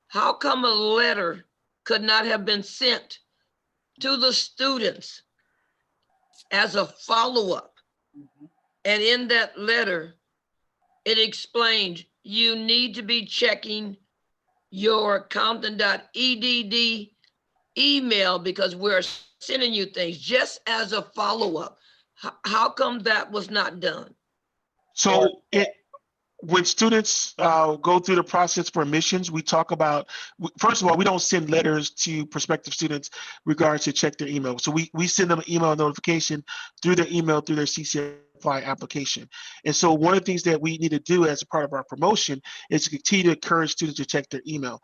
how come a letter could not have been sent to the students as a follow-up? And in that letter, it explained you need to be checking your Compton.edd email because we're sending you things just as a follow-up. How come that was not done? So when students go through the process for admissions, we talk about, first of all, we don't send letters to prospective students regards to check their email. So we send them an email notification through their email, through their Cccfe application. And so one of the things that we need to do as a part of our promotion is to continue to encourage students to check their email.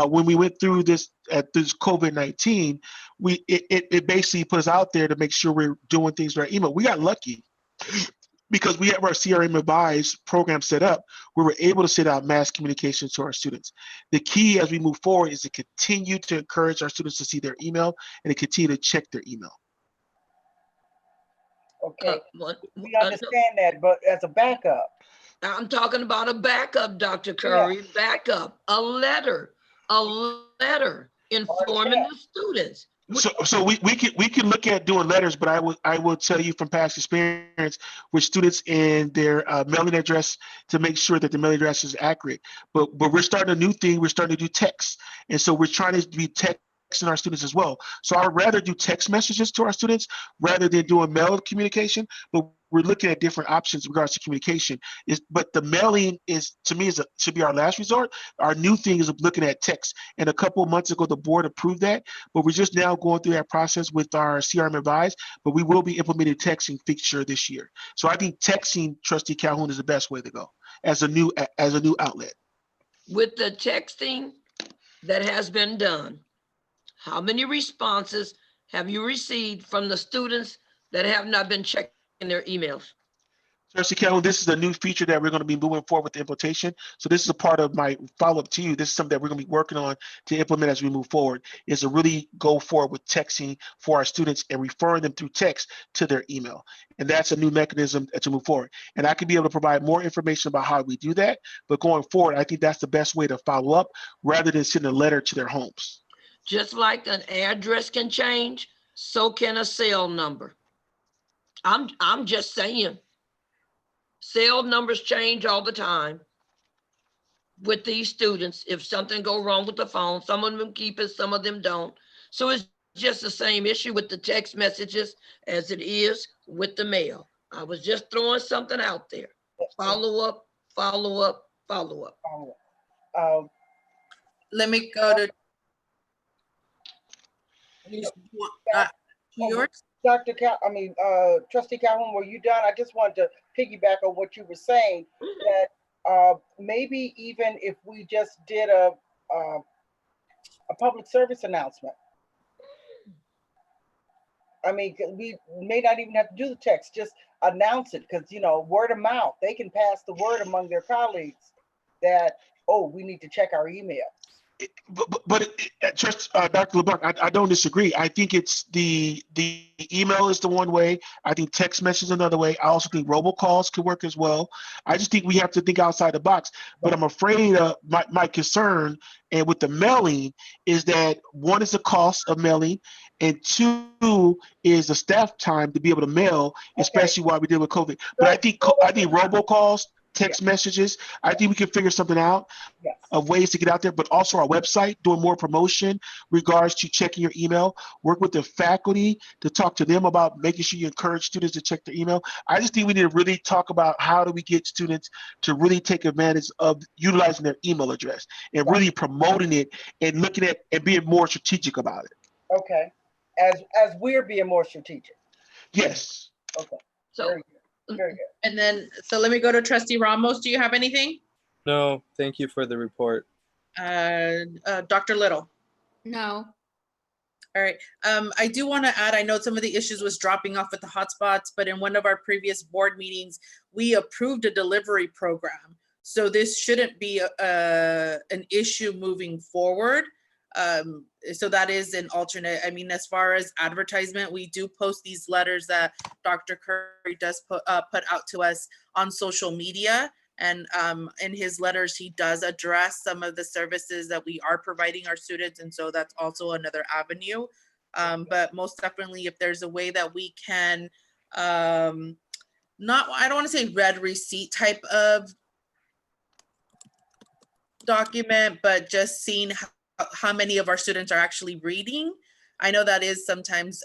When we went through this COVID-19, it basically put us out there to make sure we're doing things with our email. We got lucky because we have our CRM Advise program set up, we were able to send out mass communication to our students. The key as we move forward is to continue to encourage our students to see their email and to continue to check their email. Okay, we understand that, but as a backup. I'm talking about a backup, Dr. Curry, backup, a letter informing the students. So we can look at doing letters, but I will tell you from past experience with students and their mailing address to make sure that the mailing address is accurate. But we're starting a new thing. We're starting to do text, and so we're trying to be texting our students as well. So I'd rather do text messages to our students rather than doing mail communication. But we're looking at different options in regards to communication. But the mailing to me should be our last resort. Our new thing is looking at text. And a couple of months ago, the board approved that, but we're just now going through that process with our CRM Advise, but we will be implementing texting feature this year. So I think texting, Trustee Calhoun, is the best way to go as a new outlet. With the texting that has been done, how many responses have you received from the students that have not been checking their emails? Trustee Calhoun, this is a new feature that we're going to be moving forward with the implementation. So this is a part of my follow-up to you. This is something that we're going to be working on to implement as we move forward, is to really go forward with texting for our students and referring them through text to their email. And that's a new mechanism to move forward. And I could be able to provide more information about how we do that. But going forward, I think that's the best way to follow up rather than sending a letter to their homes. Just like an address can change, so can a cell number. I'm just saying. Cell numbers change all the time with these students. If something go wrong with the phone, some of them keep it, some of them don't. So it's just the same issue with the text messages as it is with the mail. I was just throwing something out there. Follow up, follow up, follow up. Let me go to yours. Dr. Trustee Calhoun, were you done? I just wanted to piggyback on what you were saying, that maybe even if we just did a public service announcement. I mean, we may not even have to do the text, just announce it, because, you know, word of mouth, they can pass the word among their colleagues that, oh, we need to check our email. But Dr. LeBlanc, I don't disagree. I think it's the email is the one way. I think text message is another way. I also think robocalls could work as well. I just think we have to think outside the box. But I'm afraid my concern and with the mailing is that one is the cost of mailing, and two is the staff time to be able to mail, especially while we deal with COVID. But I think robocalls, text messages, I think we can figure something out of ways to get out there, but also our website, doing more promotion regards to checking your email, work with the faculty to talk to them about making sure you encourage students to check their email. I just think we need to really talk about how do we get students to really take advantage of utilizing their email address and really promoting it and looking at and being more strategic about it. Okay. As we're being more strategic. Yes. Okay. So very good. Very good. And then, so let me go to Trustee Ramos. Do you have anything? No, thank you for the report. Dr. Little. No. All right. I do want to add, I know some of the issues was dropping off with the hotspots, but in one of our previous board meetings, we approved a delivery program. So this shouldn't be an issue moving forward. So that is an alternate. I mean, as far as advertisement, we do post these letters that Dr. Curry does put out to us on social media. And in his letters, he does address some of the services that we are providing our students. And so that's also another avenue. But most definitely, if there's a way that we can, I don't want to say red receipt type of document, but just seeing how many of our students are actually reading. I know that is sometimes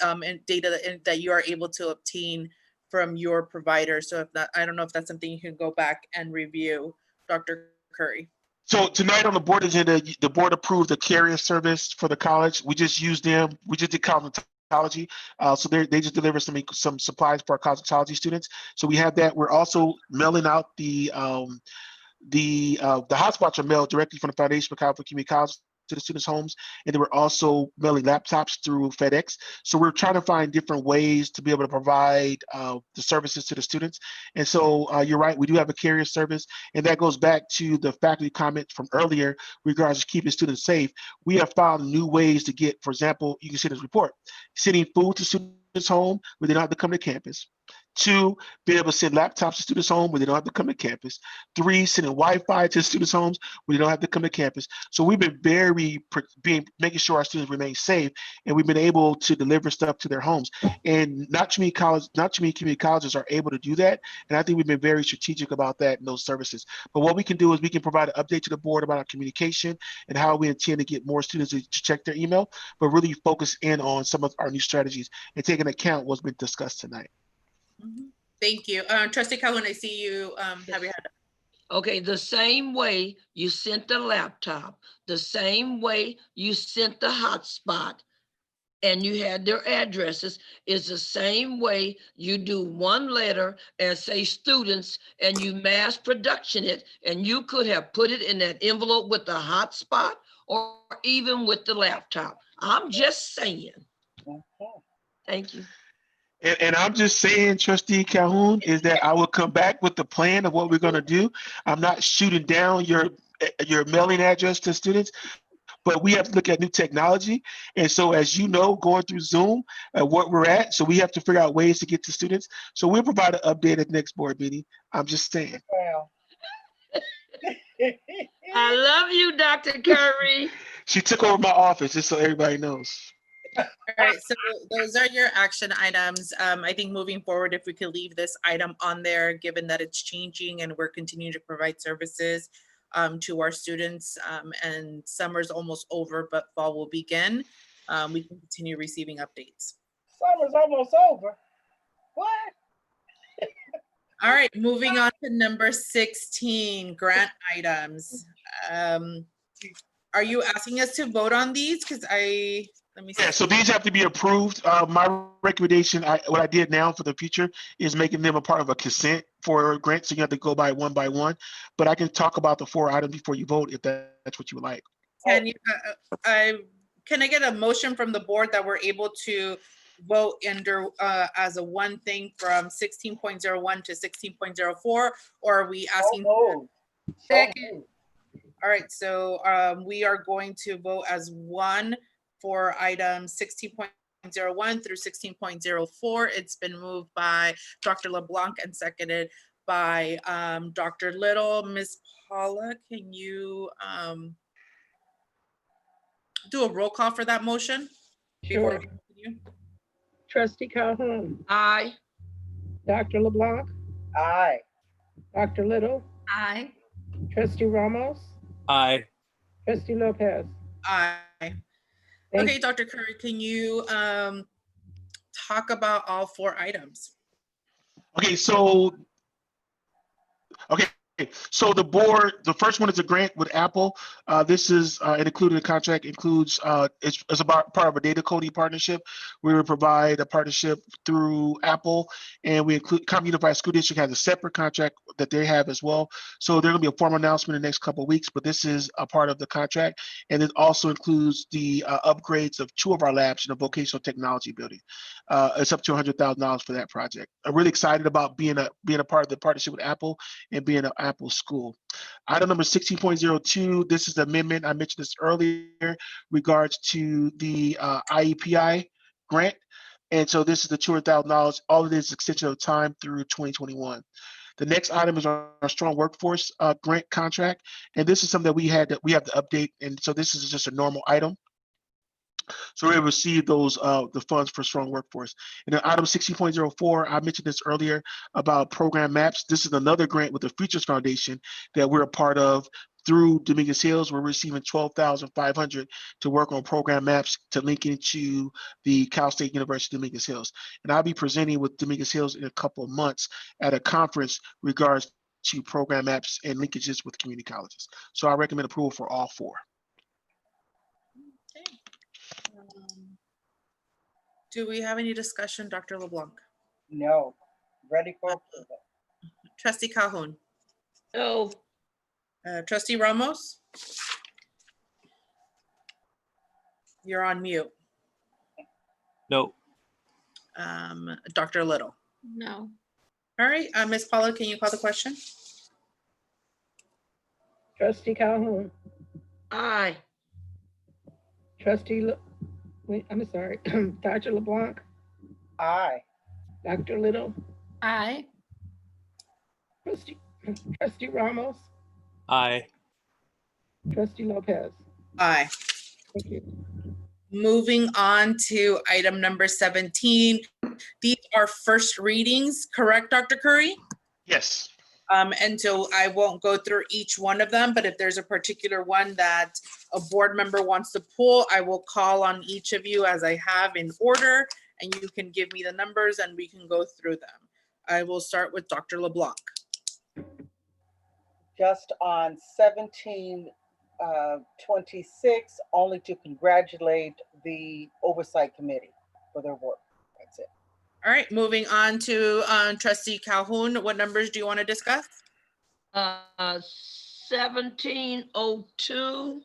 data that you are able to obtain from your provider. So if that, I don't know if that's something you can go back and review, Dr. Curry. So tonight on the board agenda, the board approved the carrier service for the college. We just used them. We just did cosmetology. So they just delivered some supplies for our cosmetology students. So we have that. We're also mailing out the hotspots are mailed directly from the Foundation for California Community College to the students' homes, and they were also mailing laptops through FedEx. So we're trying to find different ways to be able to provide the services to the students. And so you're right, we do have a carrier service, and that goes back to the faculty comment from earlier regards to keeping students safe. We have found new ways to get, for example, you can see this report, sending food to students' home where they don't have to come to campus. 2, being able to send laptops to students' home where they don't have to come to campus. 3, sending Wi-Fi to students' homes where they don't have to come to campus. So we've been making sure our students remain safe, and we've been able to deliver stuff to their homes. And not too many community colleges are able to do that. And I think we've been very strategic about that in those services. But what we can do is we can provide an update to the board about our communication and how we intend to get more students to check their email, but really focus in on some of our new strategies and take into account what's been discussed tonight. Thank you. Trustee Calhoun, I see you have your hand up. Okay, the same way you sent the laptop, the same way you sent the hotspot, and you had their addresses, is the same way you do one letter and say students, and you mass production it, and you could have put it in that envelope with the hotspot or even with the laptop. I'm just saying. Thank you. And I'm just saying, Trustee Calhoun, is that I will come back with the plan of what we're going to do. I'm not shooting down your mailing address to students, but we have to look at new technology. And so, as you know, going through Zoom, what we're at, so we have to figure out ways to get to students. So we'll provide an update at the next board meeting. I'm just saying. Well. I love you, Dr. Curry. She took over my office, just so everybody knows. All right, so those are your action items. I think moving forward, if we could leave this item on there, given that it's changing and we're continuing to provide services to our students, and summer's almost over, but fall will begin, we can continue receiving updates. Summer's almost over. What? All right, moving on to number 16, grant items. Are you asking us to vote on these? Because let me see. Yeah, so these have to be approved. My recommendation, what I did now for the future is making them a part of a consent for grants. So you have to go by one, but I can talk about the 4 items before you vote if that's what you would like. Can you, can I get a motion from the board that we're able to vote under as a one thing from 16.01 to 16.04, or are we asking? Second. All right, so we are going to vote as one for items 16.01 through 16.04. It's been moved by Dr. LeBlanc and seconded by Dr. Little. Ms. Paula, can you do a roll call for that motion? Sure. We continue? Trustee Calhoun, Aye. Dr. LeBlanc, Aye. Dr. Little, Aye. Trustee Ramos, Aye. Trustee Lopez. Aye. Thank Okay, Dr. Curry, can you talk about all 4 items? Okay, so the board, the first one is a grant with Apple. This is it included a contract, includes it's about part of a data coding partnership. We will provide a partnership through Apple, and we include Compton Unified School District has a separate contract that they have as well. So there's gonna be a formal announcement in the next couple of weeks, but this is a part of the contract, and it also includes the upgrades of 2 of our labs in the vocational technology building. It's up to $100,000 for that project. I'm really excited about being a part of the partnership with Apple and being an Apple school. Item number 16.02, this is the amendment. I mentioned this earlier, regards to the IEPI grant. And so this is the $200,000. All of this is extension of time through 2021. The next item is our strong workforce grant contract. And this is something that we have to update. And so this is just a normal item. So we receive those the funds for strong workforce. And then item 16.04, I mentioned this earlier about program maps. This is another grant with the Futures Foundation that we're a part of through Dominguez Hills. We're receiving $12,500 to work on program maps to link into the Cal State University Dominguez Hills. And I'll be presenting with Dominguez Hills in a couple of months at a conference regards to program maps and linkages with community colleges. So I recommend approval for all 4. Okay. Do we have any discussion, Dr. LeBlanc? No. Ready for approval. Trustee Calhoun? No. Trustee Ramos? You're on mute. No. Dr. Little? No. All right, Ms. Paula, can you call the question? Trustee Calhoun, Aye. I'm sorry, Dr. LeBlanc, Aye. Dr. Little, Aye. Trustee Ramos, Aye. Trustee Lopez. Aye. Thank you. Moving on to item number 17. These are first readings, correct, Dr. Curry? Yes. And so I won't go through each one of them, but if there's a particular one that a board member wants to pull, I will call on each of you as I have in order, and you can give me the numbers and we can go through them. I will start with Dr. LeBlanc. Just on 1726, only to congratulate the Oversight Committee for their work. That's it. All right, moving on to Trustee Calhoun. What numbers do you want to discuss? 1702,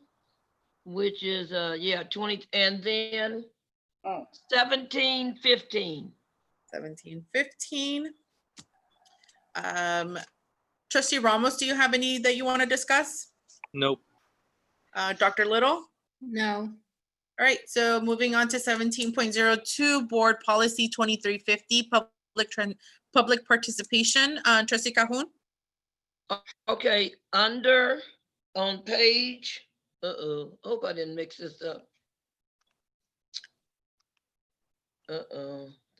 which is 20, and then 1715. 17:15. Trustee Ramos, do you have any that you want to discuss? Nope. Dr. Little? No. All right, so moving on to 17.02, Board Policy 2350, public participation. Trustee Cahoon? Okay, on page, hope I didn't mix this up.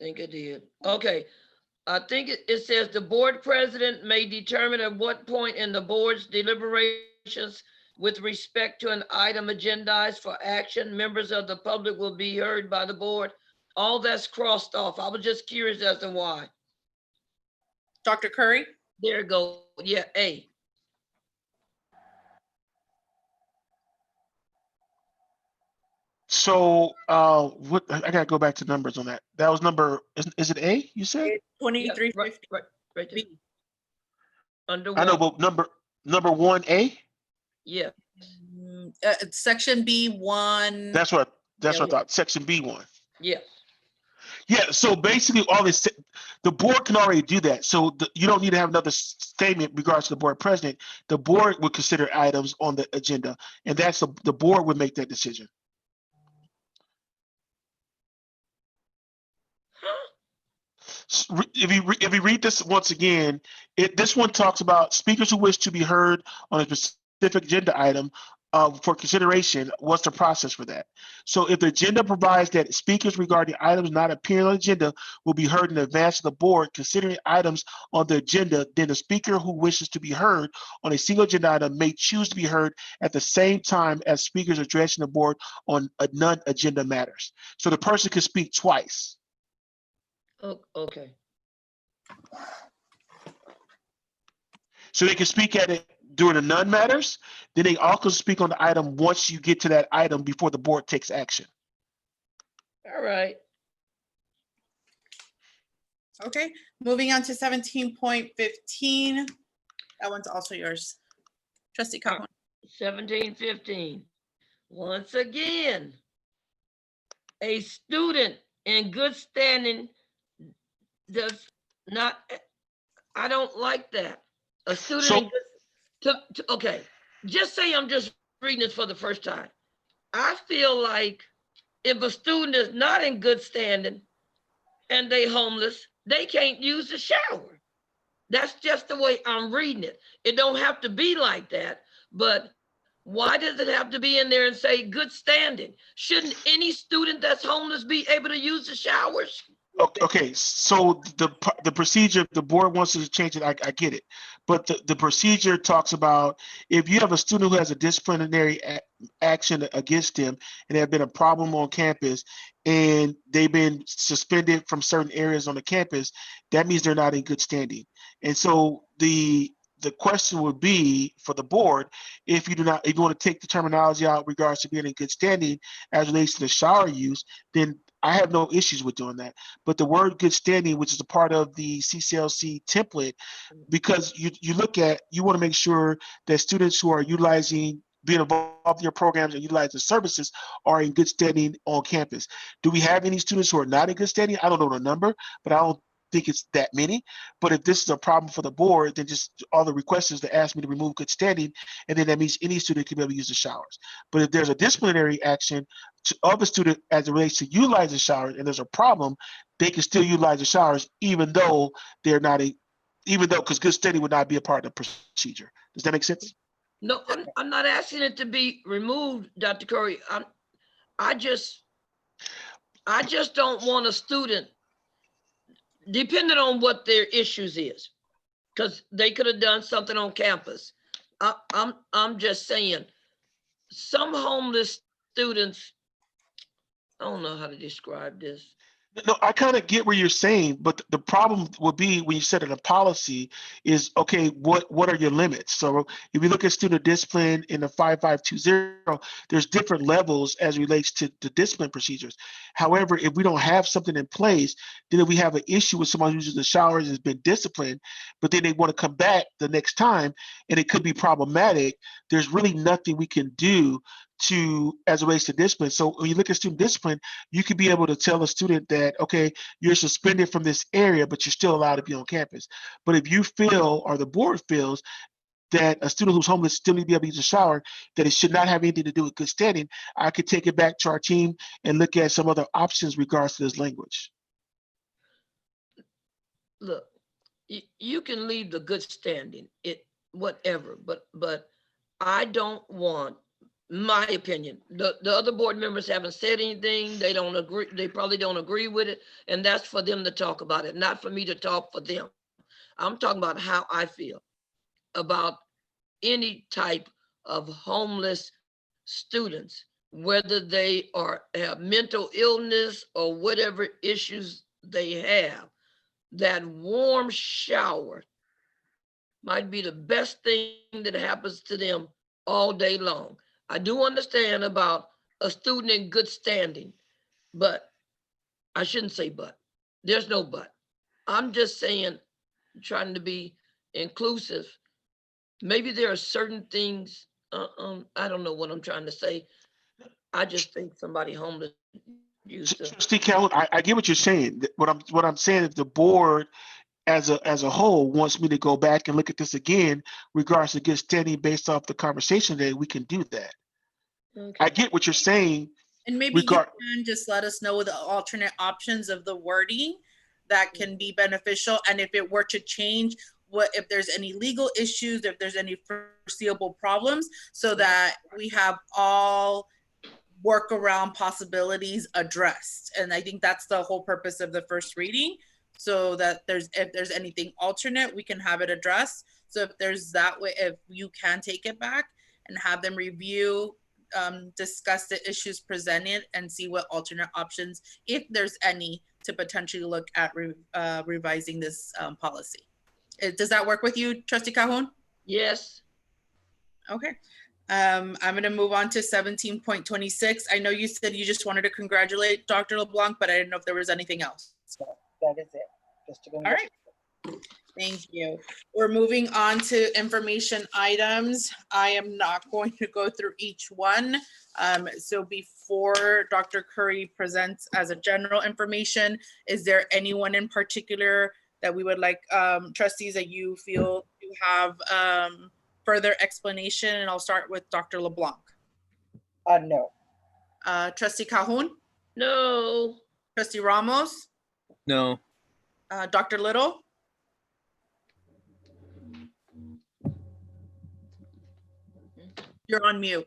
Think I did. Okay, I think it says the board president may determine at what point in the board's deliberations with respect to an item agendized for action, members of the public will be heard by the board. All that's crossed off. I was just curious as to why. Dr. Curry? There you go. Yeah, A. So what I gotta go back to numbers on that. That was number, is it A, you said? 2350. Right there. Under I know, what? but number 1A? Yeah. Section B1. That's what I Yeah. thought, section B1. Yeah. Yeah, so basically all this, the board can already do that. So you don't need to have another statement in regards to the board president. The board would consider items on the agenda, and that's the board would make that decision. If you read this once again, this one talks about speakers who wish to be heard on a specific agenda item for consideration. What's the process for that? So if the agenda provides that speakers regarding items not appearing on the agenda will be heard in advance of the board considering items on the agenda, then the speaker who wishes to be heard on a single agenda item may choose to be heard at the same time as speakers addressing the board on non-agenda matters. So the person can speak twice. Oh, okay. So they can speak at it during the none matters. Then they also speak on the item once you get to that item before the board takes action. All right. Okay, moving on to 17.15. That one's also yours. Trustee Cahoon. 1715. Once again, a student in good standing does not, I don't like that. A student okay, just say I'm just reading this for the first time. I feel like if a student is not in good standing and they homeless, they can't use the shower. That's just the way I'm reading it. It don't have to be like that, but why does it have to be in there and say good standing? Shouldn't any student that's homeless be able to use the showers? Okay, so the procedure, the board wants to change it, I get it. But the procedure talks about if you have a student who has a disciplinary action against them and there have been a problem on campus and they've been suspended from certain areas on the campus, that means they're not in good standing. And so the question would be for the board, if you want to take the terminology out in regards to being in good standing as relates to the shower use, then I have no issues with doing that. But the word good standing, which is a part of the CCLC template, because you want to make sure that students who are being involved in your programs and utilizing services are in good standing on campus. Do we have any students who are not in good standing? I don't know the number, but I don't think it's that many. But if this is a problem for the board, then just all the request is to ask me to remove good standing, and then that means any student can be able to use the showers. But if there's a disciplinary action of a student as it relates to utilizing the showers and there's a problem, they can still utilize the showers even though because good standing would not be a part of the procedure. Does that make sense? No, I'm not asking it to be removed, Dr. Curry. I just don't want a student, depending on what their issues is, because they could have done something on campus. I'm just saying, some homeless students, I don't know how to describe this. No, I kind of get where you're saying, but the problem would be when you set it a policy is, okay, what are your limits? So if you look at student discipline in the 5520, there's different levels as it relates to the discipline procedures. However, if we don't have something in place, then if we have an issue with someone who uses the showers and has been disciplined, but then they want to come back the next time and it could be problematic, there's really nothing we can do as it relates to discipline. So when you look at student discipline, you could be able to tell a student that, okay, you're suspended from this area, but you're still allowed to be on campus. But if you feel, or the board feels, that a student who's homeless still need to be able to use a shower, that it should not have anything to do with good standing, I could take it back to our team and look at some other options regards to this language. Look, you can leave the good standing, whatever, but I don't want, my opinion, the other board members haven't said anything. They don't agree. They probably don't agree with it. And that's for them to talk about it, not for me to talk for them. I'm talking about how I feel about any type of homeless students, whether they have mental illness or whatever issues they have. That warm shower might be the best thing that happens to them all day long. I do understand about a student in good standing, but I shouldn't say but. There's no but. I'm just saying, trying to be inclusive. Maybe there are certain things, I don't know what I'm trying to say. I just think somebody homeless used to. Trustee Calhoun, I get what you're saying. What I'm saying is the board as a whole wants me to go back and look at this again, regards to good standing based off the conversation today, we can do that. Okay. I get what you're saying. And maybe you can just let us know the alternate options of the wording that can be beneficial. And if it were to change, if there's any legal issues, if there's any foreseeable problems, so that we have all workaround possibilities addressed. And I think that's the whole purpose of the first reading, so that if there's anything alternate, we can have it addressed. So if there's that way, if you can take it back and have them review, discuss the issues presented and see what alternate options, if there's any, to potentially look at revising this policy. Does that work with you, Trustee Calhoun? Yes. Okay. I'm going to move on to 17.26. I know you said you just wanted to congratulate Dr. LeBlanc, but I didn't know if there was anything else. That is it. Just to All right. Thank you. We're moving on to information items. I am not going to go through each one. So before Dr. Curry presents as a general information, is there anyone in particular that we would like, trustees, that you feel you have further explanation? And I'll start with Dr. LeBlanc. No. Trustee Calhoun? No. Trustee Ramos? No. Dr. Little? You're on mute.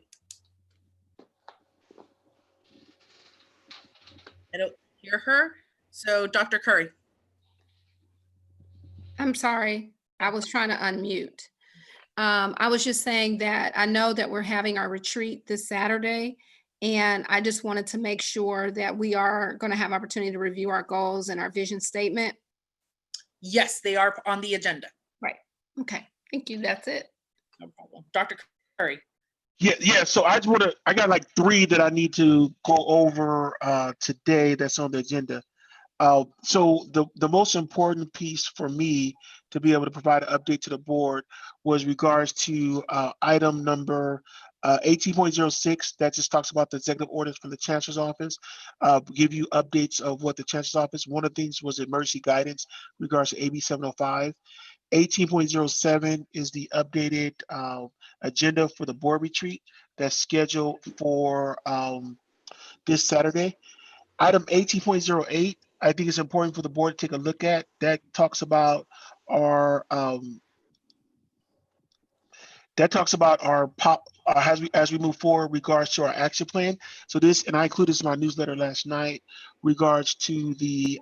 I don't hear her. So Dr. Curry. I'm sorry, I was trying to unmute. I was just saying that I know that we're having our retreat this Saturday, and I just wanted to make sure that we are going to have opportunity to review our goals and our vision statement. Yes, they are on the agenda. Right. Okay. Thank you. That's it. No problem. Dr. Curry. Yeah. So I got like 3 that I need to go over today that's on the agenda. So the most important piece for me to be able to provide an update to the board was regards to item number 18.06, that just talks about the executive orders from the Chancellor's Office. Give you updates of what the Chancellor's Office, one of the things was emergency guidance regards to AB 705. 18.07 is the updated agenda for the board retreat that's scheduled for this Saturday. Item 18.08, I think it's important for the board to take a look at. That talks about our as we move forward regards to our action plan. So this, and I included this in my newsletter last night, regards to the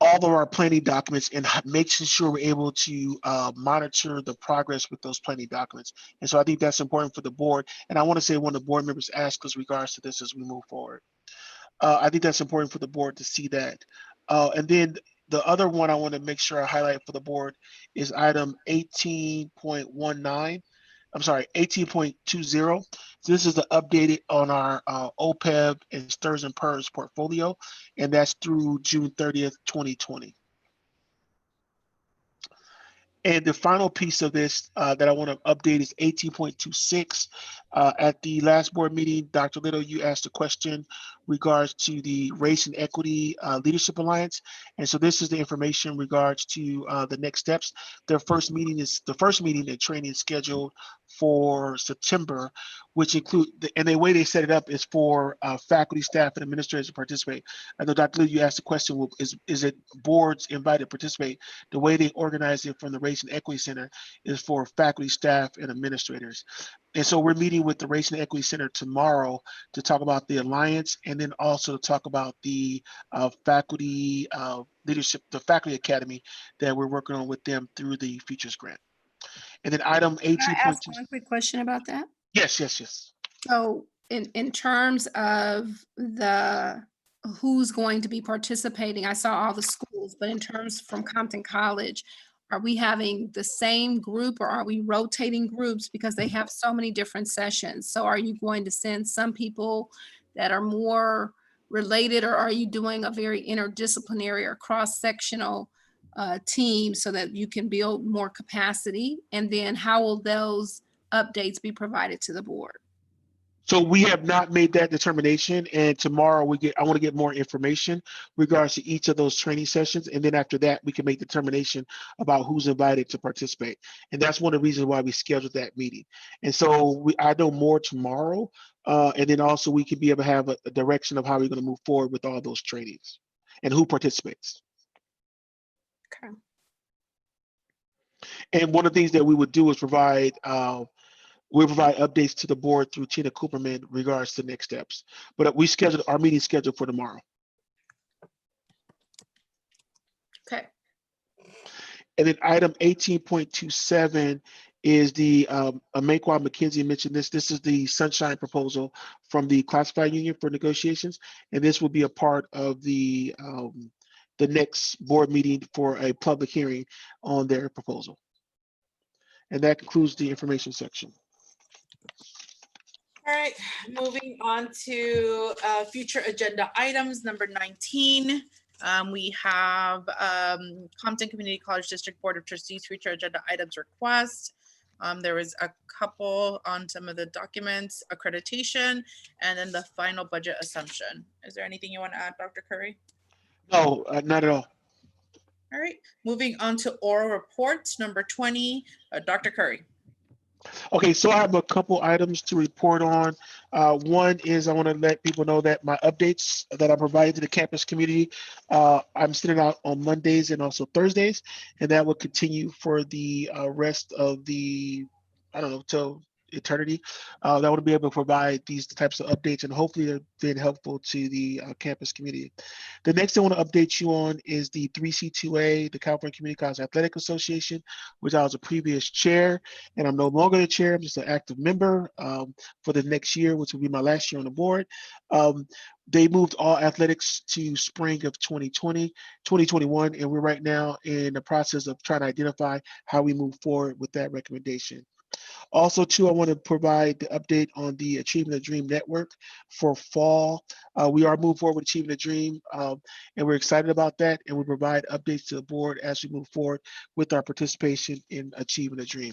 all of our planning documents and making sure we're able to monitor the progress with those planning documents. And so I think that's important for the board. And I want to say one of the board members asked us regards to this as we move forward. I think that's important for the board to see that. And then the other one I want to make sure I highlight for the board is item 18.19. I'm sorry, 18.20. So this is the updated on our OPEB and STIRS and PERS portfolio, and that's through June 30th, 2020. And the final piece of this that I want to update is 18.26. At the last board meeting, Dr. Little, you asked a question regards to the Race and Equity Leadership Alliance. And so this is the information in regards to the next steps. The first meeting and training is scheduled for September, which include, and the way they set it up is for faculty, staff, and administrators to participate. I know Dr. Little, you asked the question, well, is it boards invited to participate? The way they organize it from the Race and Equity Center is for faculty, staff, and administrators. And so we're meeting with the Race and Equity Center tomorrow to talk about the Alliance, and then also to talk about the faculty leadership, the Faculty Academy that we're working on with them through the Futures Grant. And then item Can I 18.2. ask one quick question about that? Yes. So in terms of the who's going to be participating, I saw all the schools, but in terms from Compton College, are we having the same group or are we rotating groups because they have so many different sessions? So are you going to send some people that are more related, or are you doing a very interdisciplinary or cross-sectional team so that you can build more capacity? And then how will those updates be provided to the board? So we have not made that determination, and tomorrow I want to get more information regards to each of those training sessions, and then after that we can make determination about who's invited to participate. And that's one of the reasons why we scheduled that meeting. And so I know more tomorrow, and then also we could be able to have a direction of how we're going to move forward with all those trainings and who participates. Okay. And one of the things that we would do is provide updates to the board through Tina Cooperman in regards to next steps. But we scheduled our meeting scheduled for tomorrow. Okay. And then item 18.27 is the Maquan McKinsey mentioned this. This is the sunshine proposal from the classified union for negotiations, and this will be a part of the next board meeting for a public hearing on their proposal. And that concludes the information section. All right, moving on to future agenda items, number 19. We have Compton Community College District Board of Trustees future agenda items request. There was a couple on some of the documents, accreditation, and then the final budget assumption. Is there anything you want to add, Dr. Curry? No, not at all. All right, moving on to oral reports, number 20, Dr. Curry. Okay, so I have a couple items to report on. One is I want to let people know that my updates that I provide to the campus community, I'm sending out on Mondays and also Thursdays, and that will continue for the rest of the, I don't know, till eternity. That would be able to provide these types of updates, and hopefully they've been helpful to the campus community. The next thing I want to update you on is the 3C2A, the California Community College Athletic Association, which I was a previous chair, and I'm no longer the chair. I'm just an active member for the next year, which will be my last year on the board. They moved all athletics to spring of 2021, and we're right now in the process of trying to identify how we move forward with that recommendation. Also, too, I want to provide the update on the Achieving the Dream Network for fall. We are moving forward with Achieving the Dream, and we're excited about that, and we provide updates to the board as we move forward with our participation in Achieving the Dream.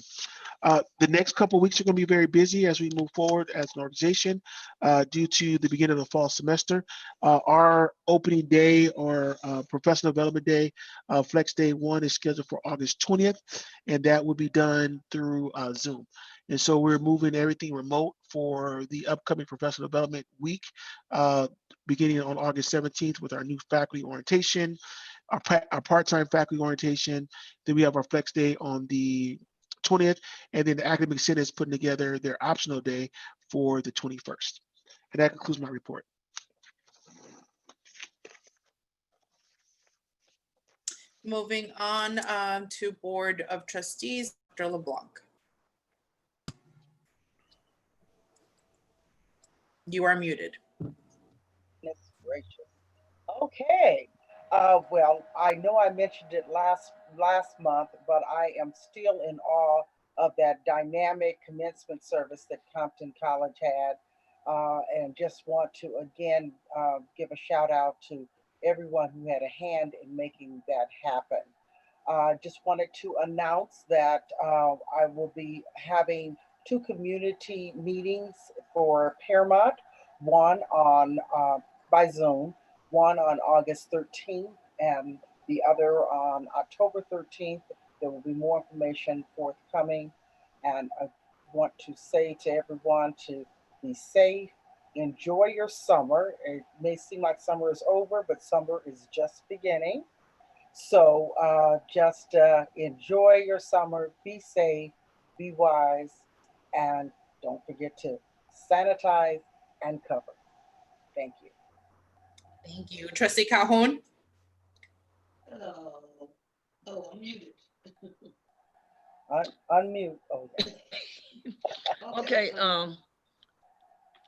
The next couple of weeks are going to be very busy as we move forward as an organization due to the beginning of the fall semester. Our opening day or professional development day, Flex Day 1, is scheduled for August 20th, and that will be done through Zoom. And so we're moving everything remote for the upcoming professional development week, beginning on August 17th with our new faculty orientation, our part-time faculty orientation. Then we have our Flex Day on the 20th, and then the Academic Senate is putting together their optional day for the 21st. And that concludes my report. Moving on to Board of Trustees, Dr. LeBlanc. You are muted. Goodness gracious. Okay. Well, I know I mentioned it last month, but I am still in awe of that dynamic commencement service that Compton College had, and just want to again give a shout out to everyone who had a hand in making that happen. Just wanted to announce that I will be having two community meetings for Paramount, one on by Zoom, one on August 13th and the other on October 13th. There will be more information forthcoming. And I want to say to everyone to be safe, enjoy your summer. It may seem like summer is over, but summer is just beginning. So just enjoy your summer, be safe, be wise, and don't forget to sanitize and cover. Thank you. Thank you. Trustee Calhoun? I'm muted. Unmute. Oh, yeah. Okay,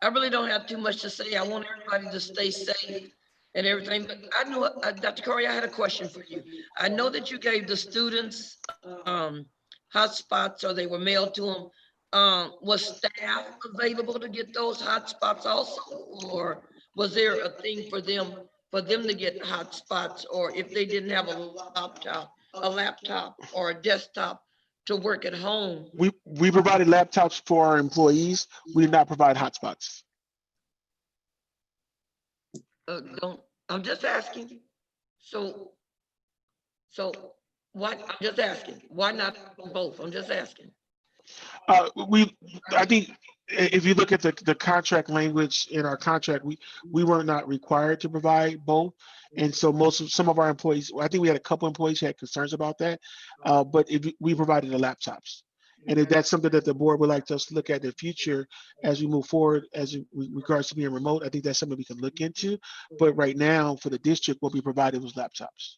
I really don't have too much to say. I want everybody to stay safe and everything, but I know, Dr. Corey, I had a question for you. I know that you gave the students hotspots, or they were mailed to them. Was staff available to get those hotspots also, or was there a thing for them to get hotspots, or if they didn't have a laptop or a desktop to work at home? We provided laptops for our employees. We did not provide hotspots. I'm just asking. So why? I'm just asking. Why not both? I'm just asking. I think if you look at the contract language in our contract, we were not required to provide both. And so some of our employees, I think we had a couple employees who had concerns about that, but we provided the laptops. And if that's something that the board would like us to look at in the future as we move forward, as in regards to being remote, I think that's something we can look into. But right now, for the district, what we provided was laptops.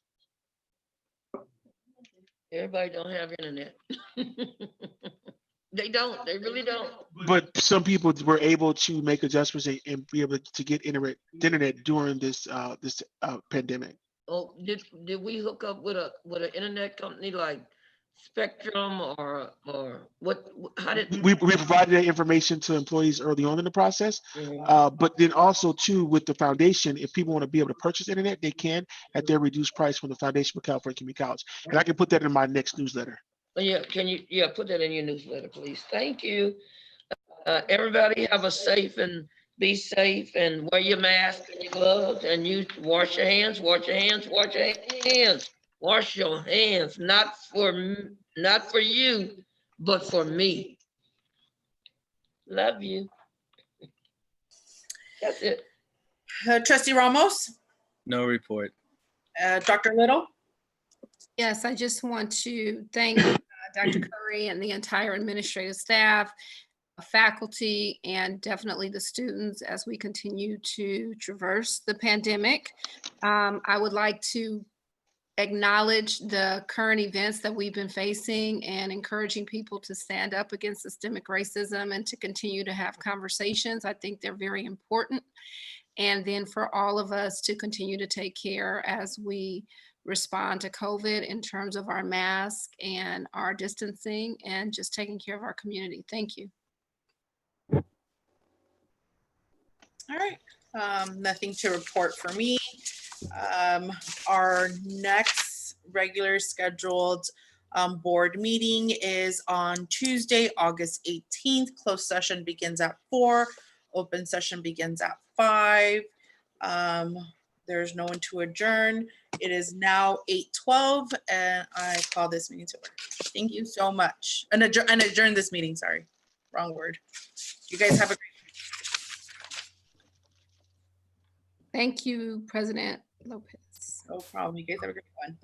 Everybody don't have internet. They don't. They really don't. But some people were able to make adjustments and be able to get internet during this pandemic. Oh, did we hook up with an internet company like Spectrum or what? How did we provided that information to employees early on in the process? But then also too, with the foundation, if people want to be able to purchase internet, they can at their reduced price from the Foundation for California Community College. And I can put that in my next newsletter. Yeah, can you put that in your newsletter, please? Thank you. Everybody have a safe and be safe and wear your mask and your gloves and you wash your hands, wash your hands, wash your hands, wash your hands, not for you, but for me. Love you. That's it. Trustee Ramos? No report. Dr. Little? Yes, I just want to thank Dr. Curry and the entire administrative staff, faculty, and definitely the students as we continue to traverse the pandemic. I would like to acknowledge the current events that we've been facing and encouraging people to stand up against systemic racism and to continue to have conversations. I think they're very important. And then for all of us to continue to take care as we respond to COVID in terms of our mask and our distancing and just taking care of our community. Thank you. All right, nothing to report for me. Our next regular scheduled board meeting is on Tuesday, August 18th. Closed session begins at 4. Open session begins at 5. There's no one to adjourn. It is now 8:12 and I call this meeting to order. Thank you so much. And adjourn this meeting, sorry, wrong word. You guys have a great Thank you, President Lopez. No problem. You guys have a great one.